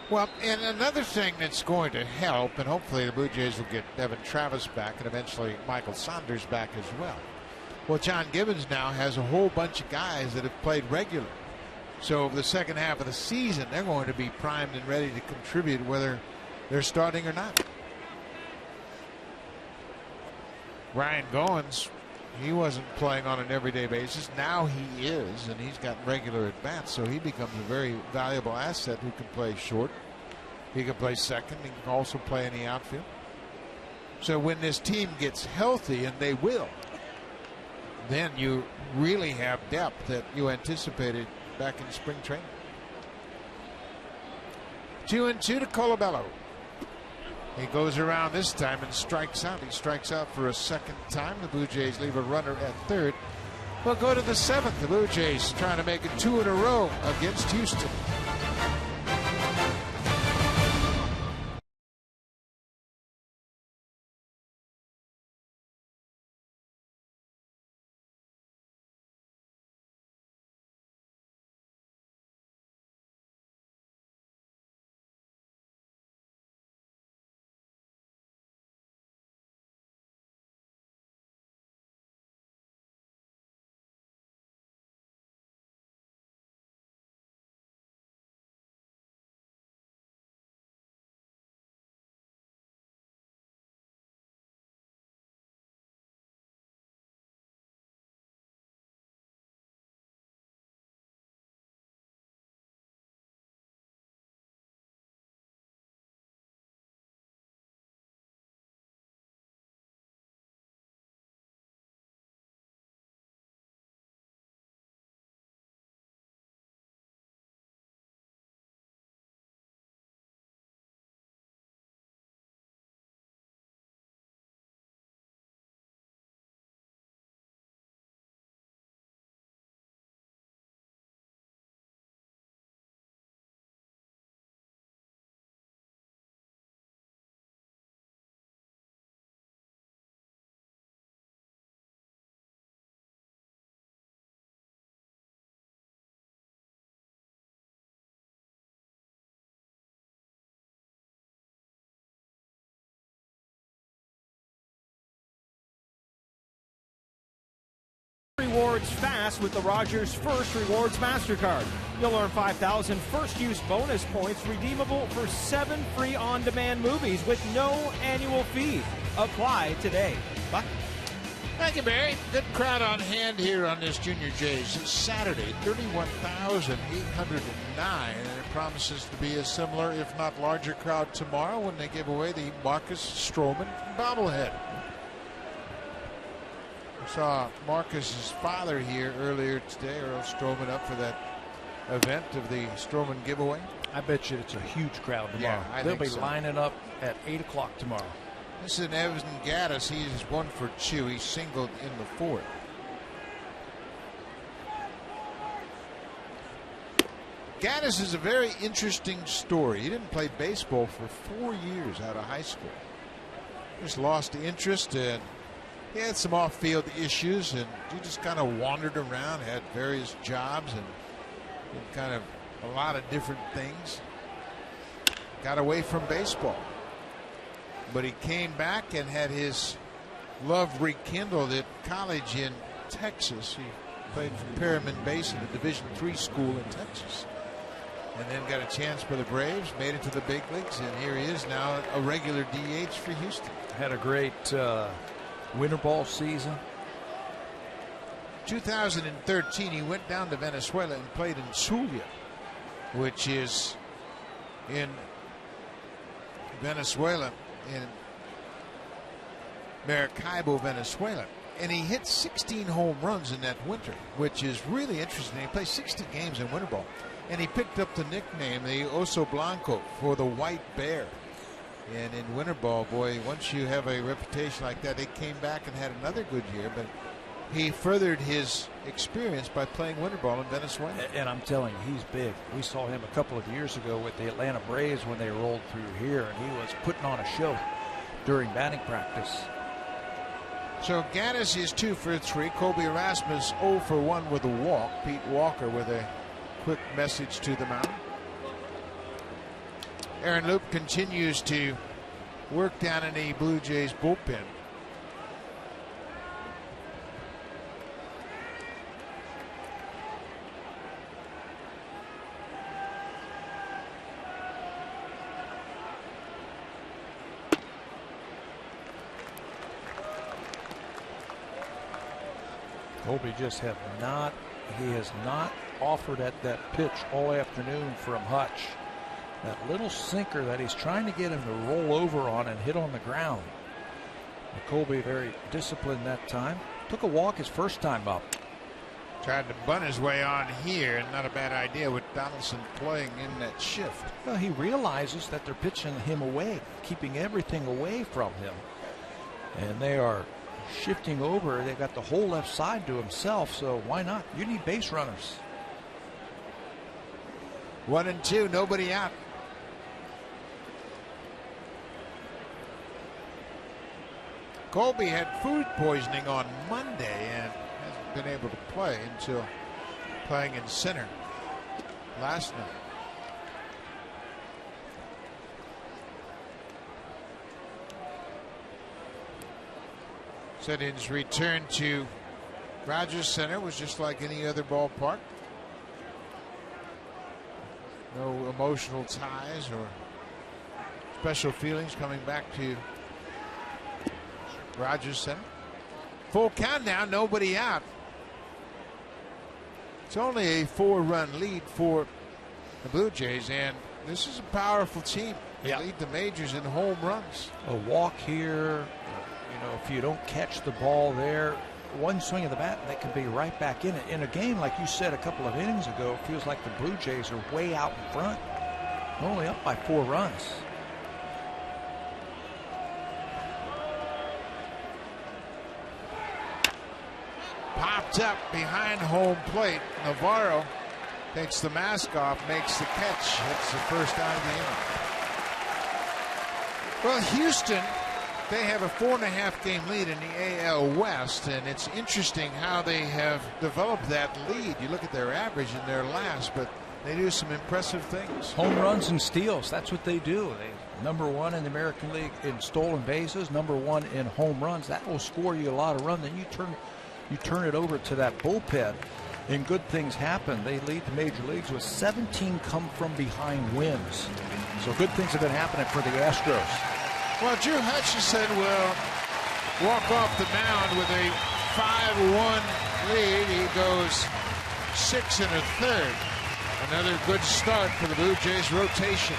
Well, and another thing that's going to help, and hopefully the Blue Jays will get Devin Travis back and eventually Michael Saunders back as well. Well, John Gibbons now has a whole bunch of guys that have played regular. So over the second half of the season, they're going to be primed and ready to contribute whether they're starting or not. Ryan Goins, he wasn't playing on an everyday basis. Now he is, and he's got regular at-bats, so he becomes a very valuable asset who can play short. He can play second. He can also play in the outfield. So when this team gets healthy, and they will, then you really have depth that you anticipated back in spring training. 2-2 to Colabello. He goes around this time and strikes out. He strikes out for a second time. The Blue Jays leave a runner at third. We'll go to the seventh. The Blue Jays trying to make it 2 in a row against Houston. Rewards fast with the Rogers First Rewards MasterCard. You'll earn 5,000 first-use bonus points redeemable for 7 free on-demand movies with no annual fee. Apply today. Buck? Thank you, Barry. Good crowd on hand here on this Junior Jays. It's Saturday, 31,809, and it promises to be a similar, if not larger, crowd tomorrow when they give away the Marcus Stroman bobblehead. Saw Marcus's father here earlier today, Earl Stroman, up for that event of the Stroman giveaway. I bet you it's a huge crowd tomorrow. Yeah, They'll be lining up at 8 o'clock tomorrow. This is an Evan Gattis. He's 1 for 2. He singled in the fourth. Gattis is a very interesting story. He didn't play baseball for 4 years out of high school. Just lost interest, and he had some off-field issues, and he just kind of wandered around, had various jobs, and did kind of a lot of different things. Got away from baseball. But he came back and had his love rekindled at college in Texas. He played for Perriman Basin, a Division III school in Texas. And then got a chance for the Braves, made it to the big leagues, and here he is now, a regular DH for Houston. Had a great winter ball season. 2013, he went down to Venezuela and played in Zulia, which is in Venezuela, in Maracaibo, Venezuela. And he hit 16 home runs in that winter, which is really interesting. He played 60 games in winter ball, and he picked up the nickname, the Oso Blanco, for the White Bear. And in winter ball, boy, once you have a reputation like that, they came back and had another good year, but he furthered his experience by playing winter ball in Venezuela. And I'm telling you, he's big. We saw him a couple of years ago with the Atlanta Braves when they rolled through here, and he was putting on a show during batting practice. So Gattis is 2 for 3. Colby Erasmus 0 for 1 with a walk. Pete Walker with a quick message to the mound. Aaron Loop continues to work down in the Blue Jays bullpen. Colby just he has not offered at that pitch all afternoon from Hutch. That little sinker that he's trying to get him to roll over on and hit on the ground. Colby very disciplined that time. Took a walk his first time up. Tried to bunt his way on here, and not a bad idea with Donaldson playing in that shift. Well, he realizes that they're pitching him away, keeping everything away from him. And they are shifting over. They got the whole left side to himself, so why not? You need base runners. 1-2, nobody out. Colby had food poisoning on Monday and hasn't been able to play until playing in center last night. Settings return to Rogers Center was just like any other ballpark. No emotional ties or special feelings coming back to Rogers Center. Full count now, nobody out. It's only a 4-run lead for the Blue Jays, and this is a powerful team. They lead the majors in home runs. A walk here, if you don't catch the ball there, one swing of the bat, they can be right back in it. In a game, like you said a couple of innings ago, it feels like the Blue Jays are way out in front, only up by 4 runs. Popped up behind home plate. Navarro takes the mask off, makes the catch. Hits the first out of the inning. Well, Houston, they have a 4.5 game lead in the AL West, and it's interesting how they have developed that lead. You look at their average and they're last, but they do some impressive things. Home runs and steals, that's what they do. They #1 in the American League in stolen bases, #1 in home runs. That will score you a lot of runs. Then you turn it over to that bullpen, and good things happen. They lead the major leagues with 17 come from behind wins. So good things have been happening for the Astros. Well, Drew Hutchison will walk off the mound with a 5-1 lead. He goes 6 1/3. Another good start for the Blue Jays rotation.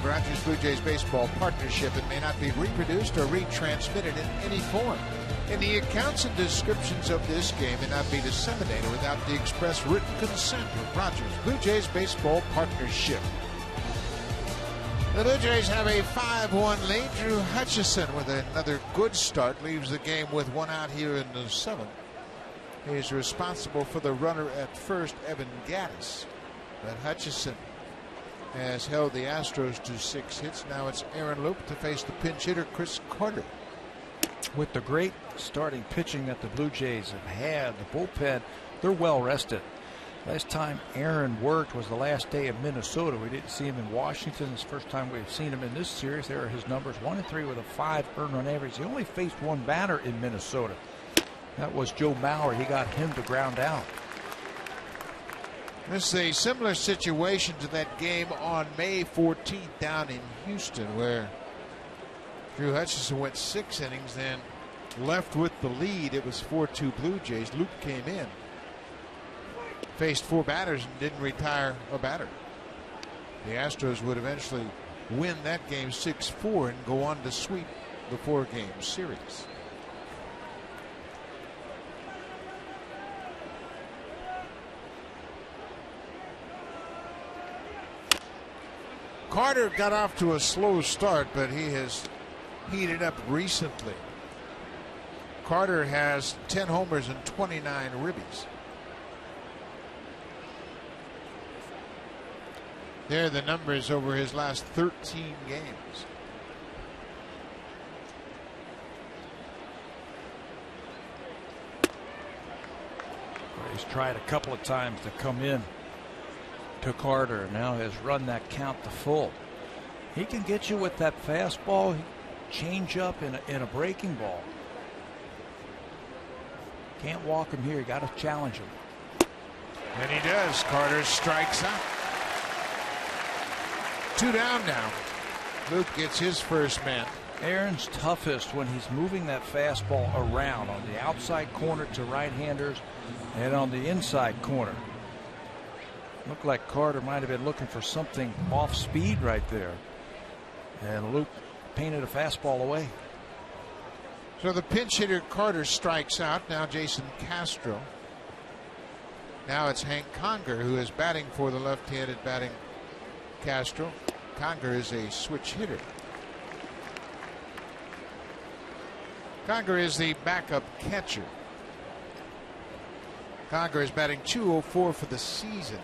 Rogers Blue Jays baseball partnership. It may not be reproduced or retransmitted in any form. And the accounts and descriptions of this game may not be disseminated without the express written consent of Rogers Blue Jays baseball partnership. The Blue Jays have a 5-1 lead. Drew Hutchison with another good start leaves the game with 1 out here in the 7th. He's responsible for the runner at first, Evan Gattis. But Hutchison has held the Astros to 6 hits. Now it's Aaron Loup to face the pinch hitter Chris Carter. With the great starting pitching that the Blue Jays have had, the bullpen, they're well rested. Last time Aaron worked was the last day of Minnesota. We didn't see him in Washington. It's the first time we've seen him in this series. There are his numbers, 1-3 with a 5 earned run average. He only faced 1 batter in Minnesota. That was Joe Mauer. He got him to ground out. This is a similar situation to that game on May 14th down in Houston, where Drew Hutchison went 6 innings, then left with the lead. It was 4-2 Blue Jays. Luke came in, faced 4 batters, and didn't retire a batter. The Astros would eventually win that game 6-4 and go on to sweep the 4-game series. Carter got off to a slow start, but he has heated up recently. Carter has 10 homers and 29 ribbies. There are the numbers over his last 13 games. He's tried a couple of times to come in to Carter, now has run that count to full. He can get you with that fastball, change up in a breaking ball. Can't walk him here, you got to challenge him. And he does. Carter strikes out. 2 down now. Luke gets his first man. Aaron's toughest when he's moving that fastball around on the outside corner to right-handers and on the inside corner. Looked like Carter might have been looking for something off speed right there. And Luke painted a fastball away. So the pinch hitter Carter strikes out. Now Jason Castro. Now it's Hank Conger who is batting for the left-handed batting Castro. Conger is a switch hitter. Conger is the backup catcher. Conger is batting .204 for the season.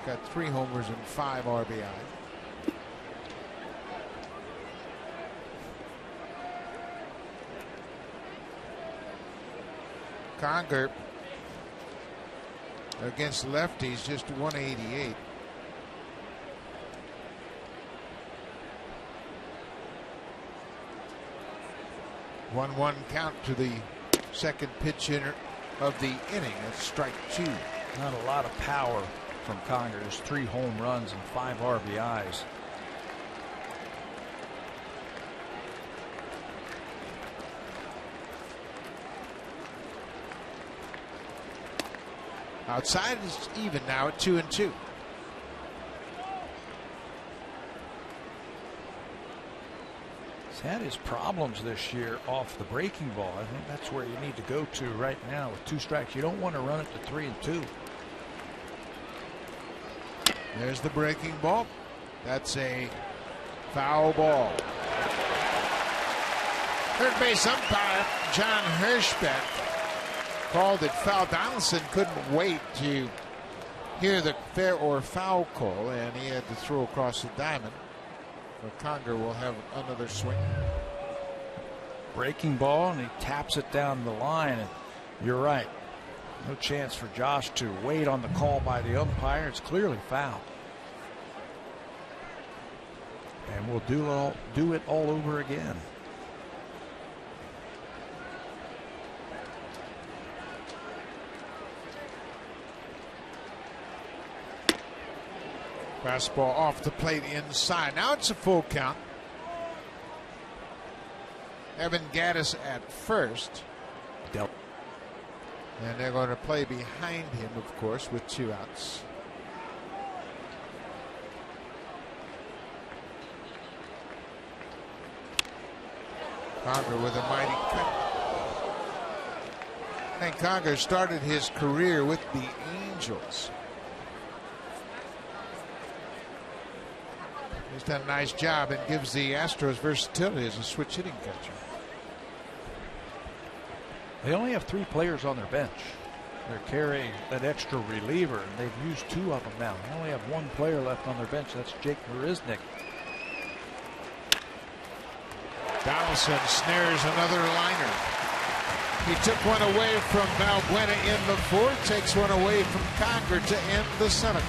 Got 3 homers and 5 RBI. Conger against lefties just 188. One count to the second pitch hitter of the inning. That's strike 2. Not a lot of power from Conger. There's 3 home runs and 5 RBIs. Outside is even now at 2-2. He's had his problems this year off the breaking ball. I think that's where you need to go to right now with 2 strikes. You don't want to run it to 3-2. There's the breaking ball. That's a foul ball. Third base umpire John Hirschbeck called it foul. Donaldson couldn't wait to hear the fair or foul call, and he had to throw across the diamond. But Conger will have another swing. Breaking ball, and he taps it down the line. And you're right. No chance for Josh to wait on the call by the umpire. It's clearly foul. And we'll do it all over again. Fastball off the plate inside. Now it's a full count. Evan Gaddis at first. And they're going to play behind him, of course, with 2 outs. Conger with a mighty cut. And Conger started his career with the Angels. He's done a nice job and gives the Astros versatility as a switch hitting catcher. They only have 3 players on their bench. They're carrying that extra reliever, and they've used 2 of them now. They only have 1 player left on their bench. That's Jake Marisnick. Donaldson snares another liner. He took one away from Valbuena in the 4th, takes one away from Conger to end the 7th.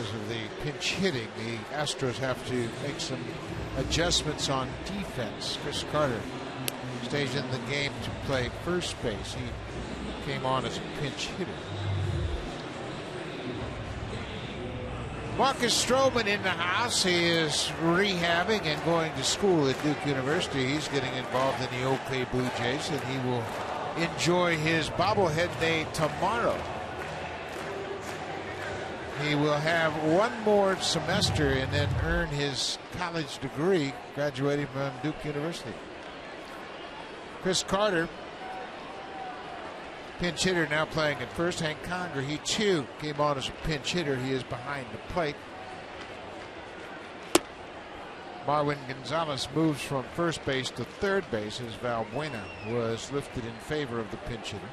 because of the pinch hitting. The Astros have to make some adjustments on defense. Chris Carter stays in the game to play first base. He came on as a pinch hitter. Marcus Stroman in the house. He is rehabbing and going to school at Duke University. He's getting involved in the OK Blue Jays, and he will enjoy his bobblehead day tomorrow. He will have one more semester and then earn his college degree, graduating from Duke University. Chris Carter, pinch hitter, now playing at first. Hank Conger, he too came on as a pinch hitter. He is behind the plate. Marwin Gonzalez moves from first base to third base as Valbuena was lifted in favor of the pinch hitter.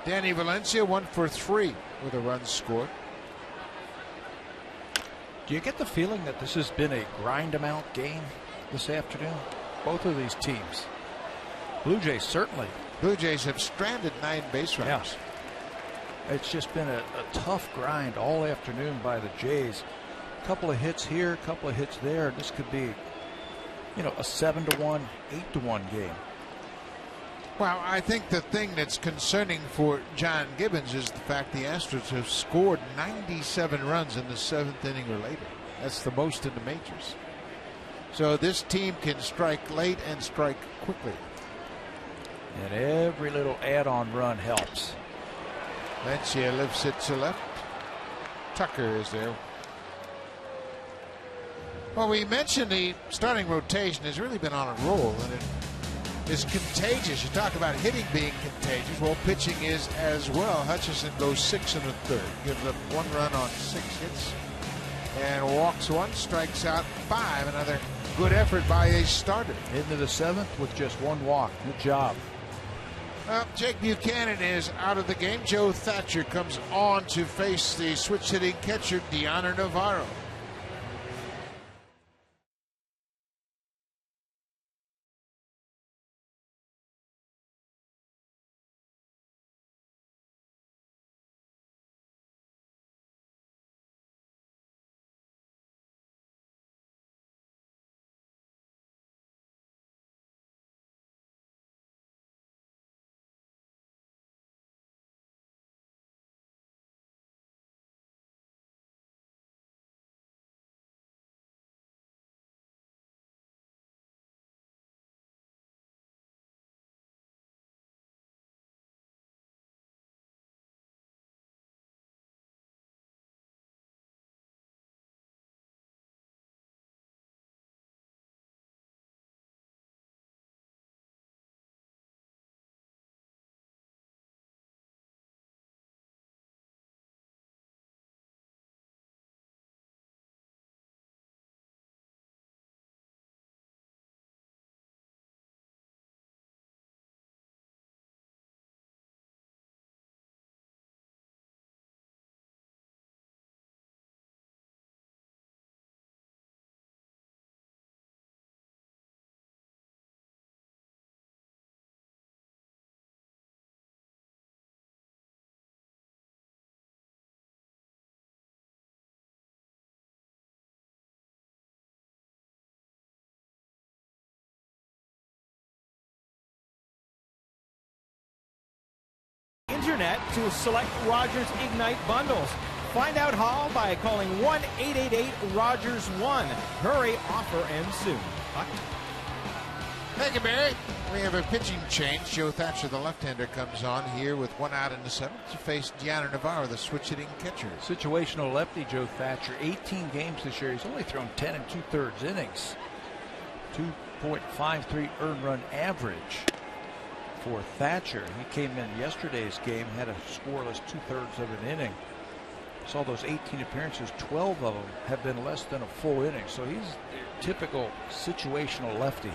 Danny Valencia 1 for 3 with a run scored. Do you get the feeling that this has been a grind amount game this afternoon? Both of these teams. Blue Jays certainly. Blue Jays have stranded 9 base runners. Yeah. It's just been a tough grind all afternoon by the Jays. A couple of hits here, a couple of hits there. This could be, a 7-1, 8-1 game. Well, I think the thing that's concerning for John Gibbons is the fact the Astros have scored 97 runs in the 7th inning or later. That's the most in the majors. So this team can strike late and strike quickly. And every little add-on run helps. Valencia lifts it to left. Tucker is there. Well, we mentioned the starting rotation has really been on a roll, and it is contagious. You talk about hitting being contagious. Well, pitching is as well. Hutchison goes 6 1/3, gives up 1 run on 6 hits, and walks 1, strikes out 5. Another good effort by a starter. Into the 7th with just 1 walk. Good job. Jake Buchanan is out of the game. Joe Thatcher comes on to face the switch hitting catcher Deoner Navarro. Internet to select Rogers Ignite bundles. Find out how by calling 1-888-ROGERS-1. Hurry, offer ends soon. Buck? Thank you, Barry. We have a pitching change. Joe Thatcher, the left-hander, comes on here with 1 out in the 7th to face Deoner Navarro, the switch-hitting catcher. Situational lefty Joe Thatcher, 18 games this year. He's only thrown 10 2/3 innings. 2.53 earned run average for Thatcher. He came in yesterday's game, had a scoreless 2/3 of an inning. Saw those 18 appearances, 12 of them have been less than a full inning. So he's a typical situational lefty.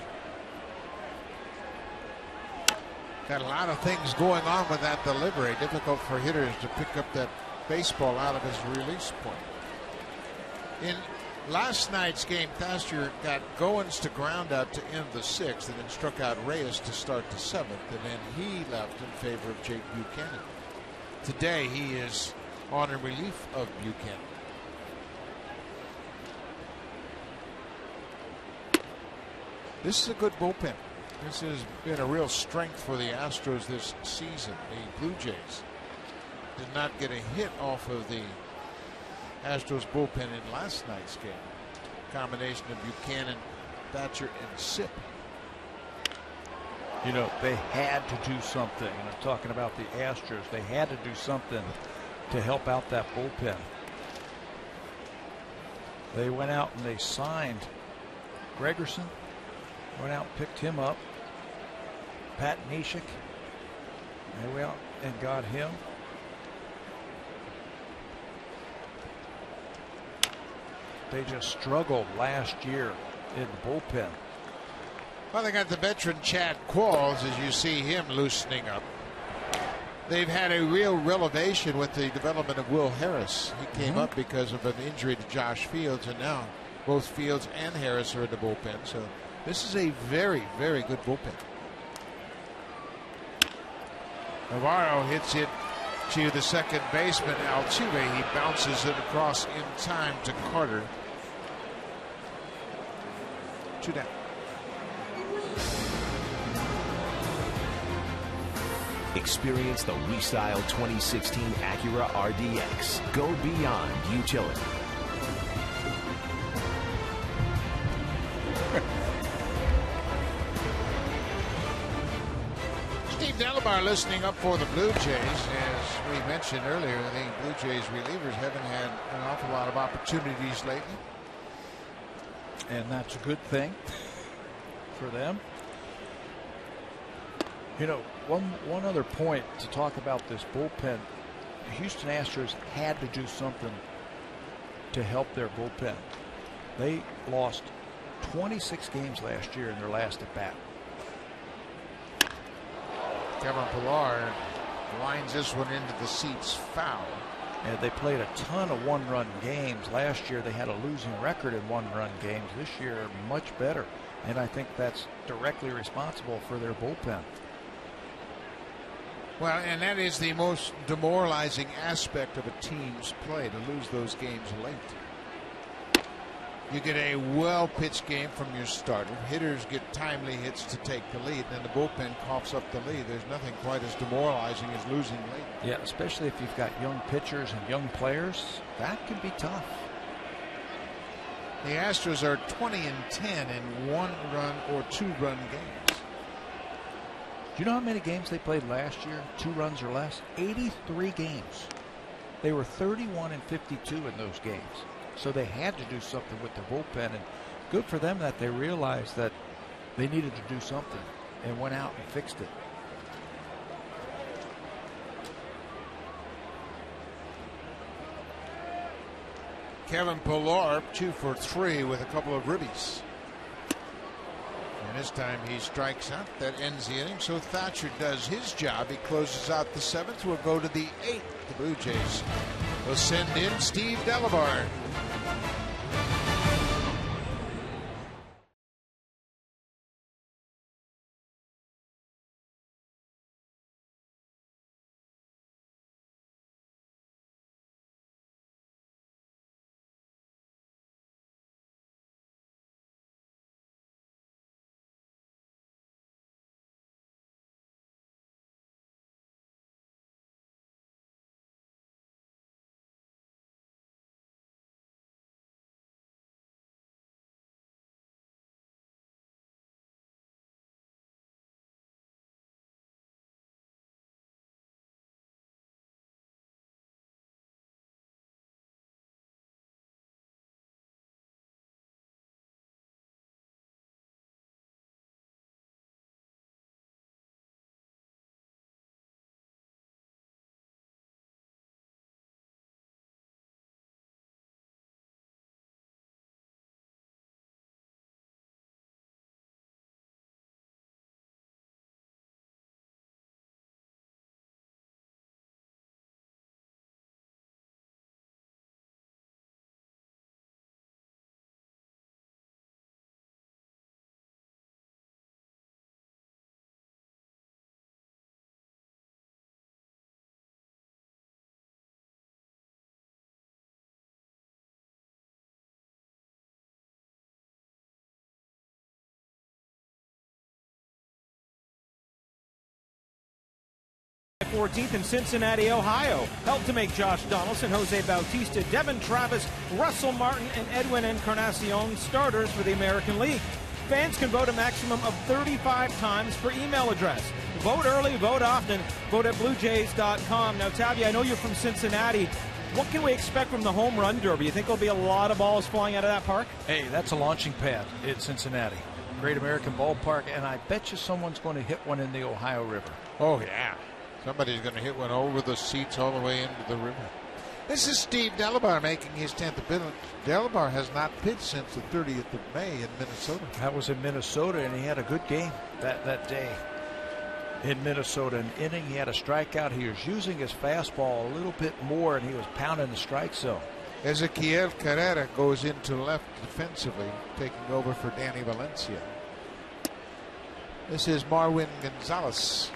Got a lot of things going on with that delivery. Difficult for hitters to pick up that baseball out of his release point. In last night's game, Thatcher got Goins to ground out to end the 6th and then struck out Reyes to start the 7th, and then he left in favor of Jake Buchanan. Today he is on in relief of Buchanan. This is a good bullpen. This has been a real strength for the Astros this season. The Blue Jays did not get a hit off of the Astros bullpen in last night's game. Combination of Buchanan, Thatcher, and Sip. You know, they had to do something. And I'm talking about the Astros. They had to do something to help out that bullpen. They went out and they signed Gregerson. Went out and picked him up. Pat Neshek. They went out and got him. They just struggled last year in the bullpen. Well, they got the veteran Chad Qualls, as you see him loosening up. They've had a real revelation with the development of Will Harris. He came up because of an injury to Josh Fields, and now both Fields and Harris are in the bullpen. So this is a very, very good bullpen. Navarro hits it to the second baseman, Altuve. He bounces it across in time to Carter. 2 down. Experience the Restyle 2016 Acura RDX. Go beyond utility. Steve Delabar listening up for the Blue Jays. As we mentioned earlier, the Blue Jays relievers haven't had an awful lot of opportunities lately. And that's a good thing for them. You know, one other point to talk about this bullpen. The Houston Astros had to do something to help their bullpen. They lost 26 games last year in their last at bat. Kevin Pillar lines this one into the seats foul. And they played a ton of one-run games. Last year they had a losing record in one-run games. This year much better. And I think that's directly responsible for their bullpen. Well, and that is the most demoralizing aspect of a team's play, to lose those games late. You get a well-pitched game from your starter. Hitters get timely hits to take the lead, and the bullpen coughs up the lead. There's nothing quite as demoralizing as losing late. Yeah, especially if you've got young pitchers and young players. That can be tough. The Astros are 20-10 in one-run or two-run games. Do you know how many games they played last year? 2 runs or less? 83 games. They were 31-52 in those games. So they had to do something with their bullpen, and good for them that they realized that they needed to do something and went out and fixed it. Kevin Pillar 2 for 3 with a couple of ribbies. And this time he strikes out. That ends the inning. So Thatcher does his job. He closes out the 7th. We'll go to the 8th. The Blue Jays will send in Steve Delabar. 14th in Cincinnati, Ohio. Helped to make Josh Donaldson, Jose Bautista, Devin Travis, Russell Martin, and Edwin Encarnacion starters for the American League. Fans can vote a maximum of 35 times per email address. Vote early, vote often, vote at BlueJays.com. Now, Tabby, I know you're from Cincinnati. What can we expect from the home run derby? You think there'll be a lot of balls flying out of that park? Hey, that's a launching pad in Cincinnati. Great American ballpark, and I bet you someone's going to hit one in the Ohio River. Oh, yeah. Somebody's going to hit one over the seats all the way into the river. This is Steve Delabar making his 10th appearance. Delabar has not pitched since the 30th of May in Minnesota. That was in Minnesota, and he had a good game that day in Minnesota. An inning, he had a strikeout. He was using his fastball a little bit more, and he was pounding the strike zone. Ezequiel Carrera goes into left defensively, taking over for Danny Valencia. This is Marwin Gonzalez.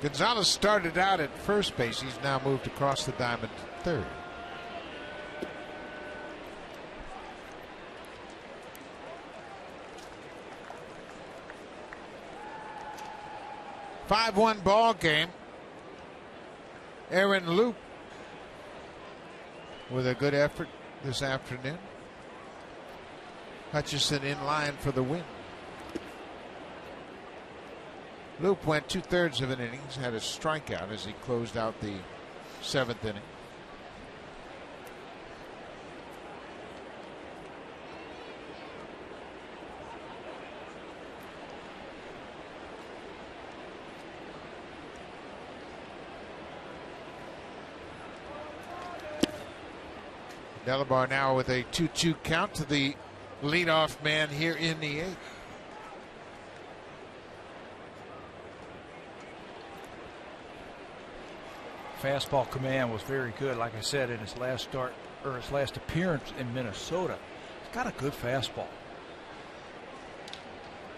Gonzalez started out at first base. He's now moved across the diamond to third. Five-1 ball game. Aaron Loop with a good effort this afternoon. Hutchison in line for the win. Loop went 2/3 of an inning, had a strikeout as he closed out the 7th inning. Delabar now with a 2-2 count to the leadoff man here in the 8th. Fastball command was very good, like I said, in his last start or his last appearance in Minnesota. He's got a good fastball.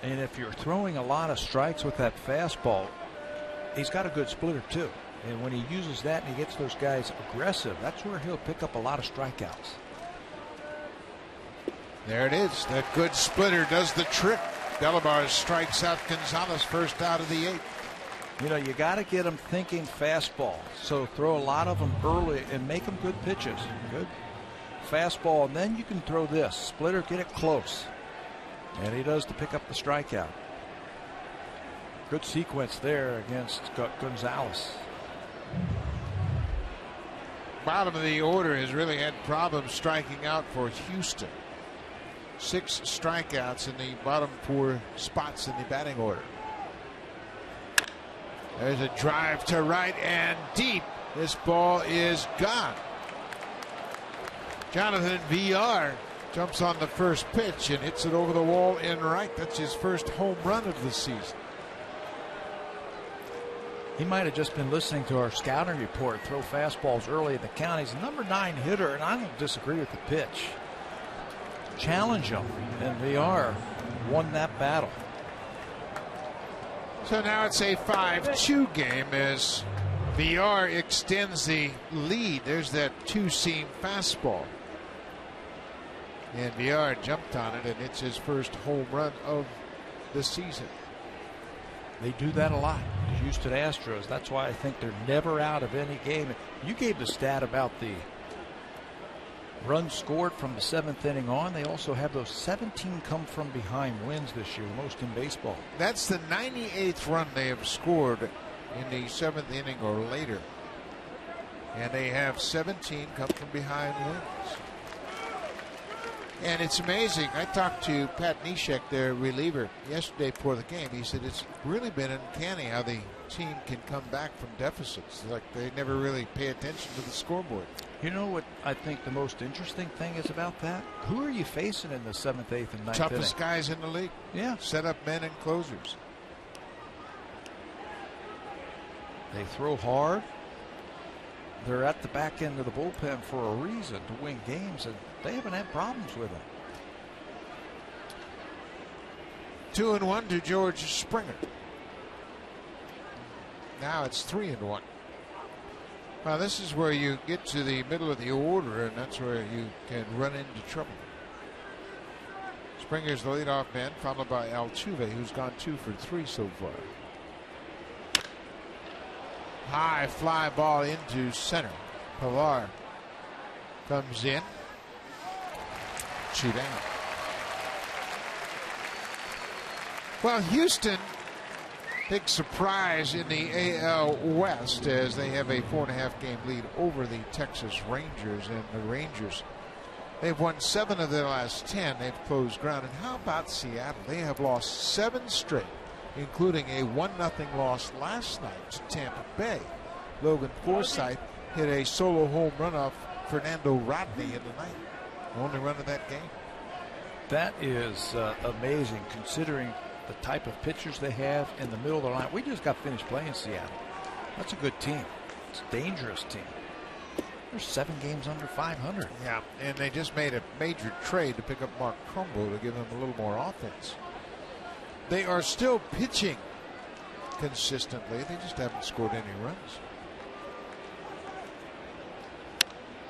And if you're throwing a lot of strikes with that fastball, he's got a good splitter too. And when he uses that and he gets those guys aggressive, that's where he'll pick up a lot of strikeouts. There it is. That good splitter does the trick. Delabar strikes out Gonzalez, first out of the 8th. You know, you got to get them thinking fastball. So throw a lot of them early and make them good pitches. Good fastball, and then you can throw this. Splitter, get it close. And he does to pick up the strikeout. Good sequence there against Gonzalez. Bottom of the order has really had problems striking out for Houston. 6 strikeouts in the bottom 4 spots in the batting order. There's a drive to right and deep. This ball is gone. Jonathan VR jumps on the first pitch and hits it over the wall in right. That's his first home run of the season. He might have just been listening to our scouting report. Throw fastballs early in the count. He's a number 9 hitter, and I don't disagree with the pitch. Challenge him, and VR won that battle. So now it's a 5-2 game as VR extends the lead. There's that 2-seam fastball. And VR jumped on it, and it's his first home run of the season. They do that a lot. The Houston Astros. That's why I think they're never out of any game. You gave the stat about the runs scored from the 7th inning on. They also have those 17 come from behind wins this year, most in baseball. That's the 98th run they have scored in the 7th inning or later. And they have 17 come from behind wins. And it's amazing. I talked to Pat Neshek, their reliever, yesterday before the game. He said it's really been uncanny how the team can come back from deficits. Like they never really pay attention to the scoreboard. You know what I think the most interesting thing is about that? Who are you facing in the 7th, 8th, and 9th Toughest inning? guys in the league. Yeah. Set up men and closers. They throw hard. They're at the back end of the bullpen for a reason, to win games, and they haven't had problems with them. 2-1 to George Springer. Now it's 3-1. Well, this is where you get to the middle of the order, and that's where you can run into trouble. Springer's the leadoff man, followed by Altuve, who's gone 2 for 3 so far. High fly ball into center. Pilar comes in. 2 down. Well, Houston, big surprise in the AL West as they have a 4.5 game lead over the Texas Rangers. And the Rangers, they've won 7 of their last 10. They've closed ground. And how about Seattle? They have lost 7 straight, including a 1-0 loss last night to Tampa Bay. Logan Forsythe hit a solo home run off Fernando Rodney in the ninth. Only run of that game. That is amazing considering the type of pitchers they have in the middle of the line. We just got finished playing Seattle. That's a good team. It's a dangerous team. They're 7 games under 500. Yeah, and they just made a major trade to pick up Mark Trumbo to give him a little more offense. They are still pitching consistently. They just haven't scored any runs.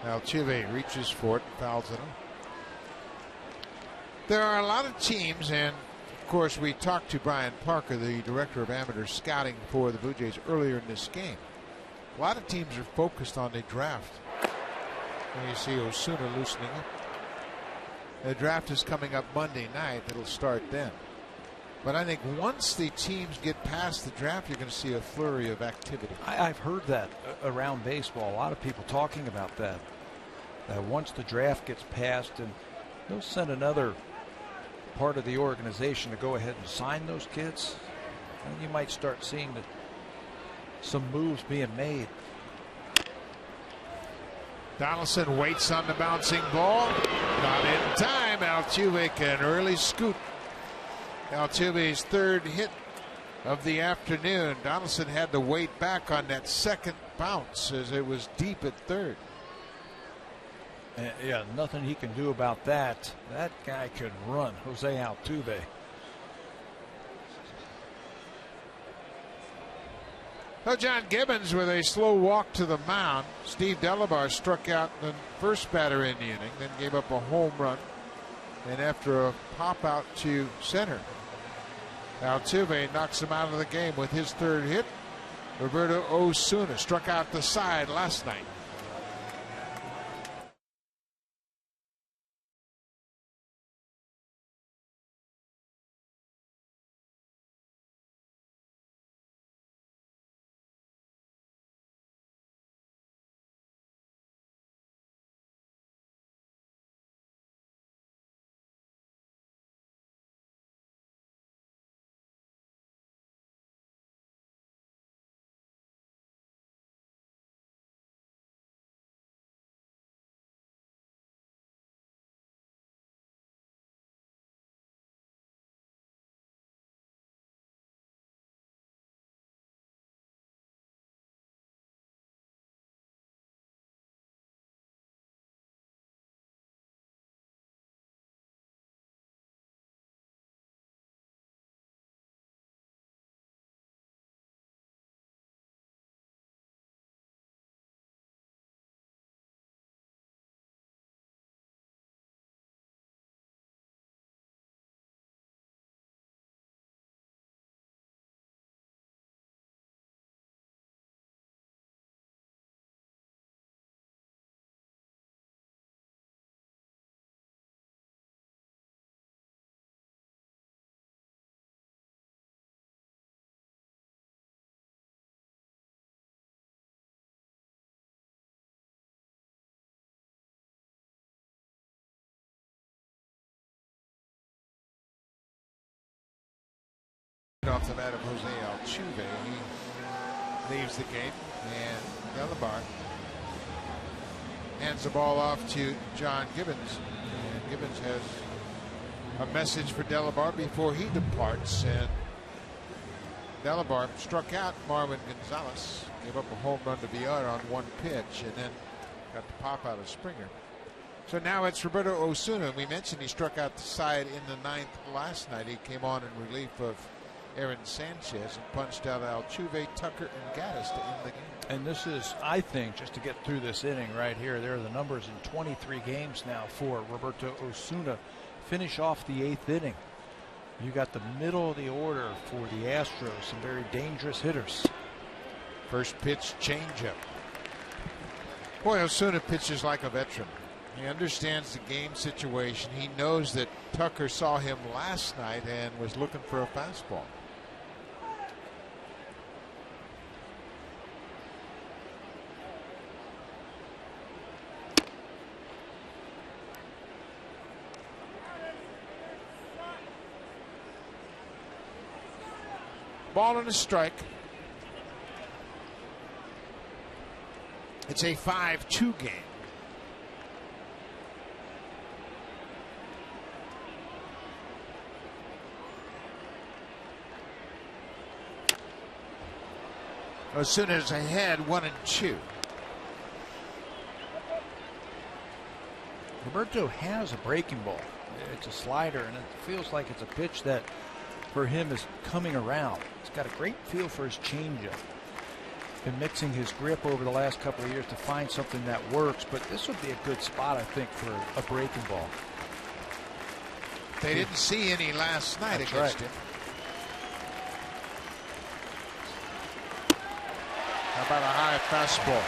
Altuve reaches for it, fouls it up. There are a lot of teams, and of course we talked to Brian Parker, the director of amateur scouting for the Blue Jays, earlier in this game. A lot of teams are focused on the draft. And you see Osuna loosening up. The draft is coming up Monday night. It'll start then. But I think once the teams get past the draft, you're going to see a flurry of activity. I've heard that around baseball. A lot of people talking about that. That once the draft gets passed, and they'll send another part of the organization to go ahead and sign those kids, and you might start seeing some moves being made. Donaldson waits on the bouncing ball. Not in time. Altuve can early scoop. Altuve's 3rd hit of the afternoon. Donaldson had to wait back on that second bounce as it was deep at 3rd. Yeah, nothing he can do about that. That guy can run, Jose Altuve. Well, John Gibbons with a slow walk to the mound. Steve Delabar struck out the first batter in the inning, then gave up a home run. And after a pop out to center, Altuve knocks him out of the game with his 3rd hit. Roberto Osuna struck out the side last night. Off the bat of Jose Altuve. He leaves the game, and Delabar hands the ball off to John Gibbons. And Gibbons has a message for Delabar before he departs. And Delabar struck out Marwin Gonzalez, gave up a home run to Villar on 1 pitch, and then got the pop out of Springer. So now it's Roberto Osuna. We mentioned he struck out the side in the 9th last night. He came on in relief of Aaron Sanchez and punched out Altuve, Tucker, and Gaddis to end the game. And this is, I think, just to get through this inning right here, there are the numbers in 23 games now for Roberto Osuna. finish off the 8th inning. You got the middle of the order for the Astros, some very dangerous hitters. First pitch changeup. Boy, Osuna pitches like a veteran. He understands the game situation. He knows that Tucker saw him last night and was looking for a fastball. Ball and a strike. It's a 5-2 game. Osuna's ahead 1-2. Roberto has a breaking ball. It's a slider, and it feels like it's a pitch that for him is coming around. He's got a great feel for his changeup. Been mixing his grip over the last couple of years to find something that works, but this would be a good spot, I think, for a breaking ball. They didn't see any last night against him. How about a high fastball?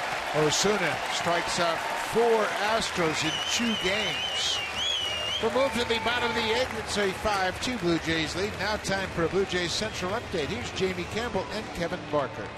Osuna strikes out 4 Astros in 2 games. We're moved to the bottom of the 8th. It's a 5-2 Blue Jays lead. Now time for a Blue Jays Central update. Here's Jamie Campbell and Kevin Barker.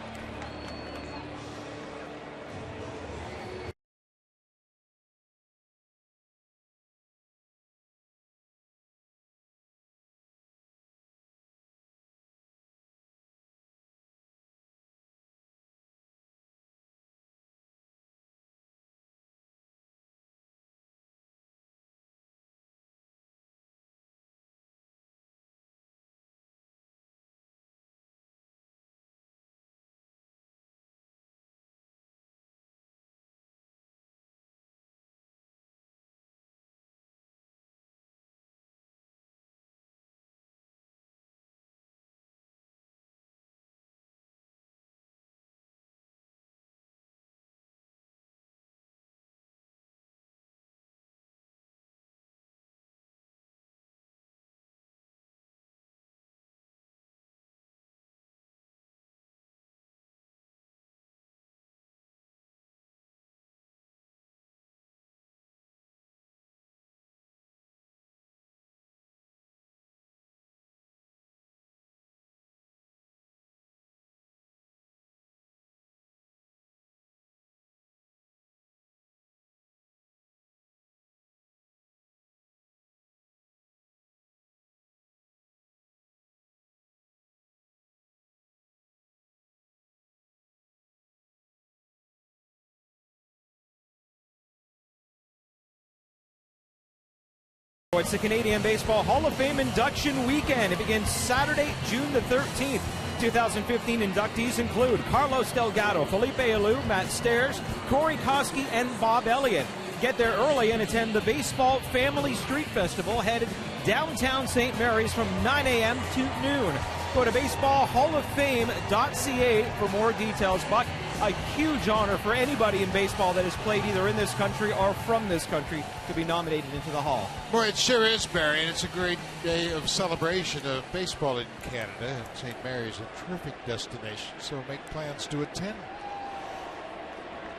It's the Canadian Baseball Hall of Fame induction weekend. It begins Saturday, June the 13th. 2015 inductees include Carlos Delgado, Felipe Alou, Matt Stairs, Corey Koski, and Bob Elliott. Get there early and attend the Baseball Family Street Festival headed downtown St. Mary's from 9 a.m. to noon. Go to baseballhalloffame.ca for more details. Buck, a huge honor for anybody in baseball that has played either in this country or from this country to be nominated into the Hall. Well, it sure is, Barry, and it's a great day of celebration of baseball in Canada. St. Mary's a terrific destination, so make plans to attend.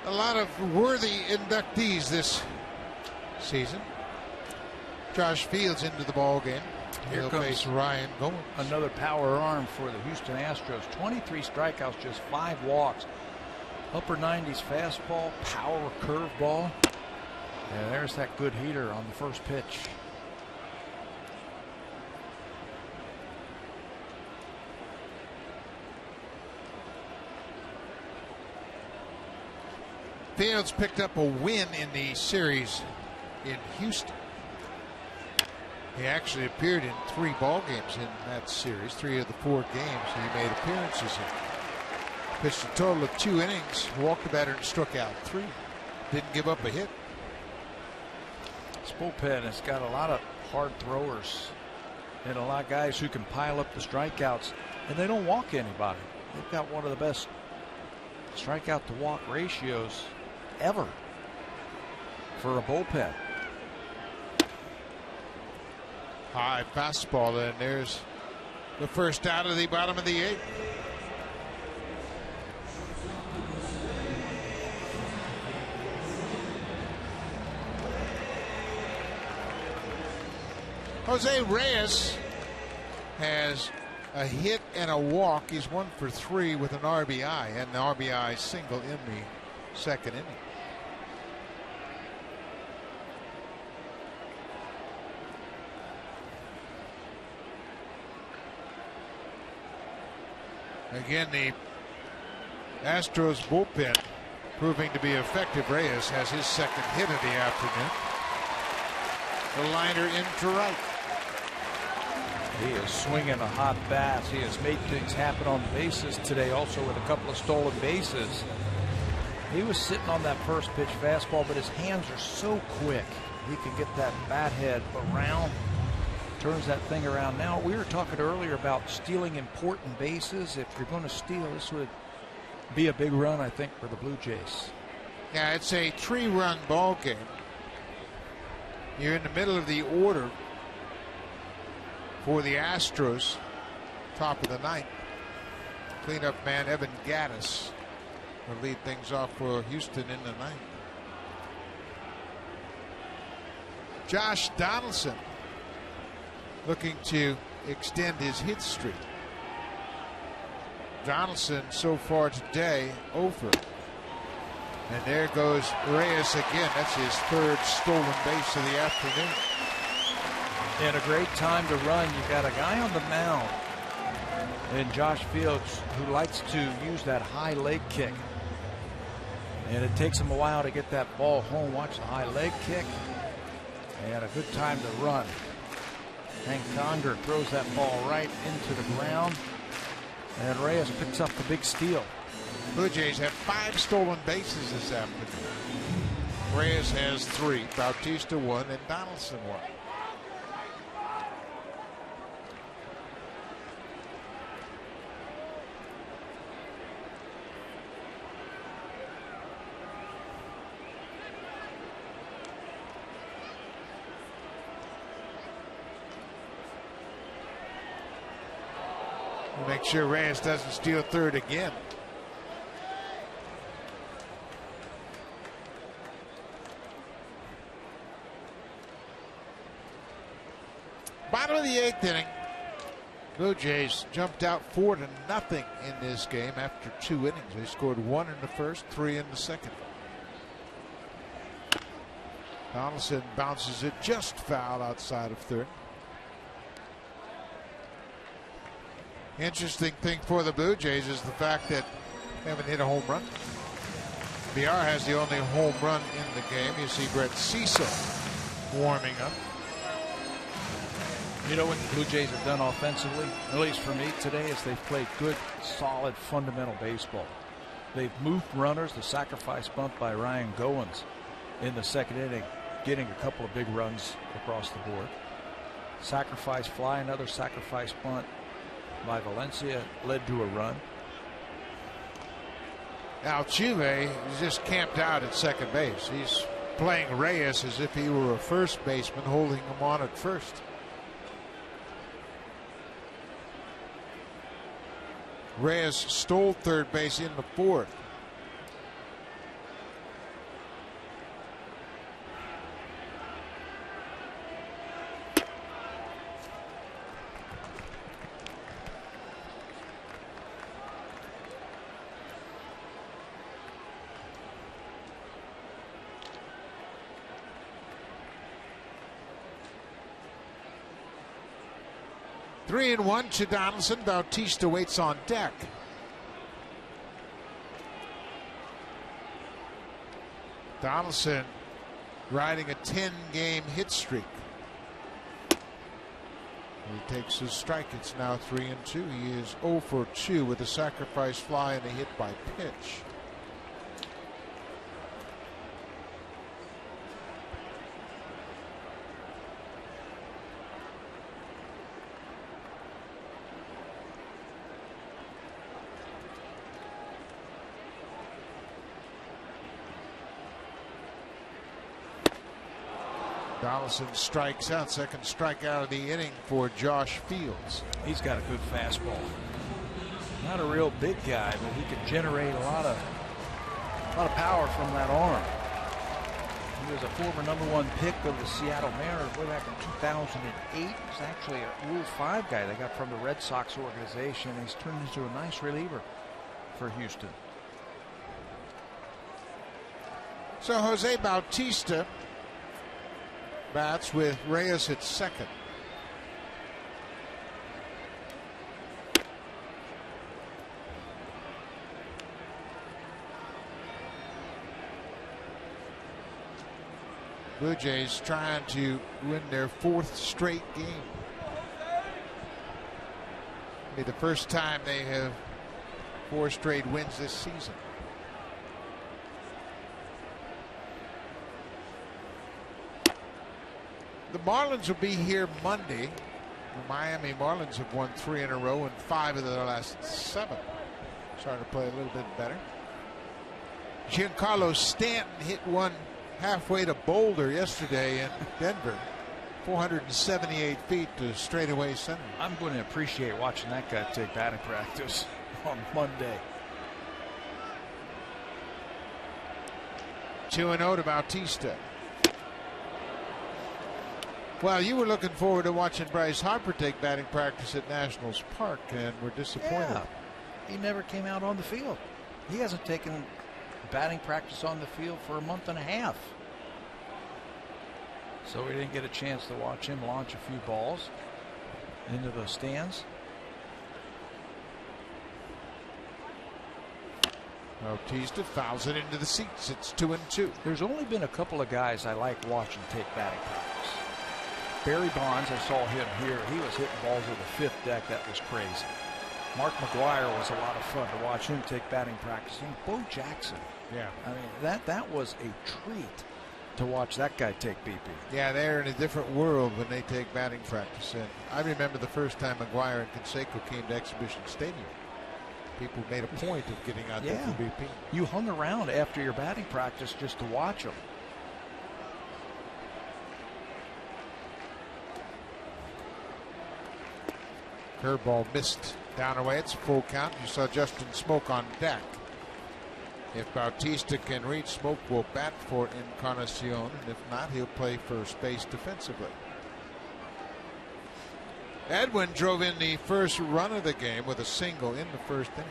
A lot of worthy inductees this season. Josh Fields into the ball game. He'll face Ryan Goins. Another power arm for the Houston Astros. 23 strikeouts, just 5 walks. Upper 90s fastball, power curveball. Yeah, there's that good heater on the first pitch. Fields picked up a win in the series in Houston. He actually appeared in 3 ball games in that series. 3 of the 4 games he made appearances in. Pitched a total of 2 innings, walked the batter and struck out 3. Didn't give up a hit. This bullpen has got a lot of hard throwers and a lot of guys who can pile up the strikeouts, and they don't walk anybody. They've got one of the best strikeout to walk ratios ever for a bullpen. High fastball, and there's the first out of the bottom of the 8th. Jose Reyes has a hit and a walk. He's 1 for 3 with an RBI, and the RBI single in the second inning. Again, the Astros bullpen proving to be effective. Reyes has his second hit of the afternoon. The liner into right. He is swinging a hot bat. He has made things happen on the bases today, also with a couple of stolen bases. He was sitting on that first pitch fastball, but his hands are so quick. He can get that bat head around, turns that thing around. Now, we were talking earlier about stealing important bases. If you're going to steal, this would be a big run, I think, for the Blue Jays. Yeah, it's a 3-run ball game. You're in the middle of the order for the Astros, top of the 9th. Cleanup man Evan Gattis will lead things off for Houston in the 9th. Josh Donaldson looking to extend his hit streak. Donaldson so far today 0 for. And there goes Reyes again. That's his 3rd stolen base of the afternoon. And a great time to run. You've got a guy on the mound in Josh Fields who likes to use that high leg kick. And it takes him a while to get that ball home. Watch the high leg kick. And a good time to run. Hank Conger throws that ball right into the ground. And Reyes picks up the big steal. Blue Jays have 5 stolen bases this afternoon. Reyes has 3, Bautista 1, and Donaldson 1. Make sure Reyes doesn't steal 3rd again. Bottom of the 8th inning. Blue Jays jumped out 4-0 in this game after 2 innings. They scored 1 in the first, 3 in the second. Donaldson bounces it just foul outside of 3rd. Interesting thing for the Blue Jays is the fact that they haven't hit a home run. BR has the only home run in the game. You see Brett Cecil warming up. You know what the Blue Jays have done offensively, at least for me today, is they've played good, solid, fundamental baseball. They've moved runners, the sacrifice bunt by Ryan Goins in the second inning, getting a couple of big runs across the board. Sacrifice fly, another sacrifice bunt by Valencia led to a run. Altuve is just camped out at second base. He's playing Reyes as if he were a first baseman, holding him on at first. Reyes stole 3rd base in the 4th. Three and 1 to Donaldson. Bautista waits on deck. Donaldson riding a 10-game hit streak. He takes his strike. It's now 3 and 2. He is 0 for 2 with a sacrifice fly and a hit by pitch. Donaldson strikes out. Second strikeout of the inning for Josh Fields. He's got a good fastball. Not a real big guy, but he can generate a lot of power from that arm. He was a former #1 pick of the Seattle Mariners way back in 2008. He's actually a Rule 5 guy they got from the Red Sox organization. He's turned into a nice reliever for Houston. So Jose Bautista bats with Reyes at second. Blue Jays trying to win their 4th straight game. It'll be the first time they have 4 straight wins this season. The Marlins will be here Monday. The Miami Marlins have won 3 in a row and 5 of their last 7. Starting to play a little bit better. Giancarlo Stanton hit one halfway to Boulder yesterday in Denver. 478 feet to straightaway center. I'm going to appreciate watching that guy take batting practice on Monday. 2-0 to Bautista. Well, you were looking forward to watching Bryce Harper take batting practice at Nationals Park and were disappointed. Yeah, he never came out on the field. He hasn't taken batting practice on the field for a month and a half. So we didn't get a chance to watch him launch a few balls into the stands. Bautista fouls it into the seats. It's 2-2. There's only been a couple of guys I like watching take batting practice. Barry Bonds, I saw him here. He was hitting balls over the 5th deck. That was crazy. Mark McGwire was a lot of fun to watch him take batting practice. And Bo Jackson. Yeah. I mean, that was a treat to watch that guy take BP. Yeah, they're in a different world when they take batting practice. And I remember the first time McGwire and Canseco came to Exhibition Stadium. People made a point of getting out there for BP. You hung around after your batting practice just to watch them. Curveball missed down away. It's a full count. You saw Justin Smoke on deck. If Bautista can reach, Smoke will bat for Encarnacion, and if not, he'll play first base defensively. Edwin drove in the first run of the game with a single in the first inning.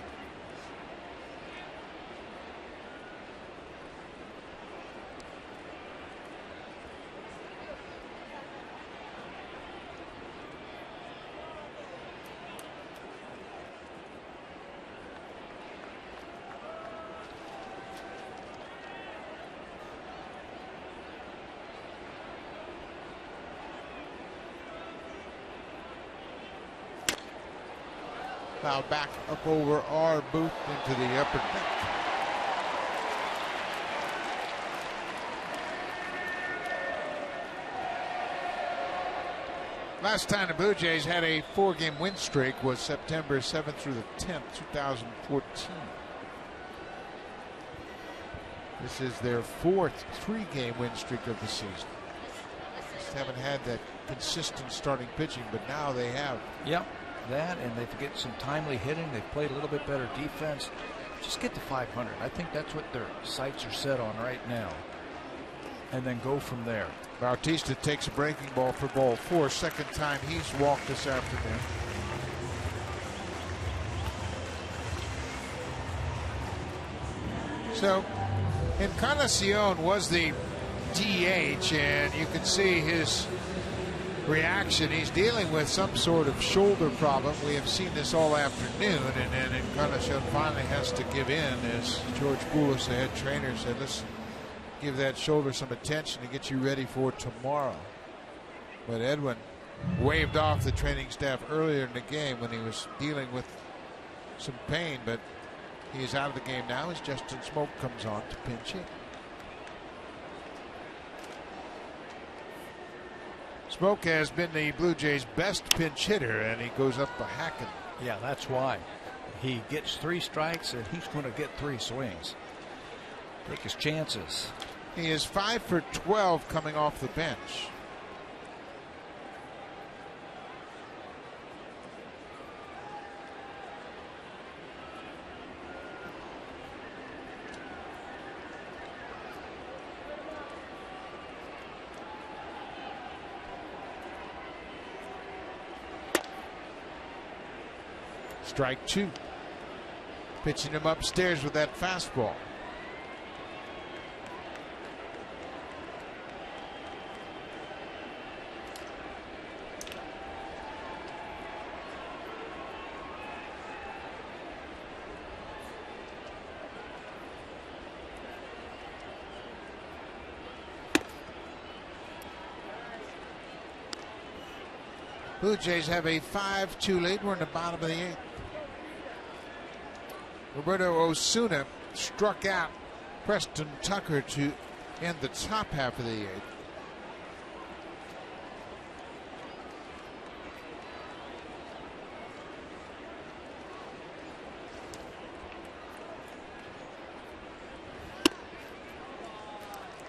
Now back up over our booth into the upper deck. Last time the Blue Jays had a 4-game win streak was September 7th through the 10th, 2014. This is their 4th 3-game win streak of the season. Just haven't had that consistent starting pitching, but now they have. Yep. That, and they get some timely hitting. They've played a little bit better defense. Just get to 500. I think that's what their sights are set on right now. And then go from there. Bautista takes a breaking ball for ball 4. Second time he's walked this afternoon. So Encarnacion was the DH, and you can see his reaction. He's dealing with some sort of shoulder problem. We have seen this all afternoon, and then Encarnacion finally has to give in as George Poulos, the head trainer, said, listen, give that shoulder some attention to get you ready for tomorrow. But Edwin waved off the training staff earlier in the game when he was dealing with some pain, but he is out of the game now as Justin Smoke comes on to pinch hit. Smoke has been the Blue Jays' best pinch hitter, and he goes up a hacking. Yeah, that's why. He gets 3 strikes, and he's going to get 3 swings. Take his chances. He is 5 for 12 coming off the bench. Strike two. Pitching him upstairs with that fastball. Blue Jays have a 5-2 lead. We're in the bottom of the eighth. Roberto Osuna struck out Preston Tucker to end the top half of the eighth.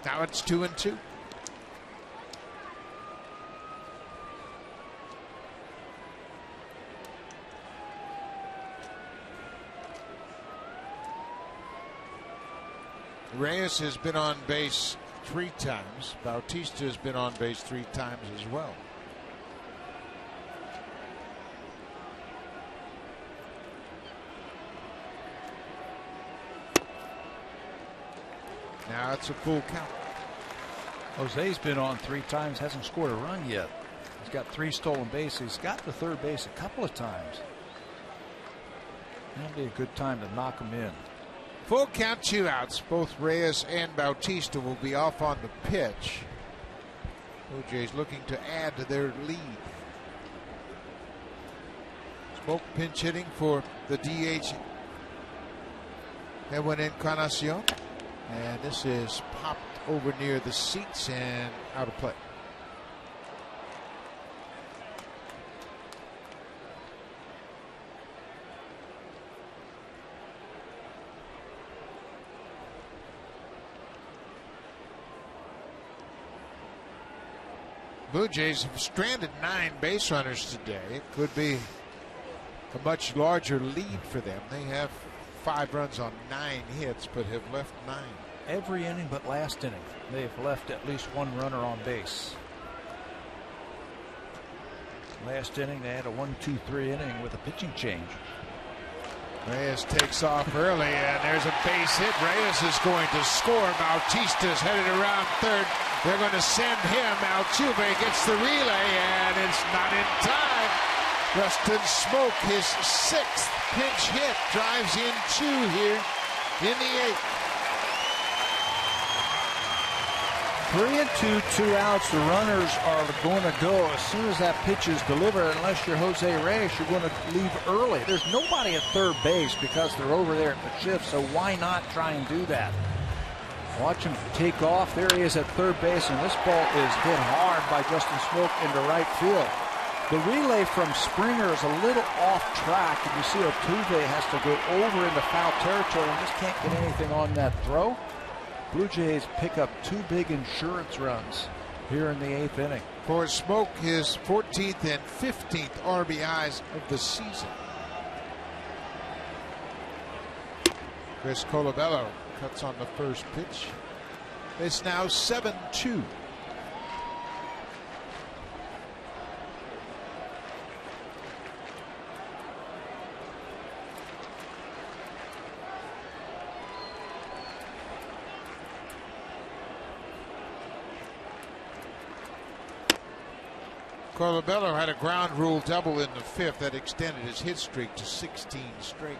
Now it's 2-2. Reyes has been on base 3 times. Bautista has been on base 3 times as well. Now it's a full count. Jose's been on 3 times, hasn't scored a run yet. He's got 3 stolen bases. He's got to third base a couple of times. That'll be a good time to knock him in. Full count, 2 outs. Both Reyes and Bautista will be off on the pitch. Blue Jays looking to add to their lead. Smoke pinch hitting for the DH. Edwin Encarnacion. And this is popped over near the seats and out of play. Blue Jays have stranded 9 base runners today. It could be a much larger lead for them. They have 5 runs on 9 hits, but have left 9. Every inning but last inning, they've left at least 1 runner on base. Last inning, they had a 1-2-3 inning with a pitching change. Reyes takes off early, and there's a base hit. Reyes is going to score. Bautista's headed around third. They're going to send him. Altuve gets the relay, and it's not in time. Rustin Smoke, his 6th pinch hit, drives in 2 here in the 8th. 3-2, 2 outs. The runners are going to go as soon as that pitch is delivered. Unless you're Jose Reyes, you're going to leave early. There's nobody at third base because they're over there at the shift, so why not try and do that? Watch him take off. There he is at third base, and this ball is hit hard by Justin Smoke into right field. The relay from Springer is a little off track, and you see Altuve has to go over into foul territory and just can't get anything on that throw. Blue Jays pick up 2 big insurance runs here in the 8th inning. For Smoke, his 14th and 15th RBIs of the season. Chris Colabello cuts on the first pitch. It's now 7-2. Colabello had a ground rule double in the 5th that extended his hit streak to 16 straight.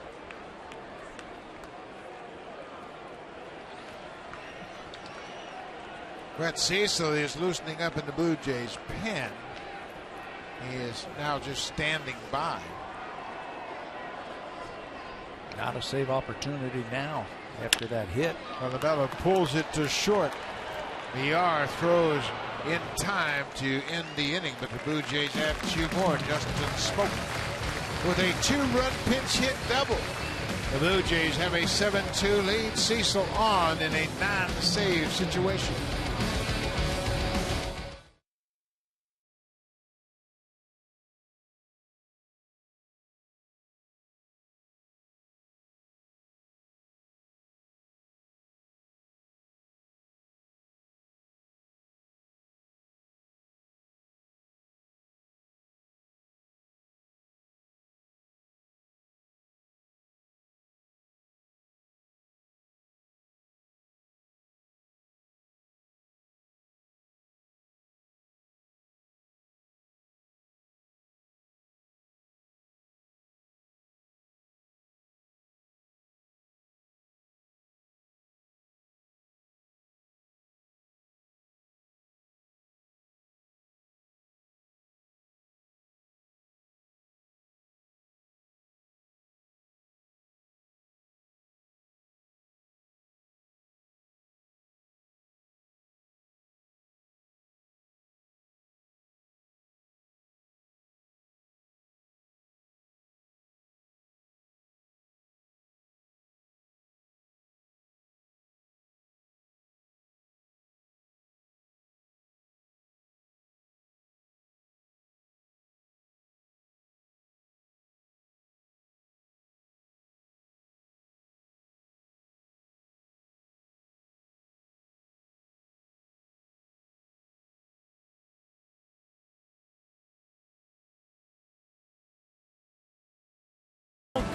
Brett Cecil is loosening up in the Blue Jays pen. He is now just standing by. Not a save opportunity now after that hit. Colabello pulls it to short. VR throws in time to end the inning, but the Blue Jays have 2 more. Justin Smoke with a 2-run pinch hit double. The Blue Jays have a 7-2 lead. Cecil on in a non-save situation.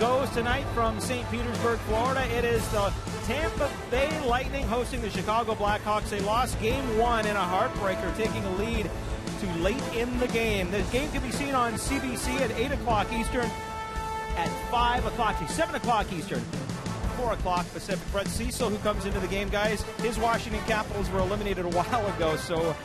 goes tonight from St. Petersburg, Florida. It is the Tampa Bay Lightning hosting the Chicago Blackhawks. They lost Game 1 in a heartbreaker, taking a lead too late in the game. The game can be seen on CBC at 8 o'clock Eastern, at 5 o'clock, 7 o'clock Eastern, 4 o'clock Pacific. Brett Cecil, who comes into the game, guys, his Washington Capitals were eliminated a while ago, so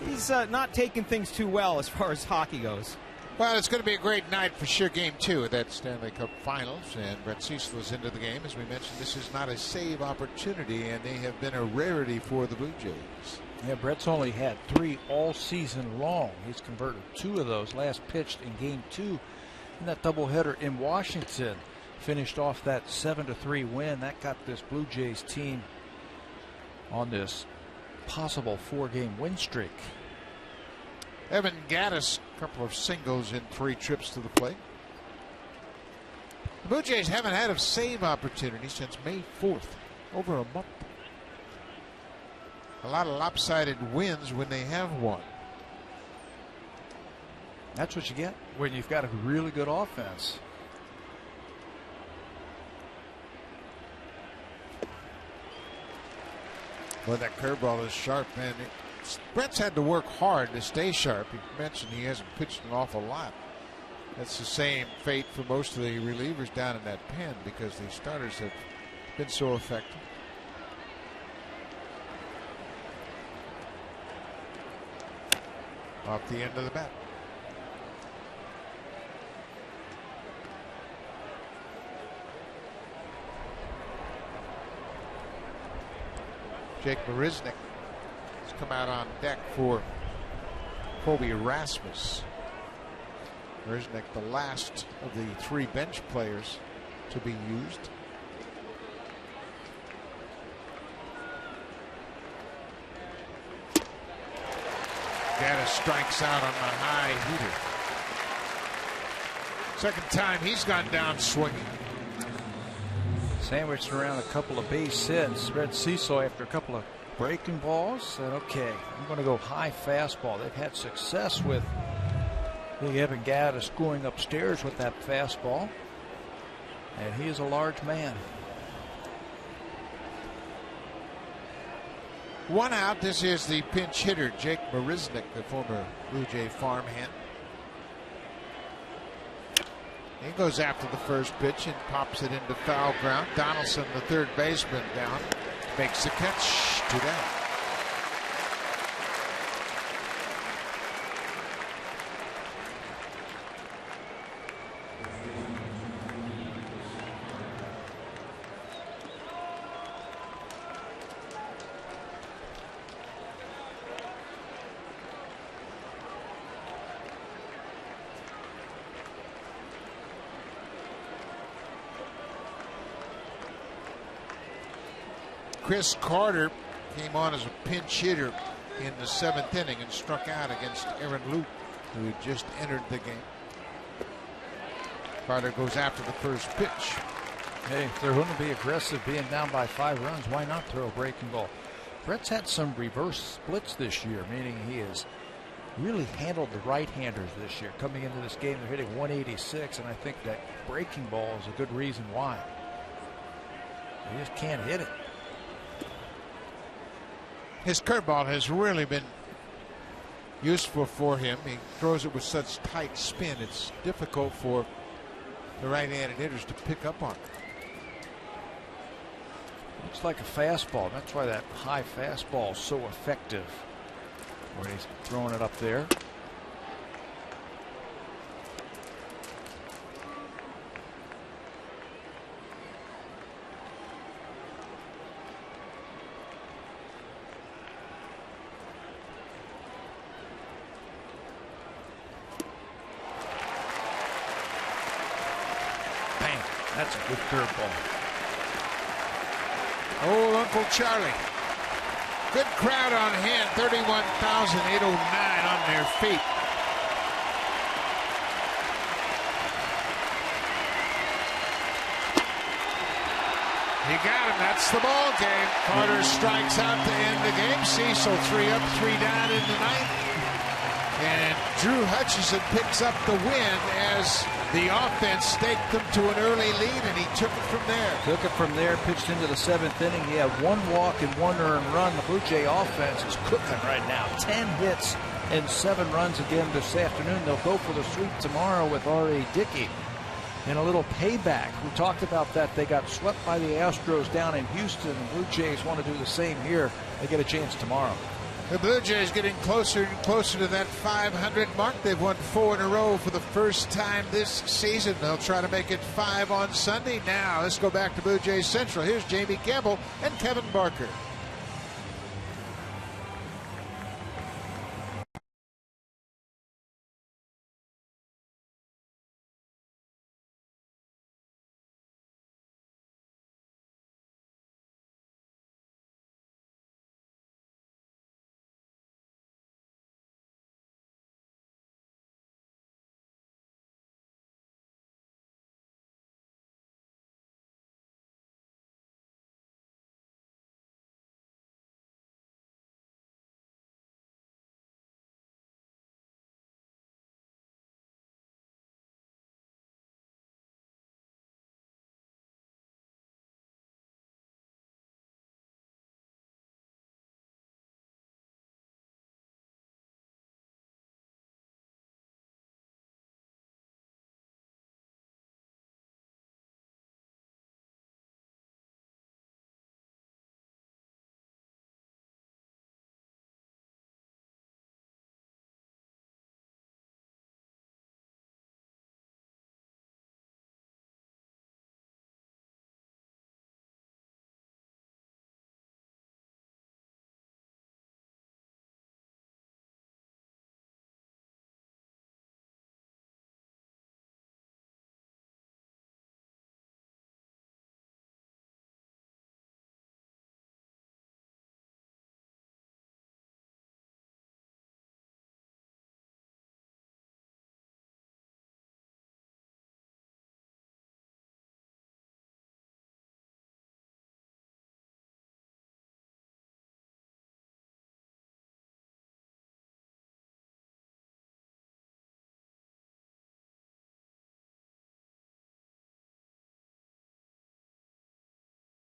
he's not taking things too well as far as hockey goes. Well, it's going to be a great night for sure. Game 2 of that Stanley Cup Finals, and Brett Cecil is into the game. As we mentioned, this is not a save opportunity, and they have been a rarity for the Blue Jays. Yeah, Brett's only had 3 all season long. He's converted 2 of those. Last pitched in Game 2 in that doubleheader in Washington. Finished off that 7-3 win. That got this Blue Jays team on this possible 4-game win streak. Evan Gattis, a couple of singles in 3 trips to the plate. The Blue Jays haven't had a save opportunity since May 4th, over a month. A lot of lopsided wins when they have one. That's what you get when you've got a really good offense. Well, that curveball is sharp, man. Brett's had to work hard to stay sharp. You mentioned he hasn't pitched an awful lot. That's the same fate for most of the relievers down in that pen because the starters have been so effective. Off the end of the bat. Jake Marisnick has come out on deck for Kobe Rasmus. Marisnick, the last of the 3 bench players to be used. Gattis strikes out on the high heater. Second time he's gone down swinging. Sandwiched around a couple of base hits. Brett Cecil, after a couple of breaking balls, said, okay, I'm going to go high fastball. They've had success with Big Evan Gattis going upstairs with that fastball. And he is a large man. 1 out. This is the pinch hitter, Jake Marisnick, the former Blue Jay farmhand. He goes after the first pitch and pops it into foul ground. Donaldson, the third baseman, down, makes the catch to that. Chris Carter came on as a pinch hitter in the 7th inning and struck out against Aaron Luke, who had just entered the game. Carter goes after the first pitch. Hey, if they're going to be aggressive, being down by 5 runs, why not throw a breaking ball? Brett's had some reverse splits this year, meaning he has really handled the right-handers this year. Coming into this game, they're hitting 186, and I think that breaking ball is a good reason why. They just can't hit it. His curveball has really been useful for him. He throws it with such tight spin, it's difficult for the right-handed hitters to pick up on it. Looks like a fastball. That's why that high fastball is so effective. When he's throwing it up there. That's a good curveball. Old Uncle Charlie. Good crowd on hand. 31,809 on their feet. He got him. That's the ball game. Carter strikes out to end the game. Cecil 3 up, 3 down in the 9th. And Drew Hutchison picks up the win as the offense staked them to an early lead, and he took it from there. Took it from there, pitched into the 7th inning. He had 1 walk and 1 earned run. The Blue Jay offense is cooking right now. 10 hits and 7 runs again this afternoon. They'll go for the sweep tomorrow with R.A. Dickey. And a little payback. We talked about that. They got swept by the Astros down in Houston. The Blue Jays want to do the same here. They get a chance tomorrow. The Blue Jays getting closer and closer to that 500 mark. They've won 4 in a row for the first time this season. They'll try to make it 5 on Sunday. Now let's go back to Blue Jays Central. Here's Jamie Campbell and Kevin Barker.